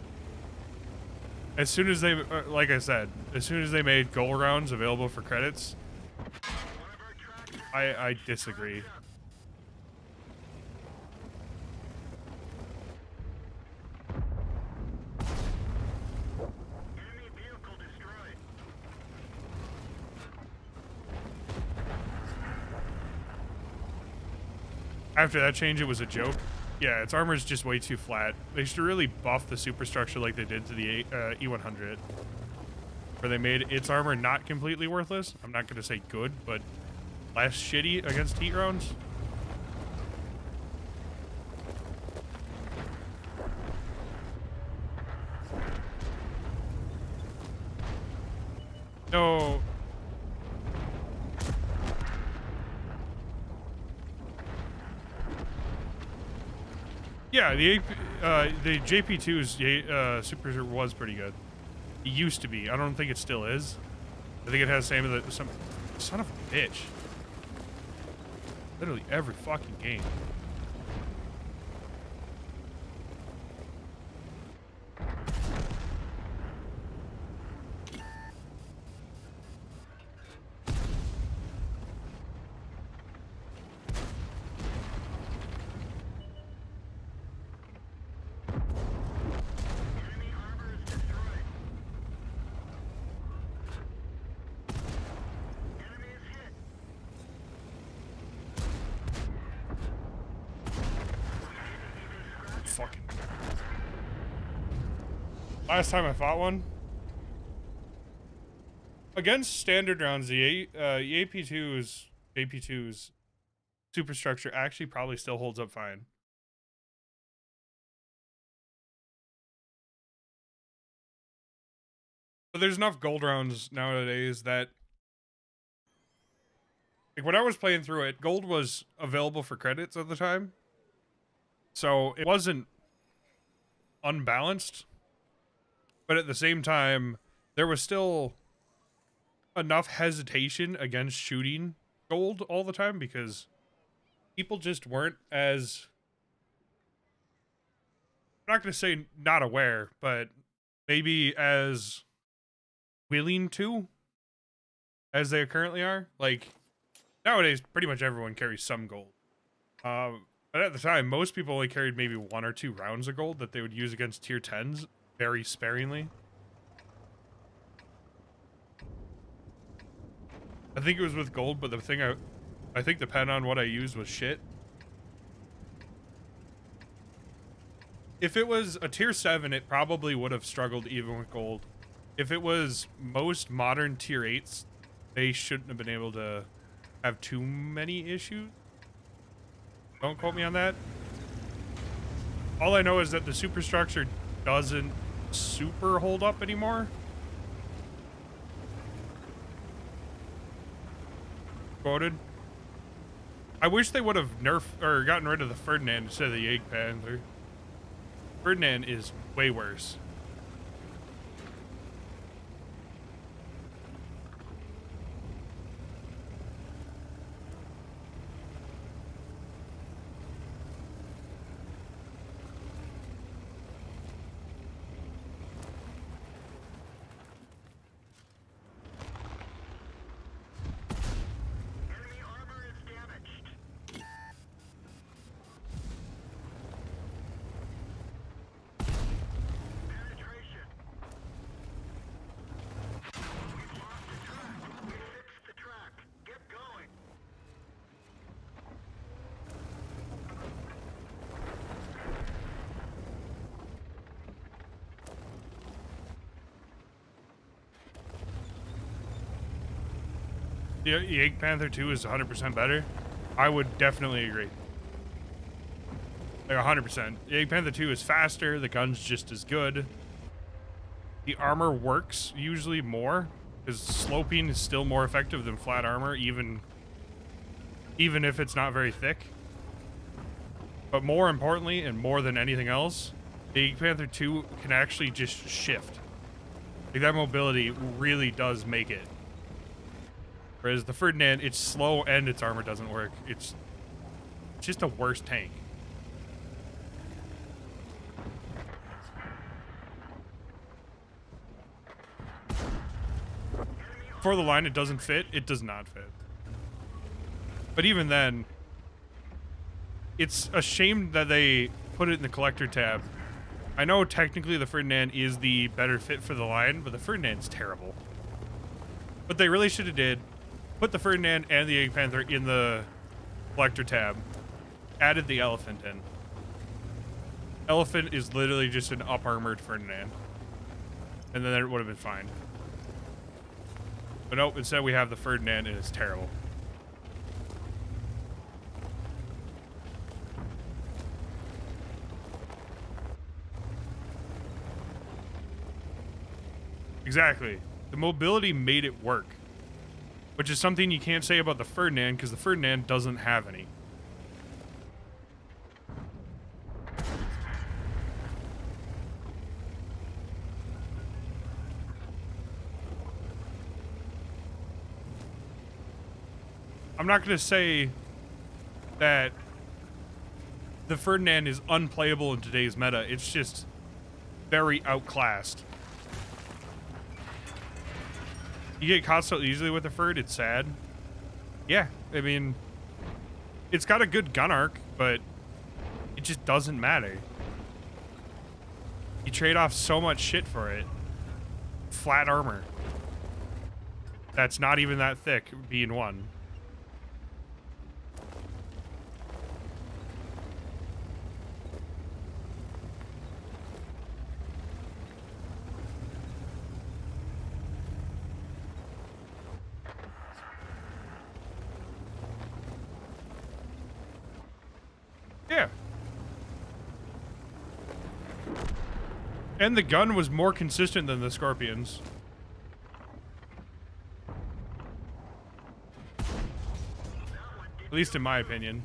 as soon as they, like I said, as soon as they made gold rounds available for credits, I disagree. Enemy vehicle destroyed. After that change, it was a joke. Yeah, its armor's just way too flat. They should really buff the superstructure like they did to the E100. Where they made its armor not completely worthless. I'm not going to say good, but less shitty against heat rounds. No. Yeah, the JP2's super was pretty good. It used to be. I don't think it still is. I think it has some son of a bitch. Literally every fucking game. Enemy armor is destroyed. Enemy is hit. Fucking. Last time I fought one. Against standard rounds, the AP2's superstructure actually probably still holds up fine. But there's enough gold rounds nowadays that, like, when I was playing through it, gold was available for credits at the time. So it wasn't unbalanced. But at the same time, there was still enough hesitation against shooting gold all the time because people just weren't as, I'm not going to say not aware, but maybe as willing to as they currently are. Like, nowadays, pretty much everyone carries some gold. But at the time, most people only carried maybe 1 or 2 rounds of gold that they would use against tier 10s very sparingly. I think it was with gold, but the thing I think depending on what I used was shit. If it was a tier 7, it probably would have struggled even with gold. If it was most modern tier 8s, they shouldn't have been able to have too many issues. Don't quote me on that. All I know is that the superstructure doesn't super hold up anymore. Quoted. I wish they would have nerfed or gotten rid of the Ferdinand instead of the Jägerpanzer. Ferdinand is way worse. the Jagd Panther 2 is 100% better, I would definitely agree. Like 100%. Jagd Panther 2 is faster, the gun's just as good. The armor works usually more, because sloping is still more effective than flat armor, even if it's not very thick. But more importantly, and more than anything else, the Jagd Panther 2 can actually just shift. Like, that mobility really does make it. Whereas the Ferdinand, it's slow and its armor doesn't work. It's just a worse tank. For the line it doesn't fit, it does not fit. But even then, it's a shame that they put it in the collector tab. I know technically the Ferdinand is the better fit for the line, but the Ferdinand's terrible. What they really should have did, put the Ferdinand and the Jagd Panther in the collector tab, added the Elephant in. Elephant is literally just an up-armored Ferdinand. And then it would have been fine. But nope, instead we have the Ferdinand and it's terrible. Exactly. The mobility made it work. Which is something you can't say about the Ferdinand, because the Ferdinand doesn't have any. I'm not going to say that the Ferdinand is unplayable in today's meta. It's just very outclassed. You get caught so easily with the Ferd, it's sad. Yeah, I mean, it's got a good gun arc, but it just doesn't matter. You trade off so much shit for it. Flat armor. That's not even that thick, being one. Yeah. And the gun was more consistent than the Scorpions. At least in my opinion.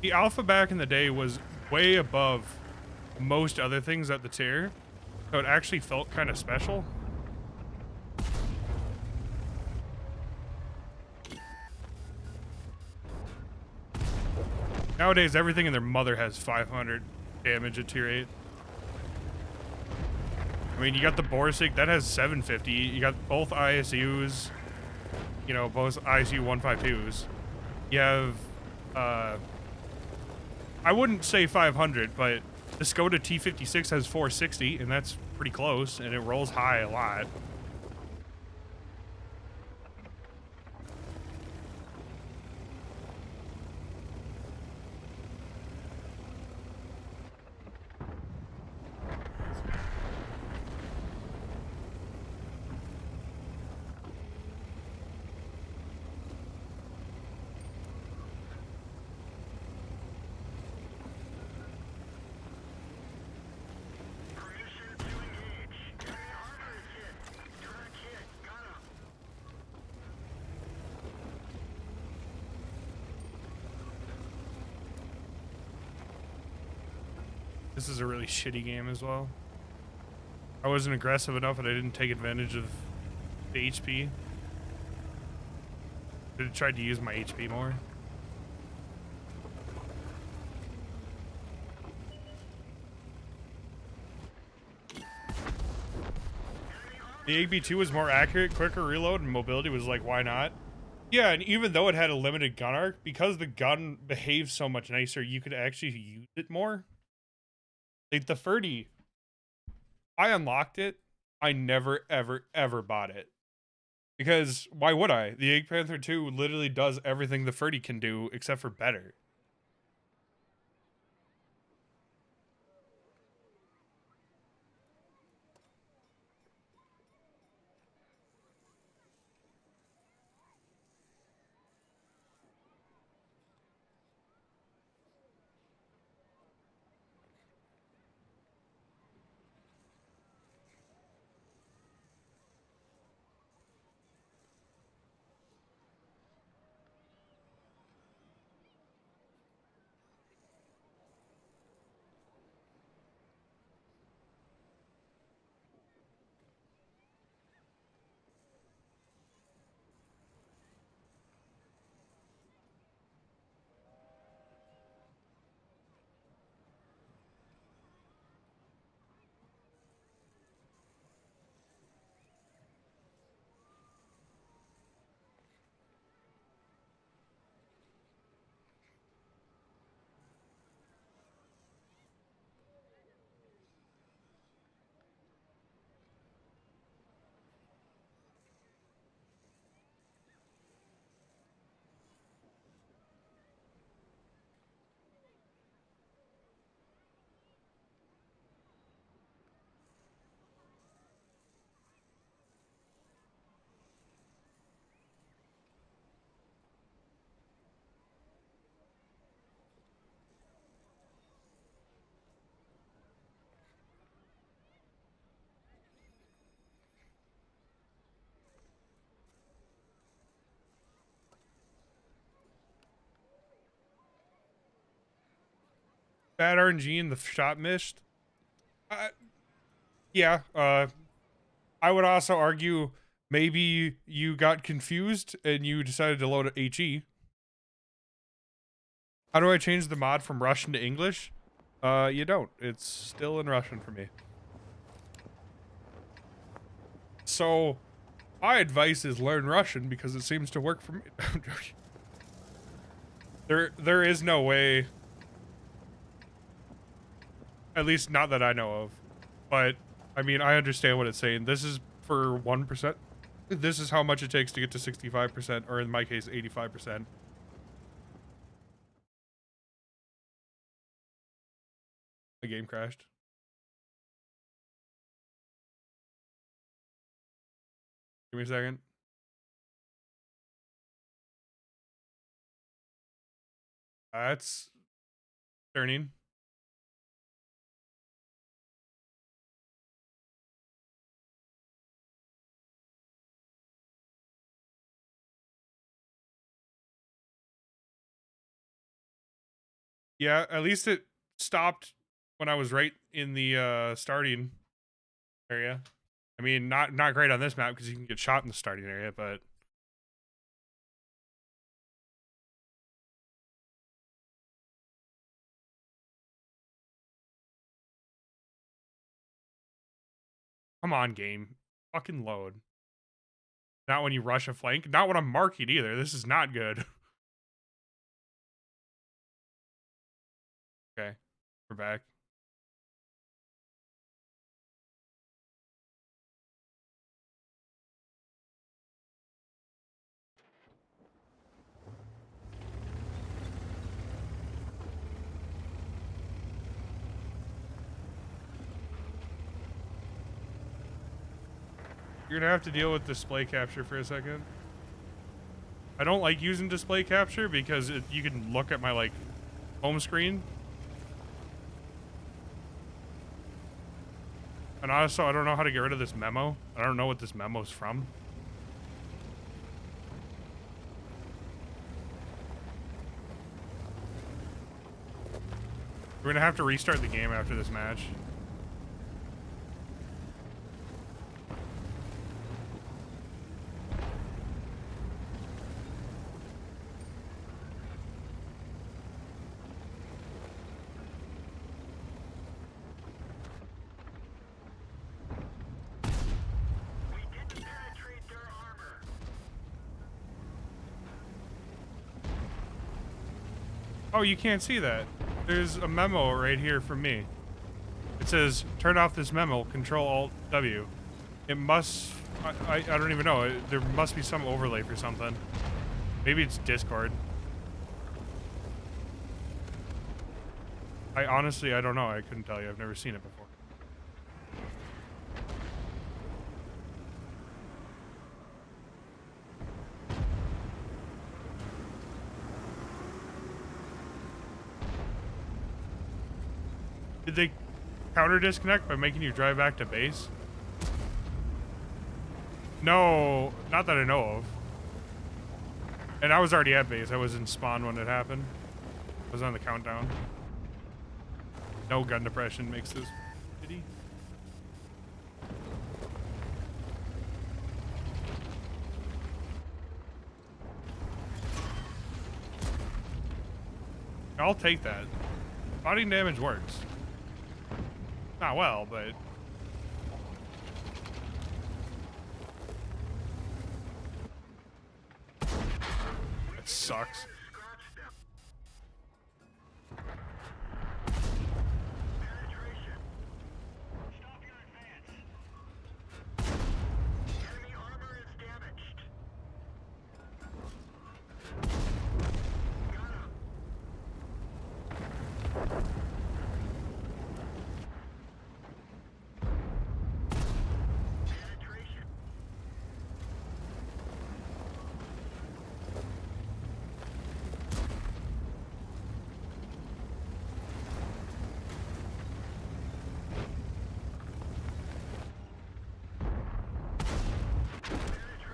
The Alpha back in the day was way above most other things at the tier, so it actually felt kind of special. Nowadays, everything in their mother has 500 damage at tier 8. I mean, you got the Borsig, that has 750. You got both ISUs, you know, both ISU 152s. You have, I wouldn't say 500, but the Skoda T56 has 460, and that's pretty close, and it rolls high a lot. This is a really shitty game as well. I wasn't aggressive enough and I didn't take advantage of the HP. I should have tried to use my HP more. The AB2 was more accurate, quicker reload, and mobility was like, why not? Yeah, and even though it had a limited gun arc, because the gun behaves so much nicer, you could actually use it more. Like the 30, I unlocked it. I never, ever, ever bought it. Because why would I? The Egg Panther 2 literally does everything the 30 can do, except for better. Bad RNG and the shot missed. Yeah, I would also argue maybe you got confused and you decided to load HE. How do I change the mod from Russian to English? You don't. It's still in Russian for me. So, my advice is learn Russian because it seems to work for me. I'm joking. There is no way, at least not that I know of, but I mean, I understand what it's saying. This is for 1%. This is how much it takes to get to 65%, or in my case, 85%. The game crashed. Give me a second. That's turning. Yeah, at least it stopped when I was right in the starting area. I mean, not great on this map because you can get shot in the starting area, but come on, game. Fucking load. Not when you rush a flank. Not when I'm marking either. This is not good. Okay, we're back. You're gonna have to deal with display capture for a second. I don't like using display capture because you can look at my like home screen. And also, I don't know how to get rid of this memo. I don't know what this memo's from. We're gonna have to restart the game after this match. We Oh, you can't see that. There's a memo right here from me. It says, turn off this memo, Control Alt W. It must, I don't even know. There must be some overlay for something. Maybe it's Discord. I honestly, I don't know. I couldn't tell you. I've never seen it before. Did they counter disconnect by making you drive back to base? No, not that I know of. And I was already at base. I was in spawn when it happened. I was on the countdown. No gun depression makes this shitty. I'll take that. Fighting damage works. Not well, but... It sucks. Penetration. Stop your advance. Enemy armor is damaged. Got him. Penetration.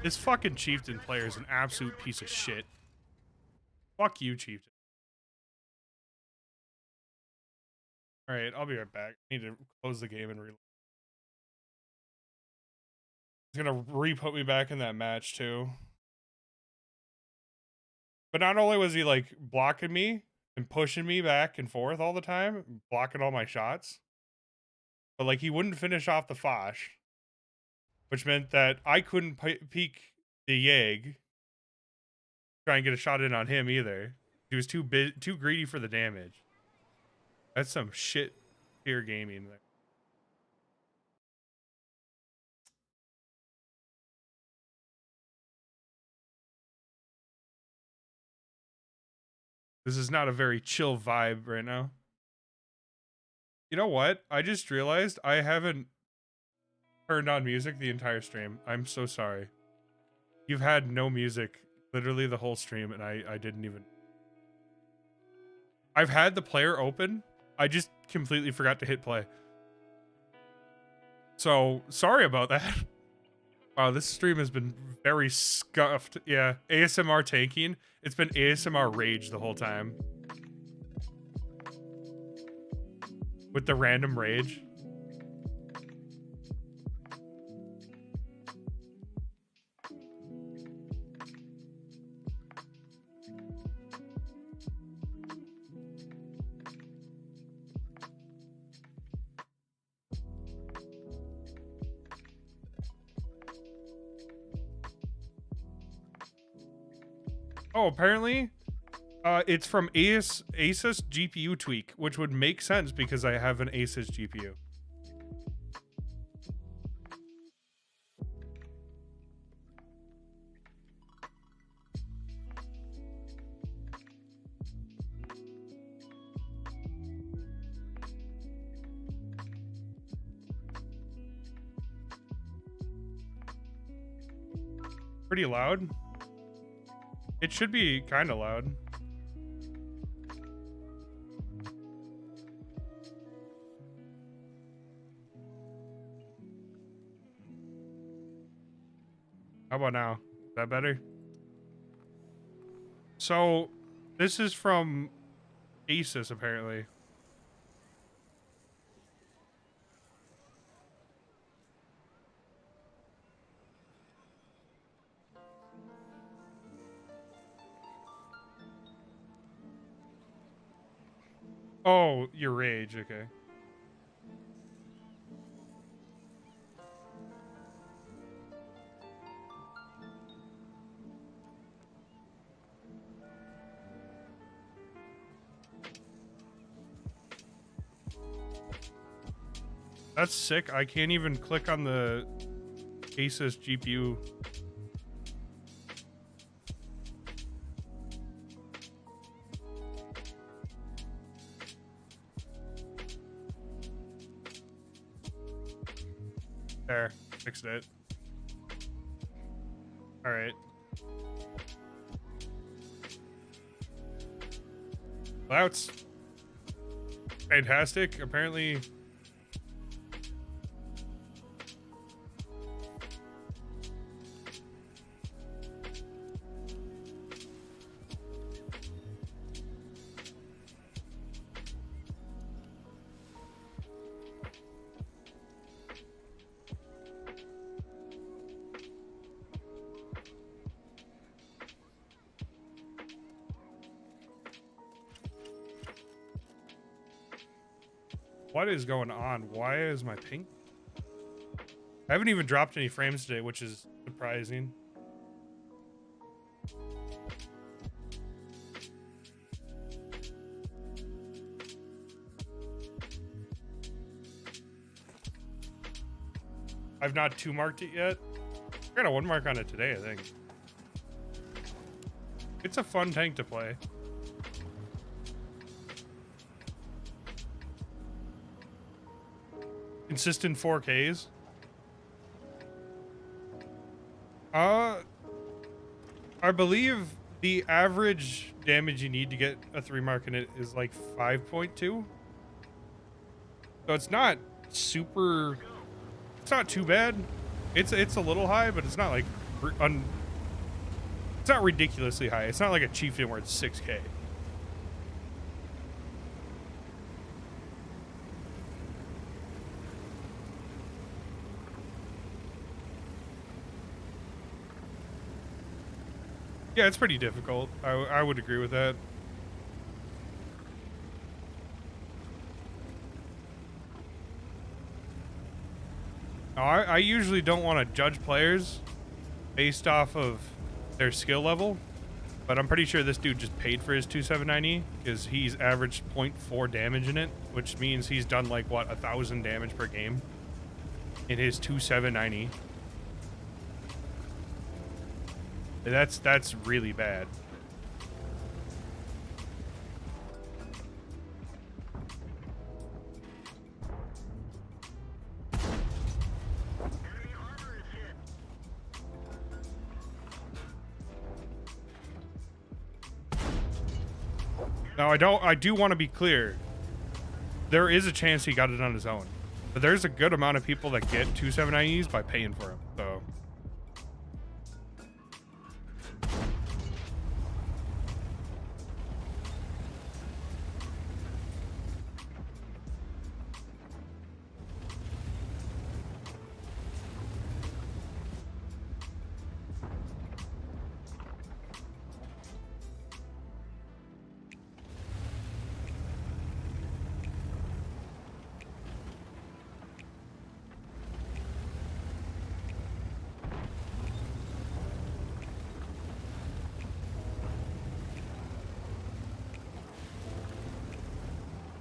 This fucking Chieftain player is an absolute piece of shit. Fuck you, Chieftain. Alright, I'll be right back. I need to close the game and reload. He's gonna re-put me back in that match, too. But not only was he, like, blocking me and pushing me back and forth all the time, blocking all my shots, but, like, he wouldn't finish off the Foch, which meant that I couldn't peek the Yeg, try and get a shot in on him either. He was too greedy for the damage. That's some shit tier gaming there. This is not a very chill vibe right now. You know what? I just realized I haven't turned on music the entire stream. I'm so sorry. You've had no music literally the whole stream, and I didn't even... I've had the player open. I just completely forgot to hit play. So, sorry about that. Wow, this stream has been very scuffed. Yeah, ASMR tanking. It's been ASMR rage the whole time. With the random rage. Oh, apparently, it's from Asus GPU tweak, which would make sense because I have an Asus GPU. Pretty loud. It should be kind of loud. How about now? Is that better? So, this is from Asus, apparently. Oh, your rage, okay. That's sick. I can't even click on the Asus GPU. There, fixed it. All right. Well, that's fantastic. Apparently, what is going on? Why is my ping? I haven't even dropped any frames today, which is surprising. I've not 2-marked it yet. I got a 1 mark on it today, I think. It's a fun tank to play. Consistent 4Ks. I believe the average damage you need to get a 3-mark in it is like 5.2. So it's not super. It's not too bad. It's a little high, but it's not like it's not ridiculously high. It's not like a chieftain where it's 6K. Yeah, it's pretty difficult. I would agree with that. Now, I usually don't want to judge players based off of their skill level, but I'm pretty sure this dude just paid for his 279E because he's averaged 0.4 damage in it, which means he's done like, what, 1,000 damage per game in his 279E. That's really bad. Enemy armor is hit. Now I do want to be clear. There is a chance he got it on his own, but there's a good amount of people that get 279Es by paying for him. So.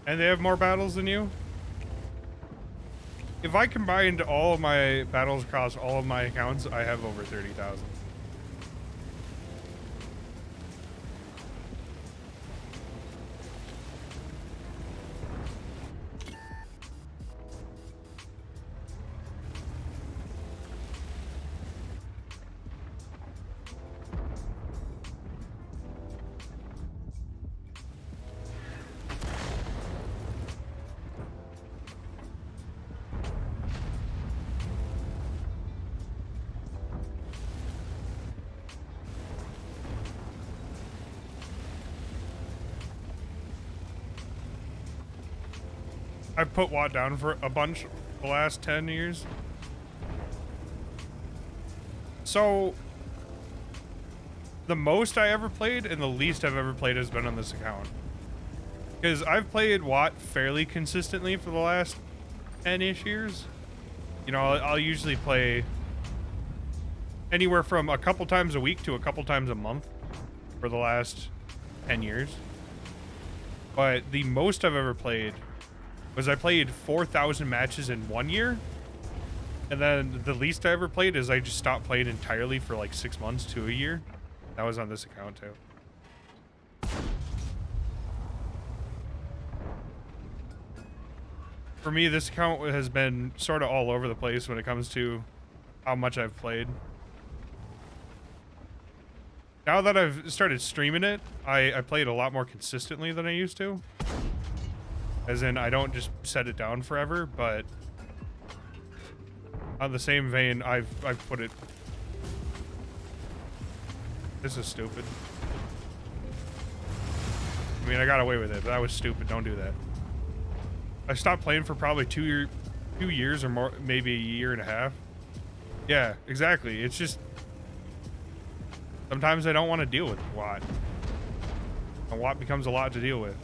And they have more battles than you? If I combined all of my battles across all of my accounts, I have over 30,000. I've put Watt down for a bunch the last 10 years. So, the most I ever played and the least I've ever played has been on this account. Because I've played Watt fairly consistently for the last 10-ish years. You know, I'll usually play anywhere from a couple times a week to a couple times a month for the last 10 years. But the most I've ever played was I played 4,000 matches in 1 year. And then the least I ever played is I just stopped playing entirely for like 6 months to a year. That was on this account too. For me, this account has been sort of all over the place when it comes to how much I've played. Now that I've started streaming it, I play it a lot more consistently than I used to. As in, I don't just set it down forever, but on the same vein, I've put it... This is stupid. I mean, I got away with it, but that was stupid. Don't do that. I stopped playing for probably 2 years or more, maybe a year and a half. Yeah, exactly. It's just... Sometimes I don't want to deal with a lot. A lot becomes a lot to deal with.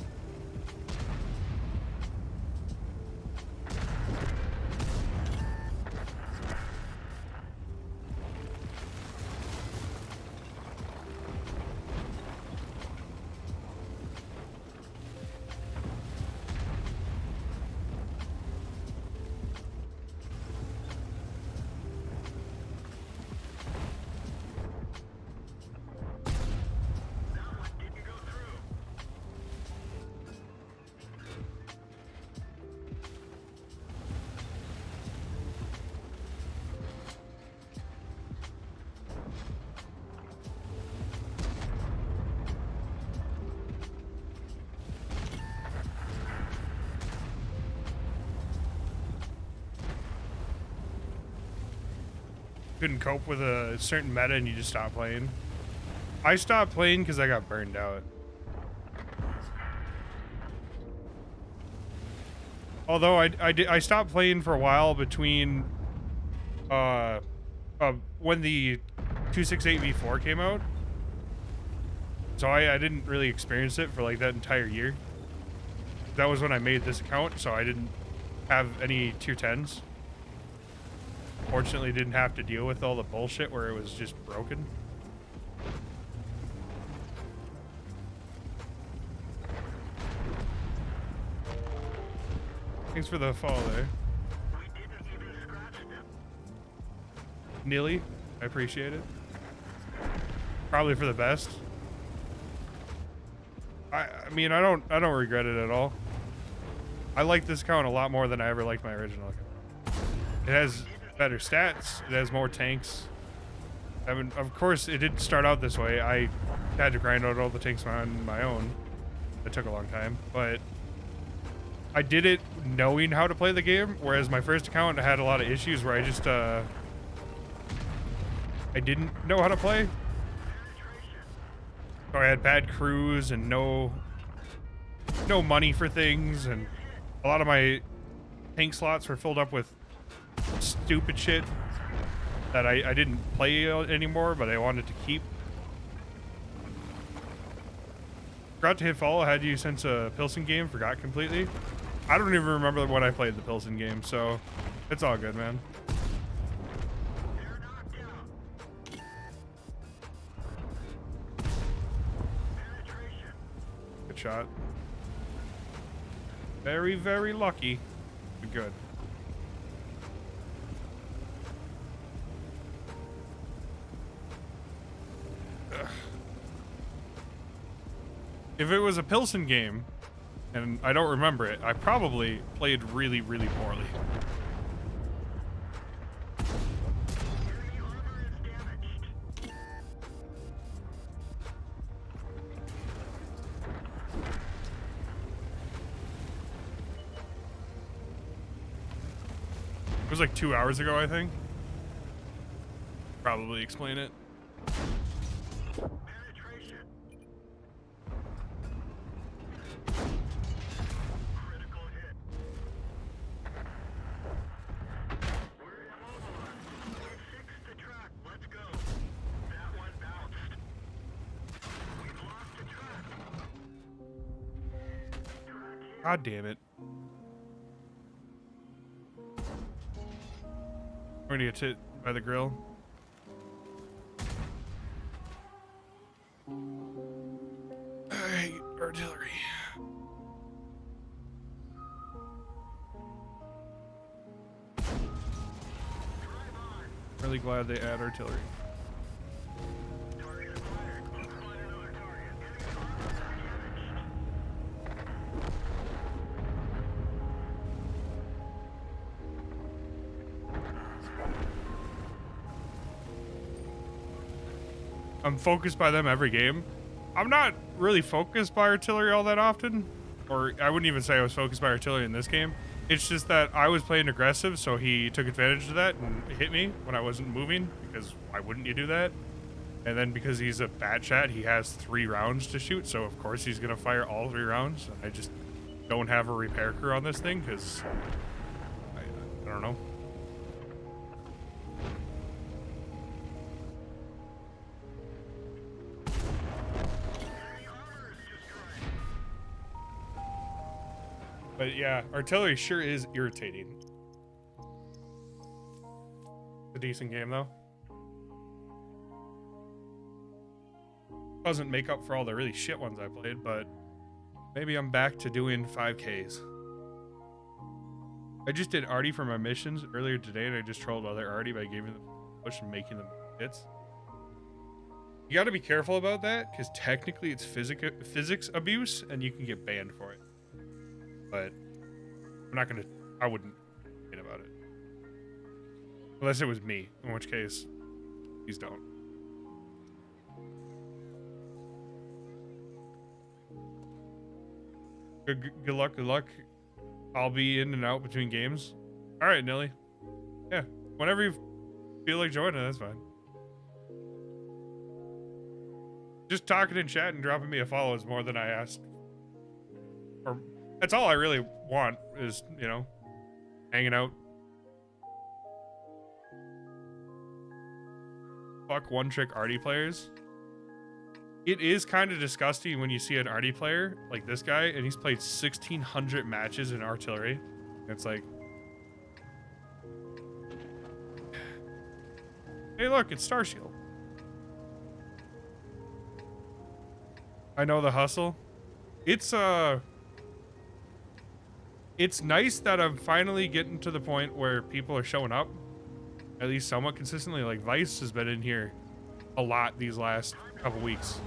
Couldn't cope with a certain meta and you just stopped playing. I stopped playing because I got burned out. Although I stopped playing for a while between when the 268 V4 came out. So I didn't really experience it for like that entire year. That was when I made this account, so I didn't have any tier 10s. Fortunately, didn't have to deal with all the bullshit where it was just broken. Thanks for the follow there. Nearly, I appreciate it. Probably for the best. I mean, I don't regret it at all. I like this account a lot more than I ever liked my original account. It has better stats. It has more tanks. I mean, of course, it didn't start out this way. I had to grind out all the tanks on my own. It took a long time, but I did it knowing how to play the game, whereas my first account had a lot of issues where I just, I didn't know how to play. So I had bad crews and no money for things, and a lot of my tank slots were filled up with stupid shit that I didn't play anymore, but I wanted to keep. Forgot to hit follow. Had you since a Pilsen game. Forgot completely. I don't even remember when I played the Pilsen game, so it's all good, man. Good shot. Very, very lucky. But good. Ugh. If it was a Pilsen game, and I don't remember it, I probably played really, really poorly. It was like 2 hours ago, I think. Probably explain it. God damn it. We're gonna get hit by the grill. I hate artillery. Really glad they add artillery. Target acquired. Let's find another target. Enemy armor damaged. I'm focused by them every game. I'm not really focused by artillery all that often, or I wouldn't even say I was focused by artillery in this game. It's just that I was playing aggressive, so he took advantage of that and hit me when I wasn't moving, because why wouldn't you do that? And then because he's a bat chat, he has 3 rounds to shoot, so of course he's gonna fire all 3 rounds. I just don't have a repair crew on this thing, because I don't know. Enemy armor is destroyed. But yeah, artillery sure is irritating. It's a decent game though. Doesn't make up for all the really shit ones I played, but maybe I'm back to doing 5Ks. I just did Artie for my missions earlier today, and I just trolled other Artie by giving them a push and making them hits. You got to be careful about that, because technically it's physics abuse, and you can get banned for it. But I'm not gonna. I wouldn't complain about it unless it was me, in which case, please don't. Good luck. Good luck. I'll be in and out between games. All right, Nilly. Yeah, whenever you feel like joining, that's fine. Just talking in chat and dropping me a follow is more than I asked. Or that's all I really want is, you know, hanging out. Fuck one-trick Artie players. It is kind of disgusting when you see an Artie player like this guy, and he's played 1,600 matches in artillery. It's like, hey, look, it's Starshield. I know the hustle. It's nice that I'm finally getting to the point where people are showing up, at least somewhat consistently. Like Vice has been in here a lot these last couple weeks,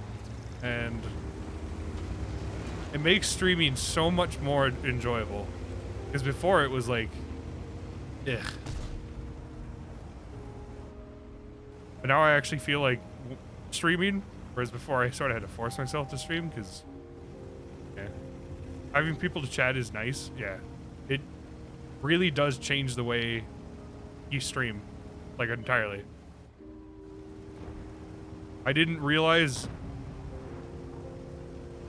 and it makes streaming so much more enjoyable. Because before it was like, ugh. But now I actually feel like streaming, whereas before I sort of had to force myself to stream because, yeah, having people to chat is nice. Yeah, it really does change the way you stream, like entirely. I didn't realize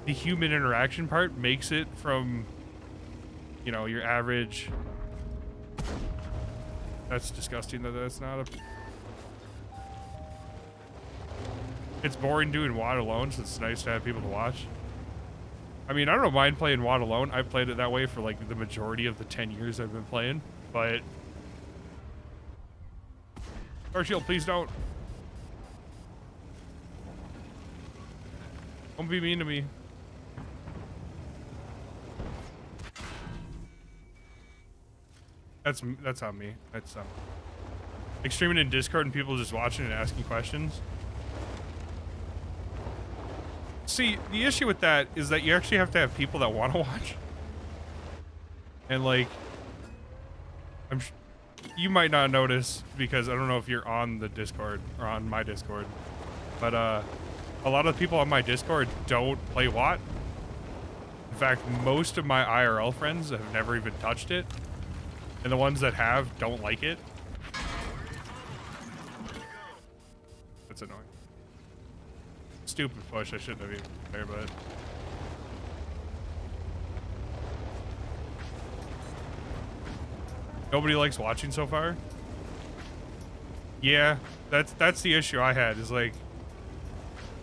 the human interaction part makes it from, you know, your average. That's disgusting that that's not a. It's boring doing WAD alone, so it's nice to have people to watch. I mean, I don't mind playing WAD alone. I've played it that way for like the majority of the 10 years I've been playing, but Starshield, please don't. Don't be mean to me. That's on me. That's like streaming in Discord and people just watching and asking questions. See, the issue with that is that you actually have to have people that want to watch. And like, you might not notice because I don't know if you're on the Discord or on my Discord, but a lot of people on my Discord don't play WAT. In fact, most of my IRL friends have never even touched it, and the ones that have don't like it. That's annoying. Stupid push. I shouldn't have even there, but nobody likes watching so far. Yeah, that's the issue I had. Is like,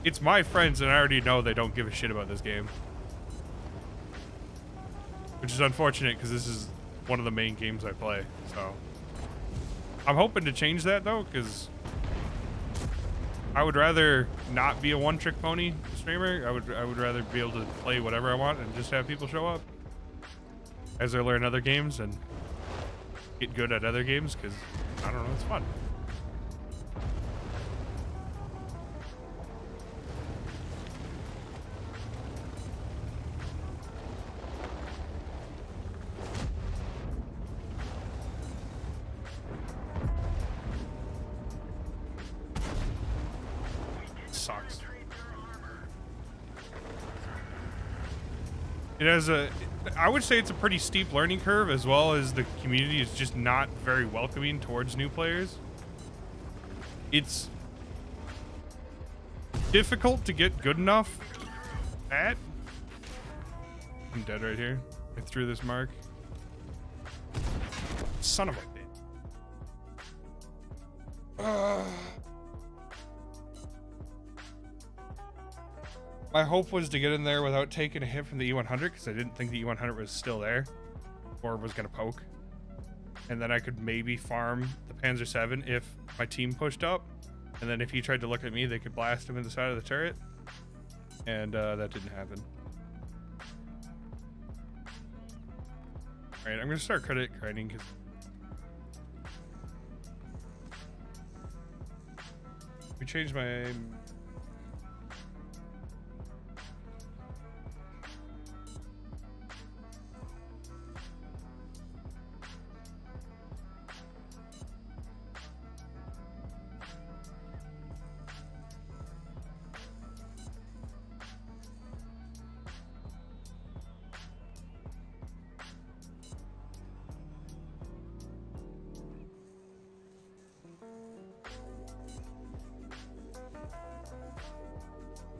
it's my friends, and I already know they don't give a shit about this game, which is unfortunate because this is one of the main games I play. So I'm hoping to change that though, because I would rather not be a one-trick pony streamer. I would rather be able to play whatever I want and just have people show up as I learn other games and get good at other games, because I don't know, it's fun. sucks. It has I would say it's a pretty steep learning curve, as well as the community is just not very welcoming towards new players. It's difficult to get good enough at. I'm dead right here. I threw this mark. Son of a bitch. My hope was to get in there without taking a hit from the E100, because I didn't think the E100 was still there or was going to poke. And then I could maybe farm the Panzer 7 if my team pushed up. And then if he tried to look at me, they could blast him in the side of the turret. And that didn't happen. Alright, I'm going to start credit grinding because we changed my...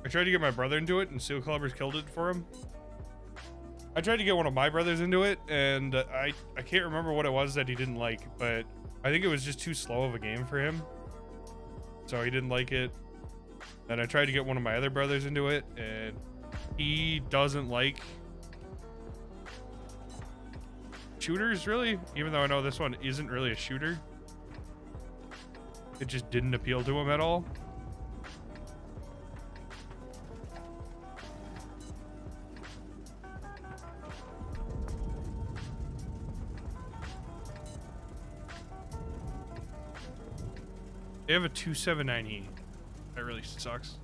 I tried to get my brother into it, and Seal Clubbers killed it for him. I tried to get one of my brothers into it, and I can't remember what it was that he didn't like, but I think it was just too slow of a game for him. So he didn't like it. Then I tried to get one of my other brothers into it, and he doesn't like shooters, really, even though I know this one isn't really a shooter. It just didn't appeal to him at all. They have a 279E. That really sucks.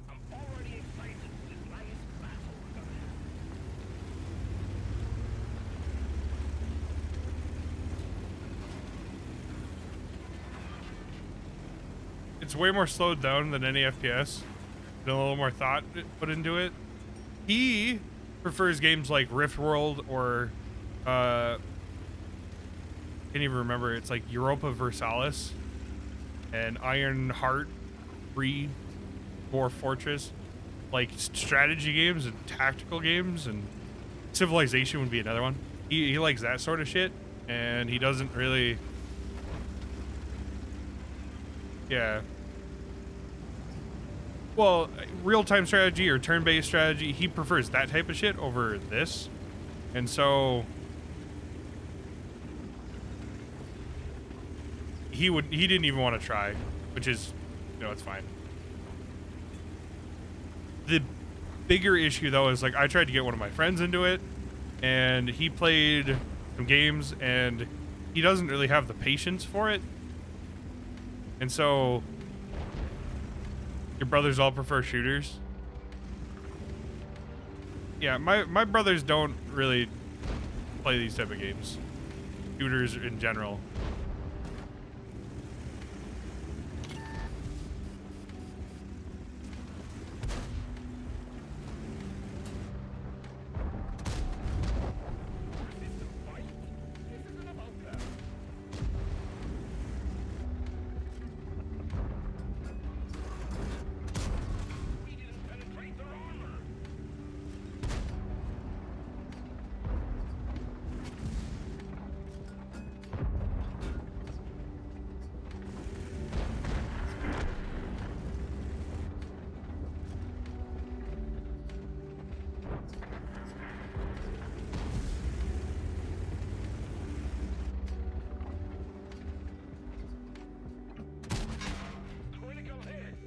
I'm already excited for this last battle. It's way more slowed down than any FPS. And a little more thought put into it. He prefers games like Rift World or can't even remember. It's like Europa Versalis and Iron Heart 3, Dwarf Fortress, like strategy games and tactical games, and Civilization would be another one. He likes that sort of shit, and he doesn't really, yeah. Well, real-time strategy or turn-based strategy, he prefers that type of shit over this, and so he didn't even want to try, which is, you know, it's fine. The bigger issue though is, like, I tried to get one of my friends into it, and he played some games, and he doesn't really have the patience for it. And so your brothers all prefer shooters. Yeah, my brothers don't really play these type of games. Shooters in general.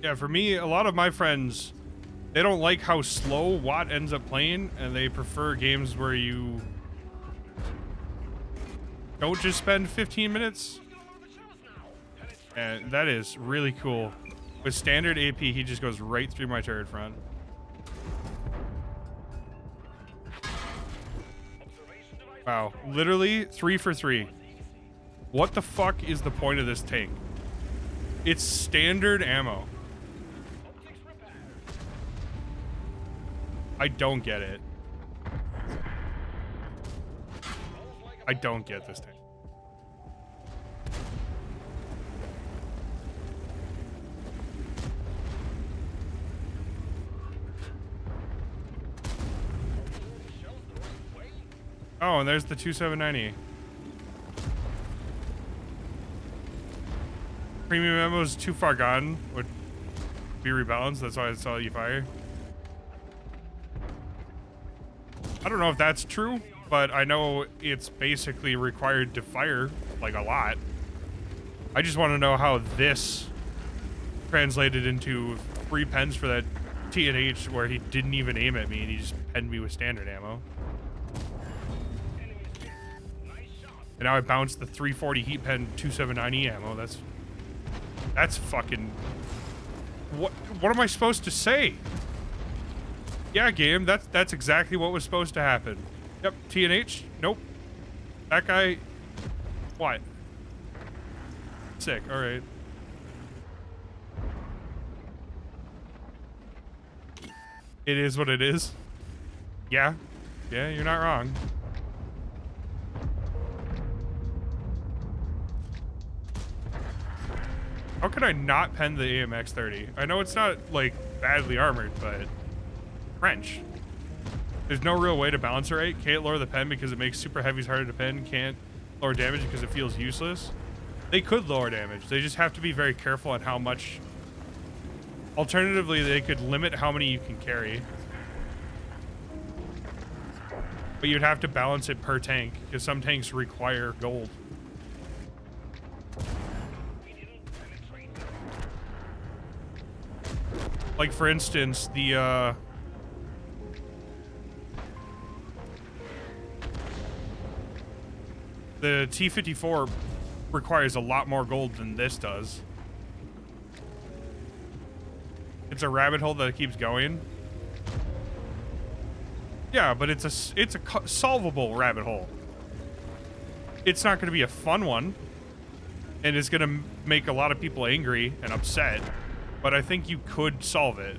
Yeah, for me, a lot of my friends, they don't like how slow Watt ends up playing, and they prefer games where you don't just spend 15 minutes. And that is really cool. With standard AP, he just goes right through my turret front. Wow, literally 3 for 3. What the fuck is the point of this tank? It's standard ammo. I don't get it. I don't get this thing. Oh, and there's the 2790. Premium ammo is too far gone. Would be rebalanced. That's why I saw you fire. I don't know if that's true, but I know it's basically required to fire like a lot. I just want to know how this translated into 3 pens for that T&H where he didn't even aim at me and he just penned me with standard ammo. And now I bounced the 340 heat pen 279E ammo. That's fucking... What am I supposed to say? Yeah, game, that's exactly what was supposed to happen. Yep, T&H? Nope. That guy... What? Sick, alright. It is what it is. Yeah. Yeah, you're not wrong. How could I not pen the AMX-30? I know it's not, like, badly armored, but... French. There's no real way to balance it right. Can't lower the pen because it makes super heavies harder to pen. Can't lower damage because it feels useless. They could lower damage. They just have to be very careful on how much... Alternatively, they could limit how many you can carry. But you'd have to balance it per tank, because some tanks require gold. Like, for instance, the T54 requires a lot more gold than this does. It's a rabbit hole that keeps going. Yeah, but it's a solvable rabbit hole. It's not going to be a fun one, and it's going to make a lot of people angry and upset. But I think you could solve it.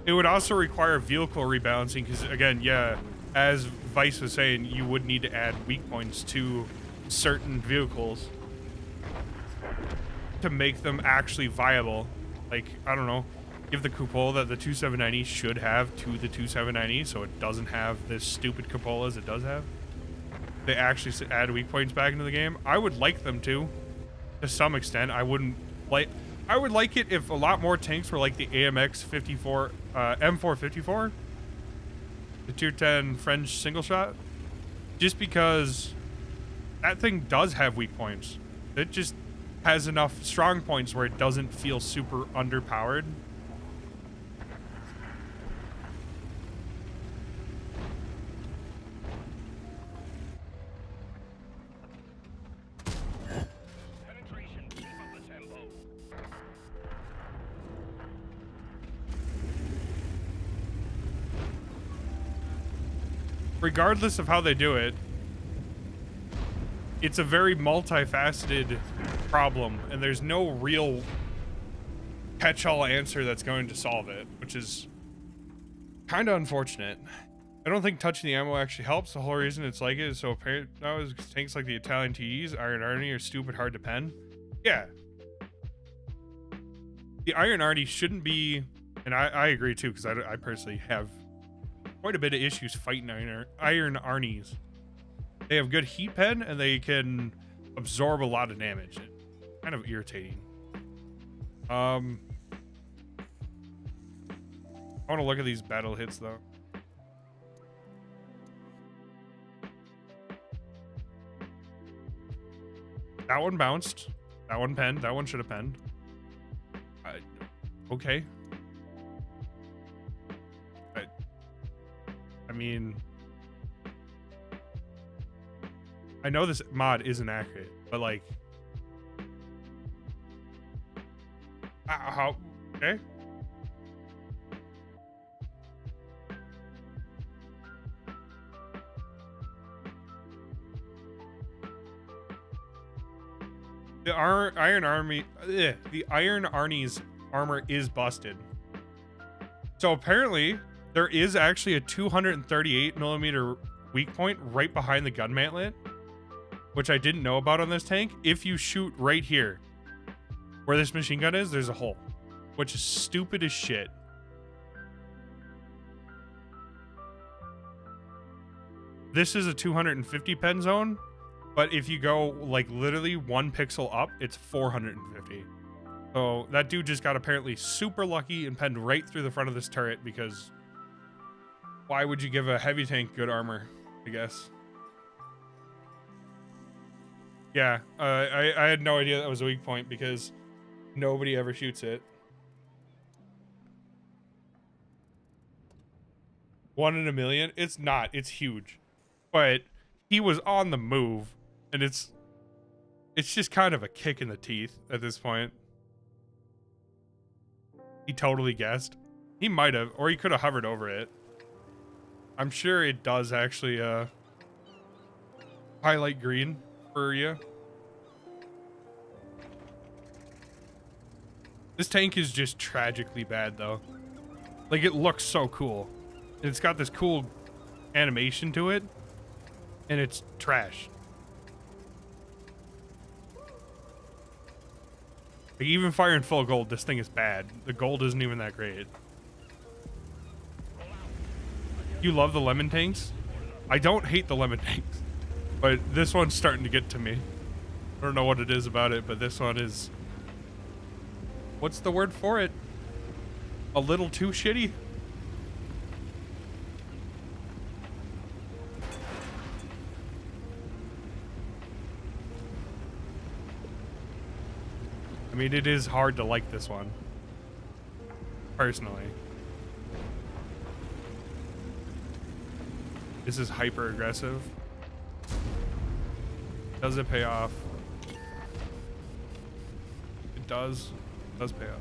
It would also require vehicle rebalancing because, again, yeah, as Vice was saying, you would need to add weak points to certain vehicles to make them actually viable. Like, I don't know, give the cupola that the 2790 should have to the 2790 so it doesn't have this stupid cupola as it does have. They actually add weak points back into the game. I would like them to some extent. I would like it if a lot more tanks were like the AMX 54, M454, the tier 10 French single shot, just because that thing does have weak points. It just has enough strong points where it doesn't feel super underpowered. Regardless of how they do it, it's a very multifaceted problem, and there's no real catch-all answer that's going to solve it, which is kind of unfortunate. I don't think touching the ammo actually helps. The whole reason it's like it is so apparent now is tanks like the Italian TEs, Iron Arnie, are stupid hard to pen. Yeah. The Iron Arnie shouldn't be, and I agree too, because I personally have quite a bit of issues fighting Iron Arnies. They have good heat pen, and they can absorb a lot of damage. It's kind of irritating. I want to look at these battle hits, though. That one bounced. That one penned. That one should have penned. Okay. I mean, I know this mod isn't accurate, but like, how? Okay. The Iron Arnie's armor is busted. So apparently there is actually a 238 millimeter weak point right behind the gun mantlet, which I didn't know about on this tank. If you shoot right here where this machine gun is, there's a hole, which is stupid as shit. This is a 250 pen zone, but if you go like literally 1 pixel up, it's 450. So that dude just got apparently super lucky and penned right through the front of this turret, because why would you give a heavy tank good armor, I guess? Yeah, I had no idea that was a weak point because nobody ever shoots it. 1 in a million? It's not. It's huge. But he was on the move, and it's just kind of a kick in the teeth at this point. He totally guessed. He might have, or he could have hovered over it. I'm sure it does actually highlight green for you. This tank is just tragically bad though. Like, it looks so cool. And it's got this cool animation to it, and it's trash. Like, even firing full gold, this thing is bad. The gold isn't even that great. You love the lemon tanks? I don't hate the lemon tanks, but this one's starting to get to me. I don't know what it is about it, but this one is... What's the word for it? A little too shitty? I mean, it is hard to like this one, personally. This is hyper aggressive. Does it pay off? It does. It does pay off.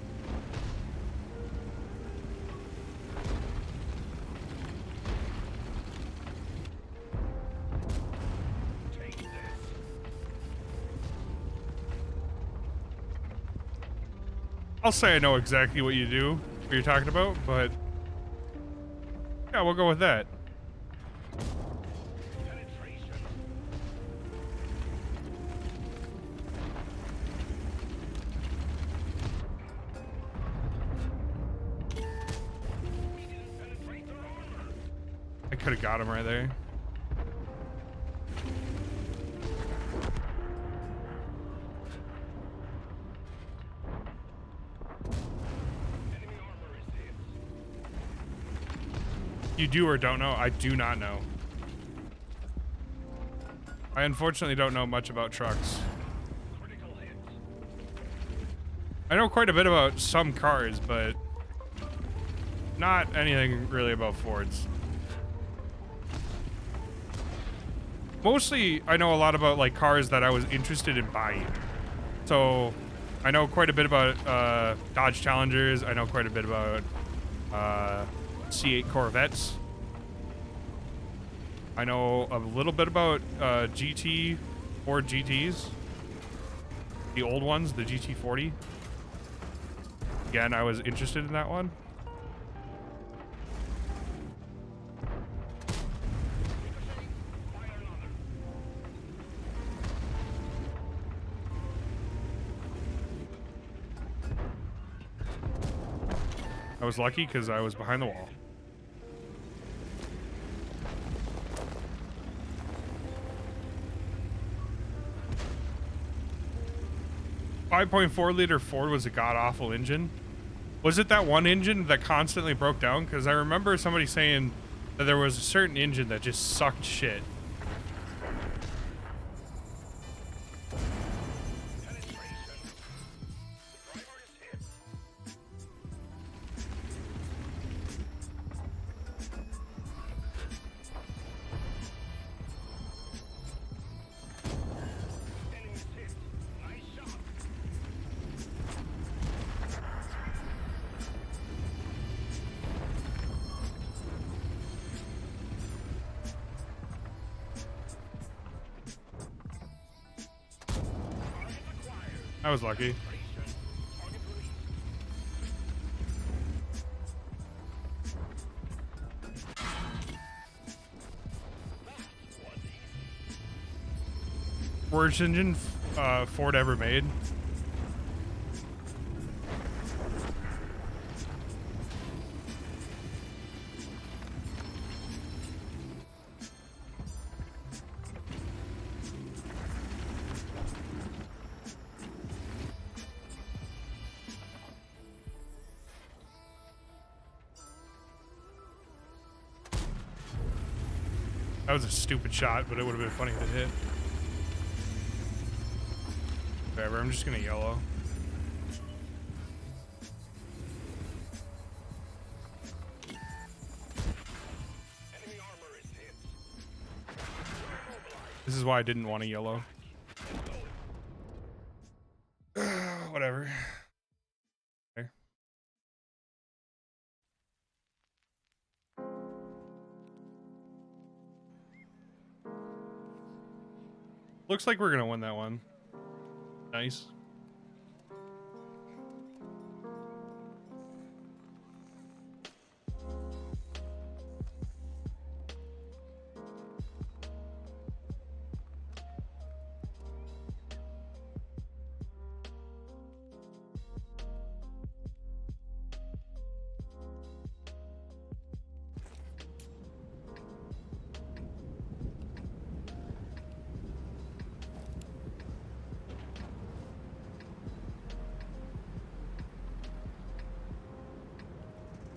I'll say I know exactly what you do, what you're talking about, but yeah, we'll go with that. I could have got him right there. You do or don't know? I do not know. I unfortunately don't know much about trucks. I know quite a bit about some cars, but not anything really about Fords. Mostly, I know a lot about like cars that I was interested in buying. So, I know quite a bit about Dodge Challengers. I know quite a bit about C8 Corvettes. I know a little bit about Ford GTs. The old ones, the GT40. Again, I was interested in that one. I was lucky because I was behind the wall. .4 liter Ford was a god-awful engine. Was it that one engine that constantly broke down? Because I remember somebody saying that there was a certain engine that just sucked shit. I was lucky. Worst engine Ford ever made. That was a stupid shot, but it would have been funny if it hit. Whatever, I'm just gonna yellow. This is why I didn't want to yellow. Whatever. Okay. Looks like we're gonna win that one. Nice.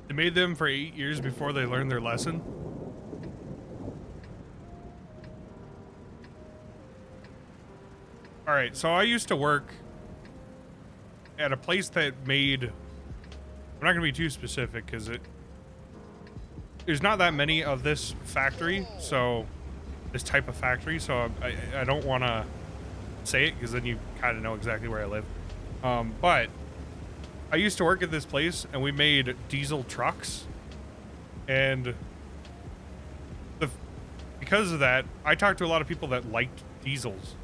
They made them for 8 years before they learned their lesson. All right, so I used to work at a place that made, I'm not gonna be too specific because there's not that many of this factory, so this type of factory, so I don't want to say it because then you kind of know exactly where I live. But I used to work at this place and we made diesel trucks, and because of that, I talked to a lot of people that liked diesels,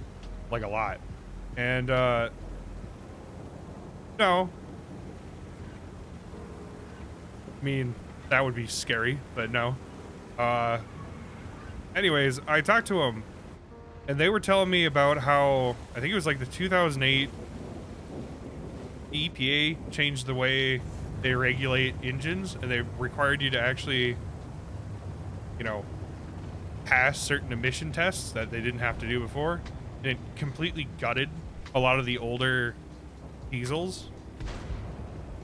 like a lot. And no, I mean, that would be scary, but no. Anyways, I talked to them and they were telling me about how, I think it was like the 2008 EPA changed the way they regulate engines, and they required you to actually, you know, pass certain emission tests that they didn't have to do before, and it completely gutted a lot of the older diesels.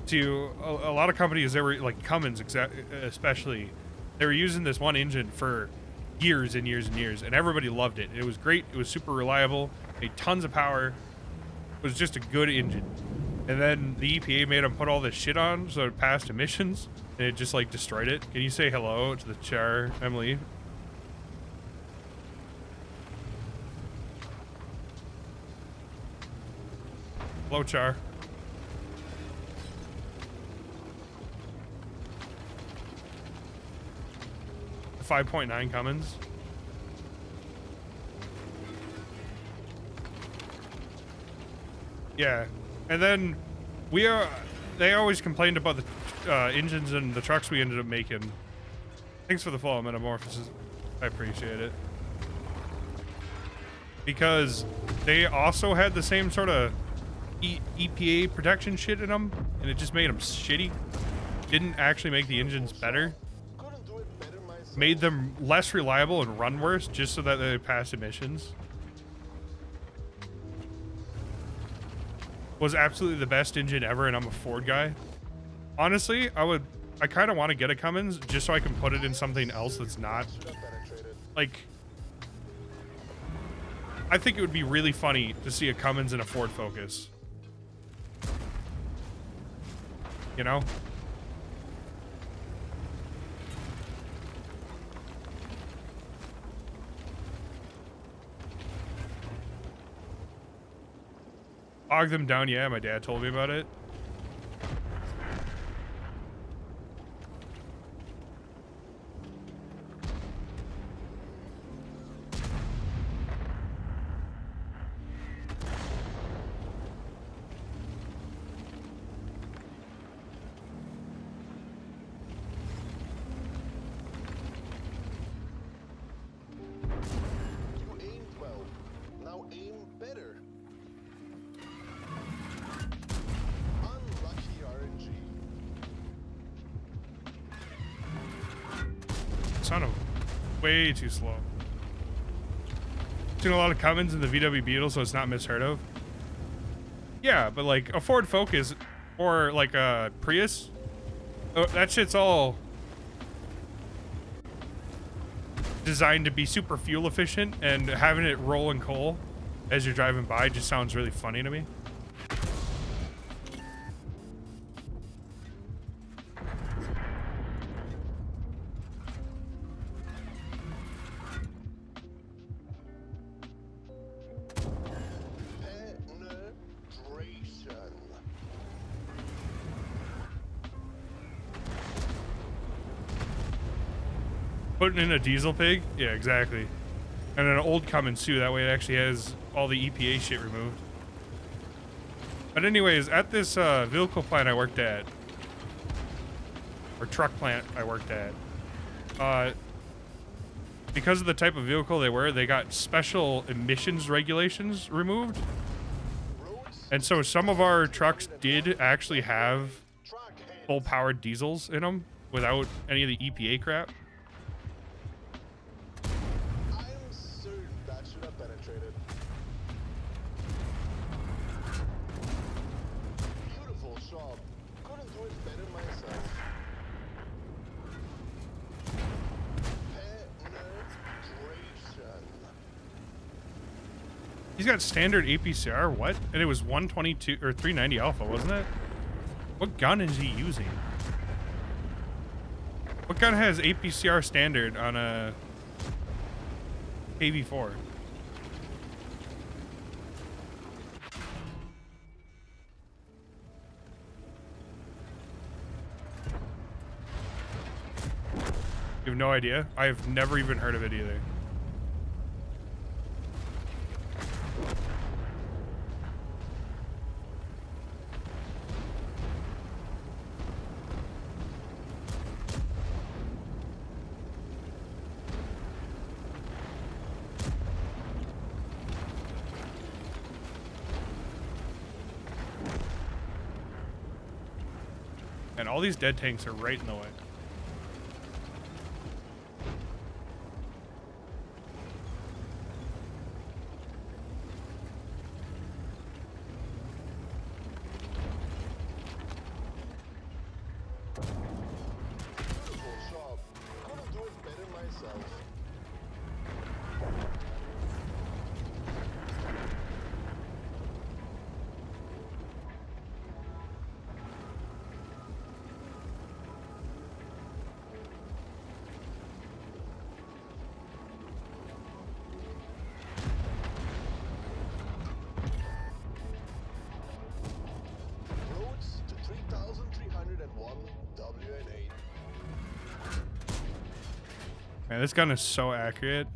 To a lot of companies, they were like Cummins, especially, they were using this one engine for years and years and years, and everybody loved it. It was great. It was super reliable, made tons of power. It was just a good engine. And then the EPA made them put all this shit on so it passed emissions, and it just like destroyed it. Can you say hello to the chair, Emily? Hello, Char. The 5.9 Cummins. Yeah. And then they always complained about the engines and the trucks we ended up making. Thanks for the follow, Metamorphosis. I appreciate it. Because they also had the same sort of EPA protection shit in them, and it just made them shitty. Didn't actually make the engines better. Made them less reliable and run worse just so that they pass emissions. Was absolutely the best engine ever, and I'm a Ford guy. Honestly, I kind of want to get a Cummins just so I can put it in something else that's not, like, I think it would be really funny to see a Cummins in a Ford Focus. You know? Bog them down, yeah, my dad told me about it. son of way too slow. Seen a lot of Cummins in the VW Beetle, so it's not misheard of. Yeah, but like a Ford Focus or like a Prius, that shit's all designed to be super fuel efficient, and having it roll in coal as you're driving by just sounds really funny to me. Putting in a diesel pig? Yeah, exactly. And an old Cummins too, that way it actually has all the EPA shit removed. But anyways, at this vehicle plant I worked at, or truck plant I worked at, because of the type of vehicle they were, they got special emissions regulations removed. And so some of our trucks did actually have full powered diesels in them without any of the EPA crap. He's got standard APCR, what? And it was 122 or 390 alpha, wasn't it? What gun is he using? What gun has APCR standard on a KV4? You have no idea? I've never even heard of it either. And all these dead tanks are right in the way. Man, this gun is so accurate.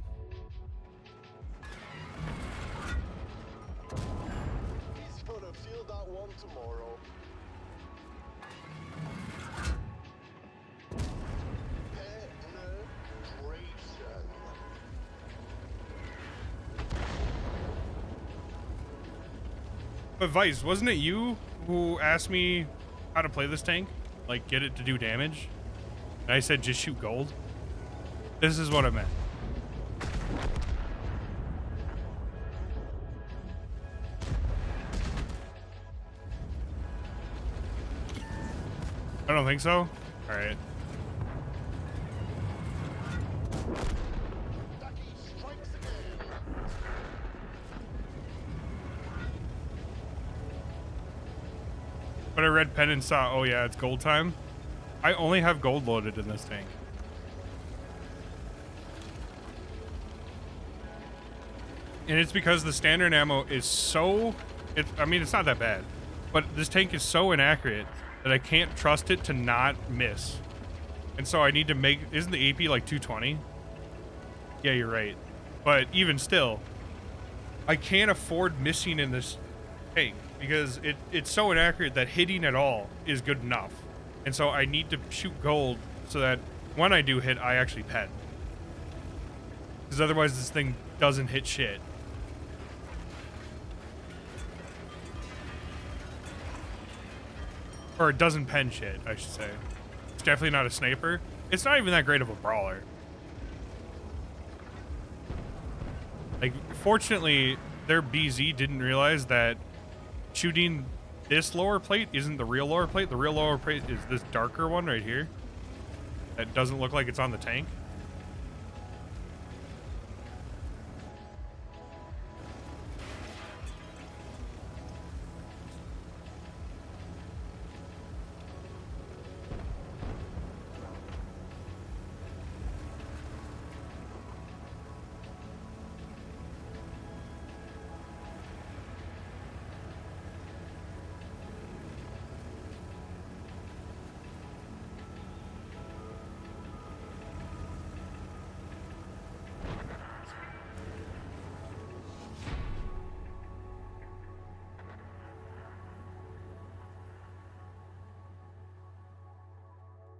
He's gonna feel that one tomorrow. Penetration. But Vice, wasn't it you who asked me how to play this tank? Like, get it to do damage? And I said just shoot gold? This is what I meant. I don't think so. All right. But I read pen and saw, oh yeah, it's gold time. I only have gold loaded in this tank. And it's because the standard ammo is so, I mean, it's not that bad, but this tank is so inaccurate that I can't trust it to not miss. And so I need to make, isn't the AP like 220? Yeah, you're right. But even still, I can't afford missing in this tank because it's so inaccurate that hitting at all is good enough. And so I need to shoot gold so that when I do hit, I actually pen. Because otherwise this thing doesn't hit shit. Or it doesn't pen shit, I should say. It's definitely not a sniper. It's not even that great of a brawler. Like, fortunately, their BZ didn't realize that shooting this lower plate isn't the real lower plate. The real lower plate is this darker one right here. That doesn't look like it's on the tank.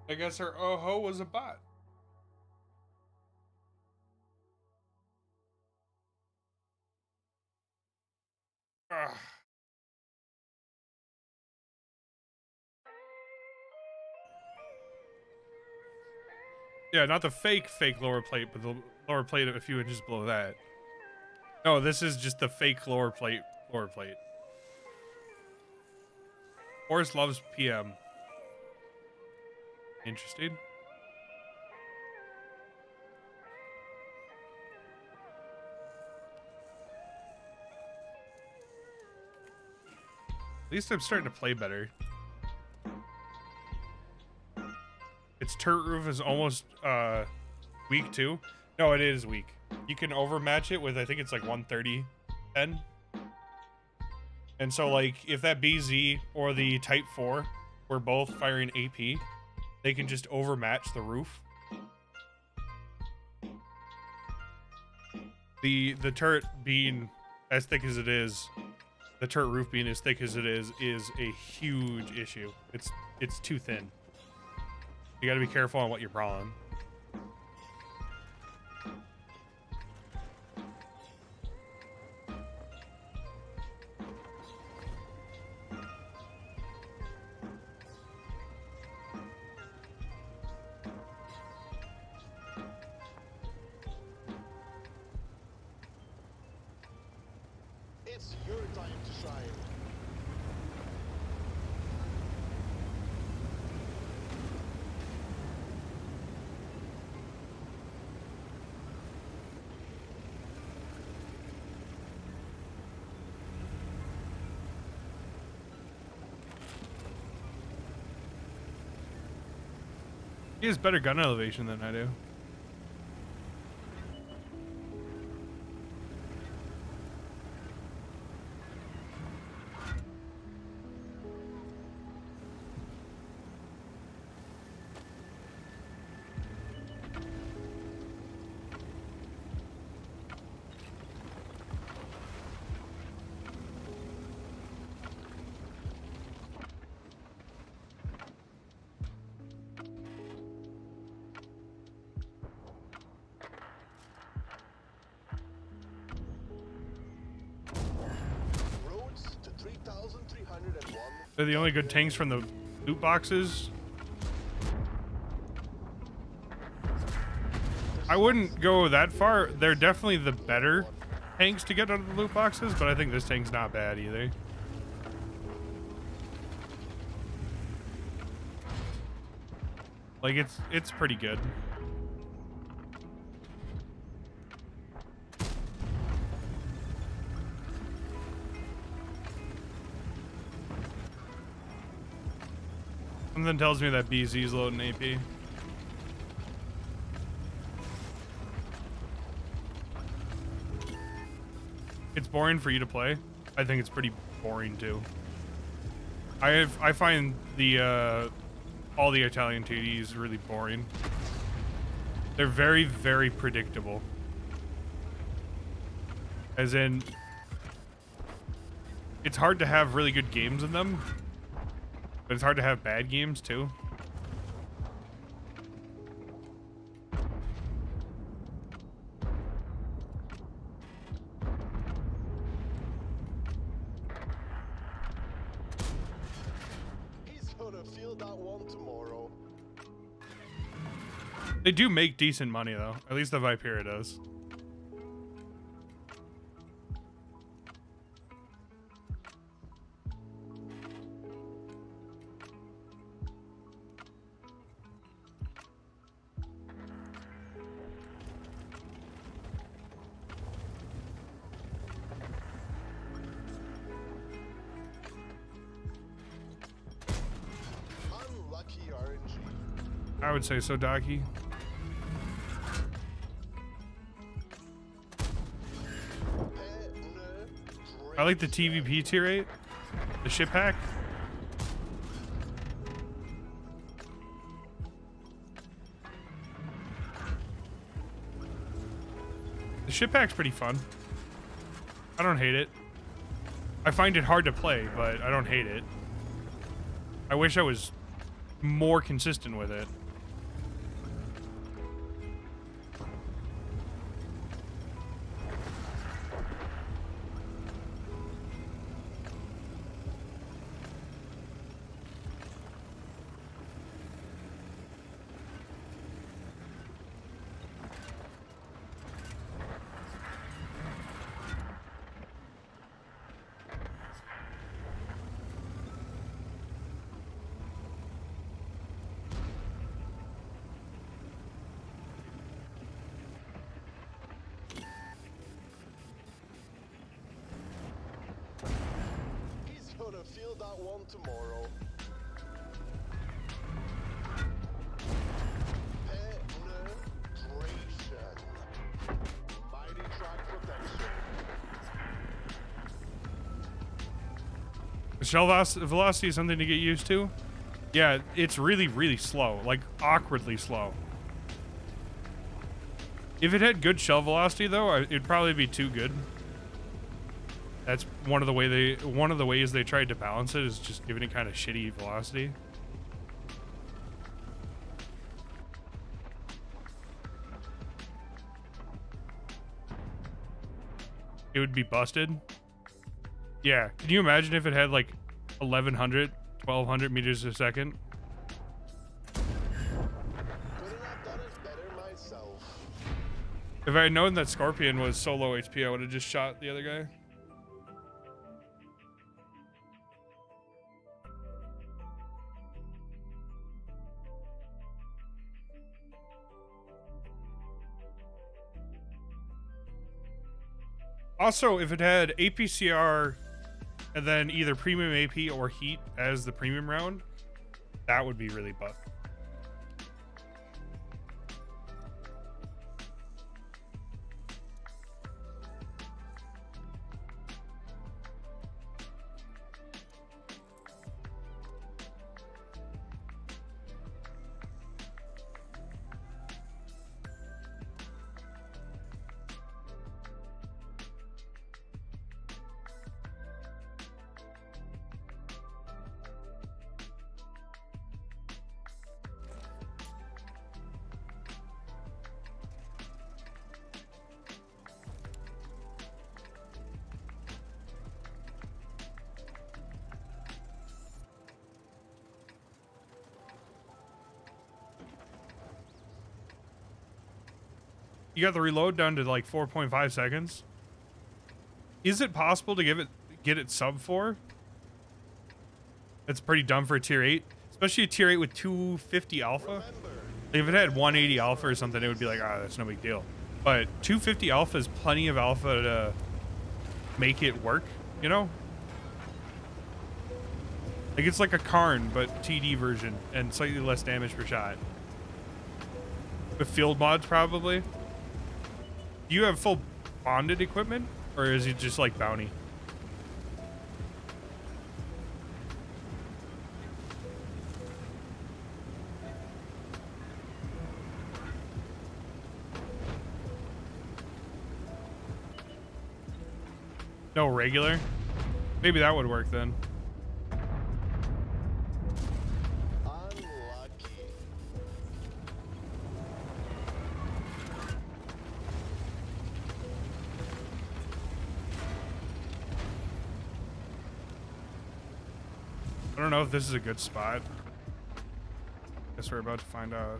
I guess her oh-ho was a bot. Ugh. Yeah, not the fake lower plate, but the lower plate a few inches below that. No, this is just the fake lower plate. Forrest loves PM. Interesting. At least I'm starting to play better. Its turret roof is almost weak too. No, it is weak. You can overmatch it with, I think it's like 130 10. And so like if that BZ or the Type 4 were both firing AP, they can just overmatch the roof. The turret being as thick as it is, the turret roof being as thick as it is a huge issue. It's too thin. You gotta be careful on what you're brawling. It's your time to shine. He has better gun elevation than I do. Roads to 3,301. They're the only good tanks from the loot boxes. I wouldn't go that far. They're definitely the better tanks to get out of the loot boxes, but I think this tank's not bad either. Like it's pretty good. Something tells me that BZ's loading AP. It's boring for you to play. I think it's pretty boring too. I find the all the Italian TDs really boring. They're very, very predictable. As in, it's hard to have really good games in them, but it's hard to have bad games too. He's gonna feel that one tomorrow. They do make decent money though. At least the Viperia does. I would say so, Docky. I like the TVP tier 8. The ship hack. The ship hack's pretty fun. I don't hate it. I find it hard to play, but I don't hate it. I wish I was more consistent with it. He's gonna feel that one tomorrow. Penetration. Mighty track protection. Shell velocity is something to get used to. Yeah, it's really, really slow. Like, awkwardly slow. If it had good shell velocity, though, it'd probably be too good. That's one of the ways they tried to balance it is just giving it kind of shitty velocity. It would be busted. Yeah, can you imagine if it had like 1100, 1200 meters a second? Couldn't have done it better myself. If I had known that Scorpion was so low HP, I would have just shot the other guy. Also, if it had APCR and then either premium AP or heat as the premium round, that would be really buff. You got the reload down to like 4.5 seconds. Is it possible to get it sub 4? That's pretty dumb for a tier 8, especially a tier 8 with 250 alpha. Like if it had 180 alpha or something, it would be like, ah, that's no big deal. But 250 alpha is plenty of alpha to make it work, you know? Like it's like a Karn, but TD version and slightly less damage per shot. With field mods, probably. Do you have full bonded equipment, or is it just like bounty? No regular? Maybe that would work then. I don't know if this is a good spot. Guess we're about to find out.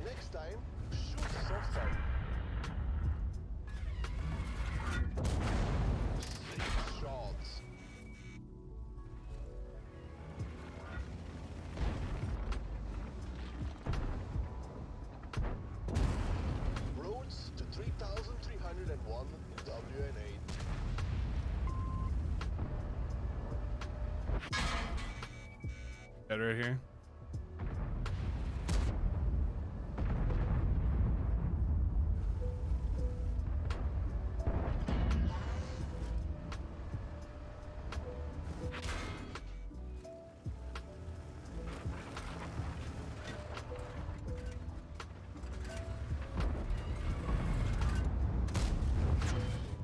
Next time, shoot softer. 6 shots. Roads to 3,301 WN8. Get right here.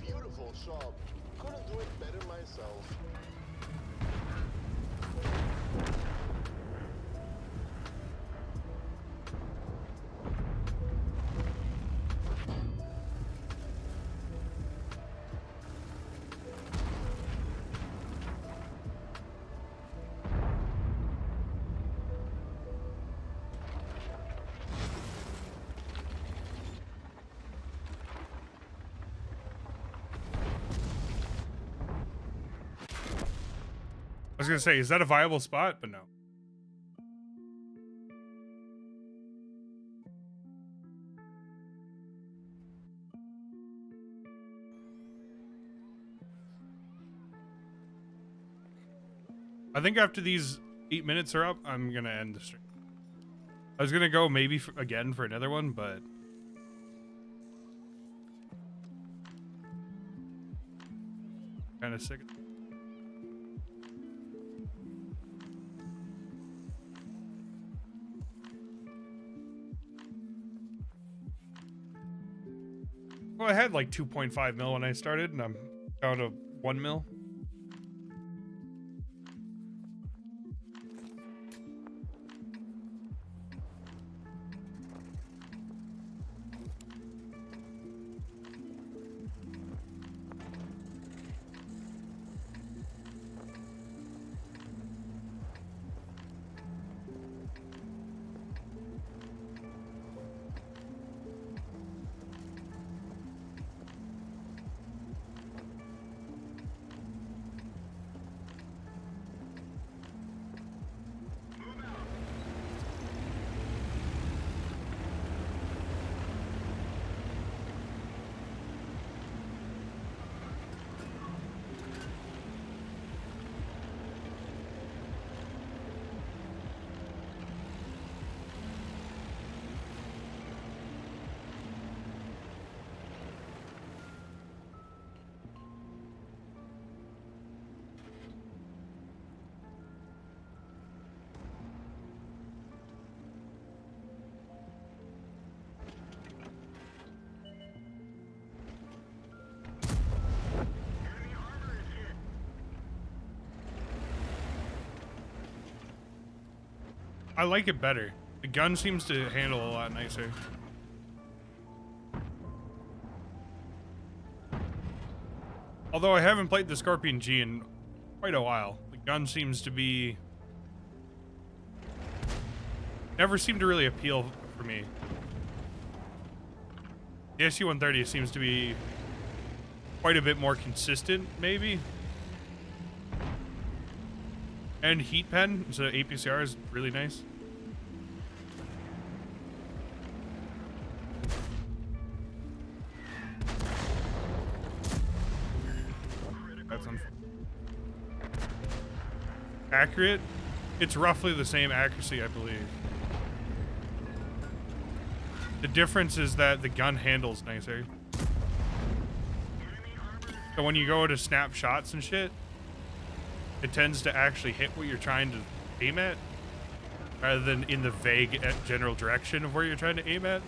Beautiful shot. Couldn't do it better myself. I was gonna say, is that a viable spot? But no. I think after these 8 minutes are up, I'm gonna end the stream. I was gonna go maybe again for another one, but kind of sick. Well, I had like 2.5 mil when I started, and I'm down to 1 mil. I like it better. The gun seems to handle a lot nicer. Although I haven't played the Scorpion G in quite a while. The gun seems to be... never seemed to really appeal for me. The SU-130 seems to be quite a bit more consistent, maybe. And heat pen, so APCR is really nice. That's accurate. It's roughly the same accuracy, I believe. The difference is that the gun handles nicer. So when you go to snap shots and shit, it tends to actually hit what you're trying to aim at, rather than in the vague general direction of where you're trying to aim at.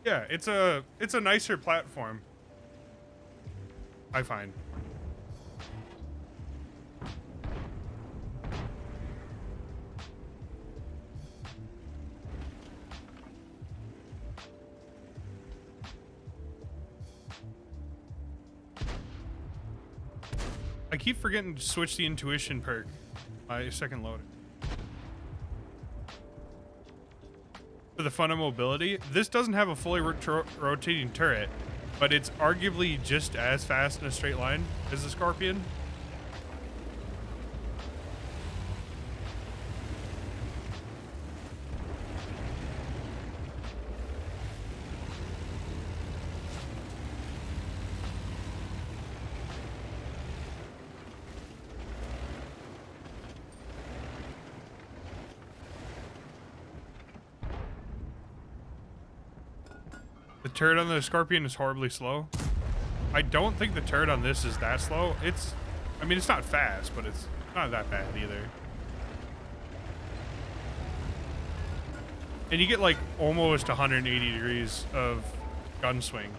Yeah, it's a nicer platform, I find. I keep forgetting to switch the intuition perk my second load. For the fun of mobility, this doesn't have a fully rotating turret, but it's arguably just as fast in a straight line as the Scorpion. The turret on the Scorpion is horribly slow. I don't think the turret on this is that slow. I mean, it's not fast, but it's not that bad either. And you get like almost 180 degrees of gun swing.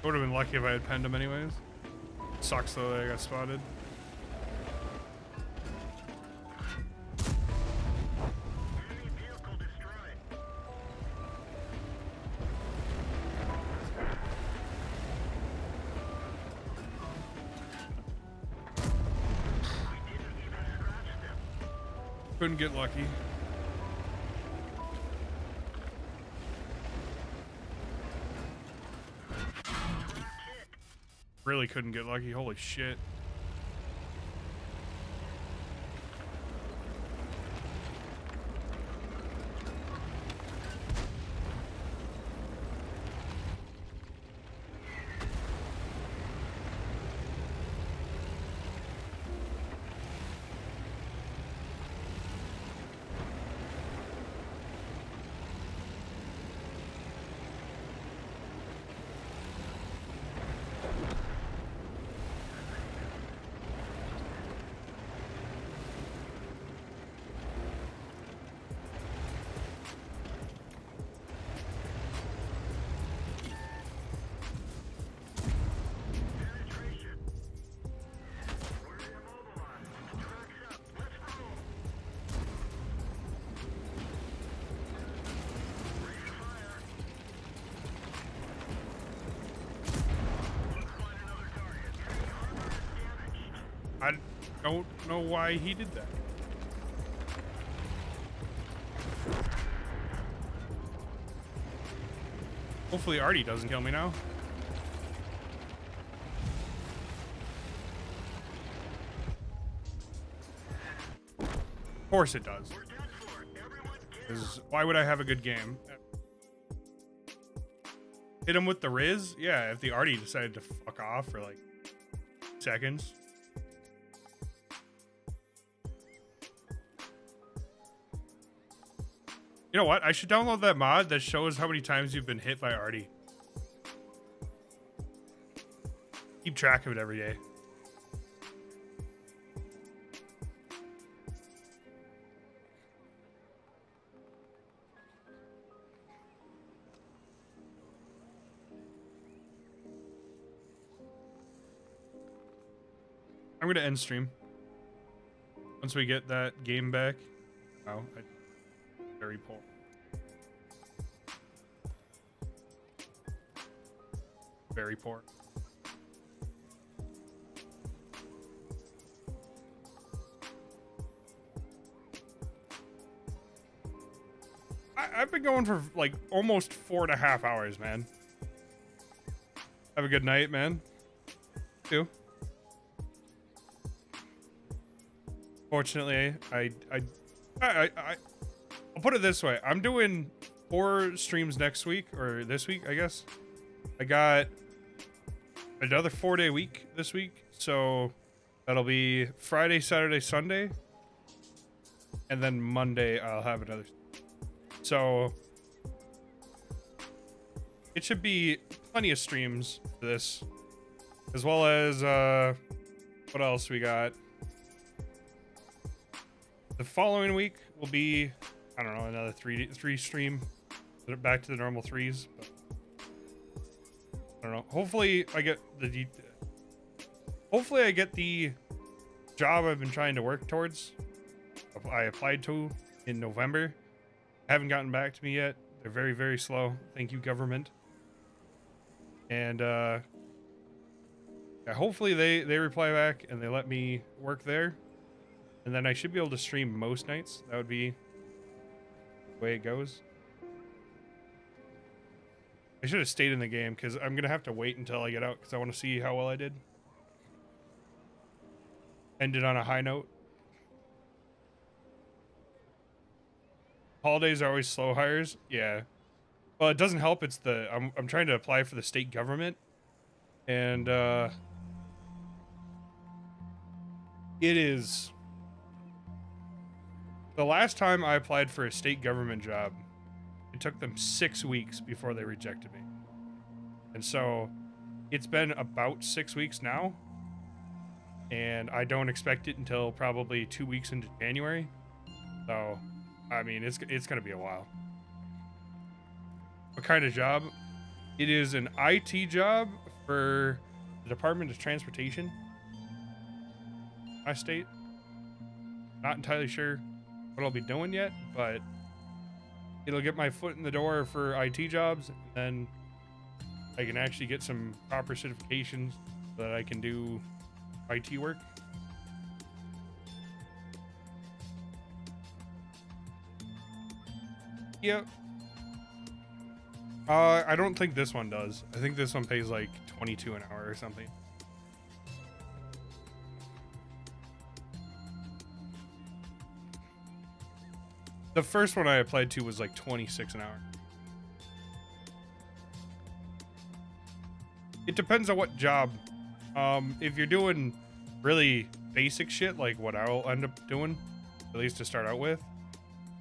I would have been lucky if I had penned him anyways. Sucks though that I got spotted. Enemy vehicle destroyed. We didn't even scratch them. Couldn't get lucky. Really couldn't get lucky. Holy shit. Penetration. We're immobilized. Tracks up. Let's roll. Ready to fire. Let's find another target. Enemy armor is damaged. I don't know why he did that. Hopefully Artie doesn't kill me now. Of course it does. We're done for. Everyone get 'Cause why would I have a good game? Hit him with the Riz? Yeah, if the Artie decided to fuck off for like seconds. You know what? I should download that mod that shows how many times you've been hit by Artie. Keep track of it every day. I'm gonna end stream once we get that game back. Oh, very poor. Very poor. I've been going for like almost 4.5 hours, man. Have a good night, man. Too. Fortunately, I'll put it this way. I'm doing 4 streams next week, or this week, I guess. I got another 4-day week this week, so That'll be Friday, Saturday, Sunday. And then Monday I'll have another. So it should be plenty of streams for this. As well as what else we got? The following week will be, I don't know, another three stream. Back to the normal threes. But I don't know. Hopefully I get the job I've been trying to work towards. I applied to in November. Haven't gotten back to me yet. They're very, very slow. Thank you, government. And yeah, hopefully they reply back and they let me work there. And then I should be able to stream most nights. That would be the way it goes. I should have stayed in the game because I'm going to have to wait until I get out because I want to see how well I did. Ended on a high note. Holidays are always slow hires. Yeah. Well, it doesn't help. It's I'm trying to apply for the state government. And it is the last time I applied for a state government job, it took them 6 weeks before they rejected me. And so it's been about 6 weeks now. And I don't expect it until probably 2 weeks into January. So, I mean, it's going to be a while. What kind of job? It is an IT job for the Department of Transportation. My state. Not entirely sure what I'll be doing yet, but it'll get my foot in the door for IT jobs, and I can actually get some proper certifications so that I can do IT work. Yep. I don't think this one does. I think this one pays like 22 an hour or something. The first one I applied to was like 26 an hour. It depends on what job. If you're doing really basic shit like what I'll end up doing, at least to start out with,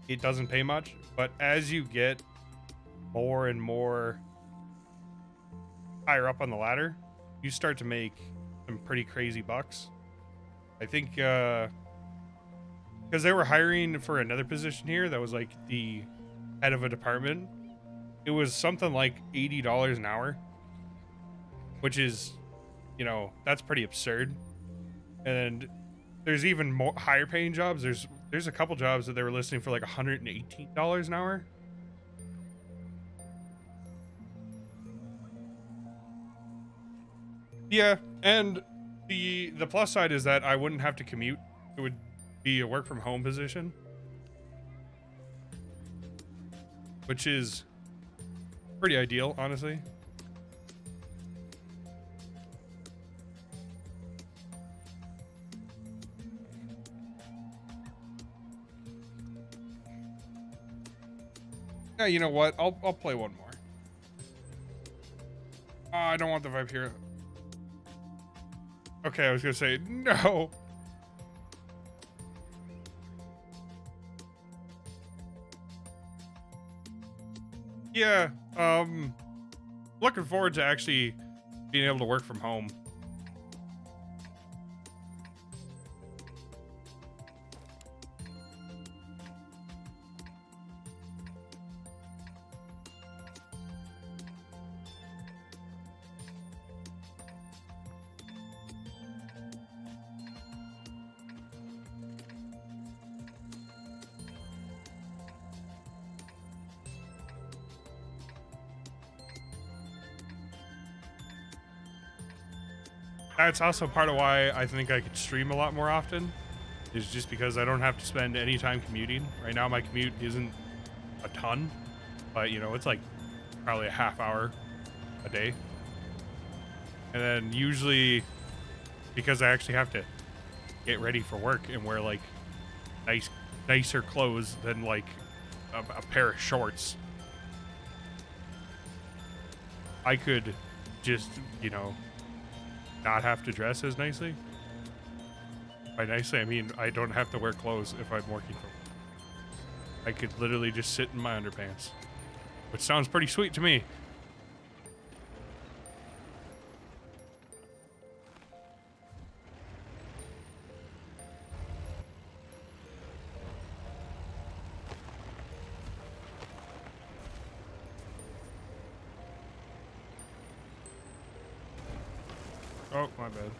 it doesn't pay much. But as you get more and more higher up on the ladder, you start to make some pretty crazy bucks. I think because they were hiring for another position here that was like the head of a department. It was something like $80 an hour, which is, you know, that's pretty absurd. And there's even more higher paying jobs. There's a couple jobs that they were listing for like $118 an hour. Yeah, and the plus side is that I wouldn't have to commute. It would be a work from home position, which is pretty ideal, honestly. Yeah, you know what? I'll play one more. I don't want the vibe here. Okay, I was gonna say no. Yeah, looking forward to actually being able to work from home. That's also part of why I think I could stream a lot more often, is just because I don't have to spend any time commuting. Right now my commute isn't a ton, but you know, it's like probably a half hour a day. And then usually, because I actually have to get ready for work and wear like nicer clothes than like a pair of shorts, I could just, you know, not have to dress as nicely. By nicely, I mean I don't have to wear clothes if I'm working from. I could literally just sit in my underpants, which sounds pretty sweet to me. Oh, my bad.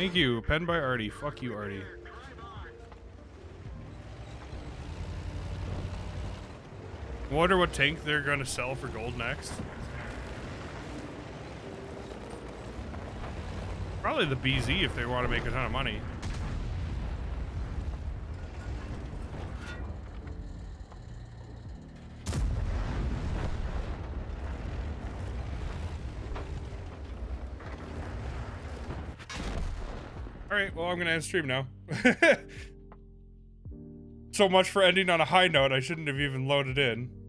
Thank you. Pen by Artie. Fuck you, Artie. Wonder what tank they're gonna sell for gold next. Probably the BZ if they want to make a ton of money. Alright, well, I'm gonna end stream now. So much for ending on a high note. I shouldn't have even loaded in.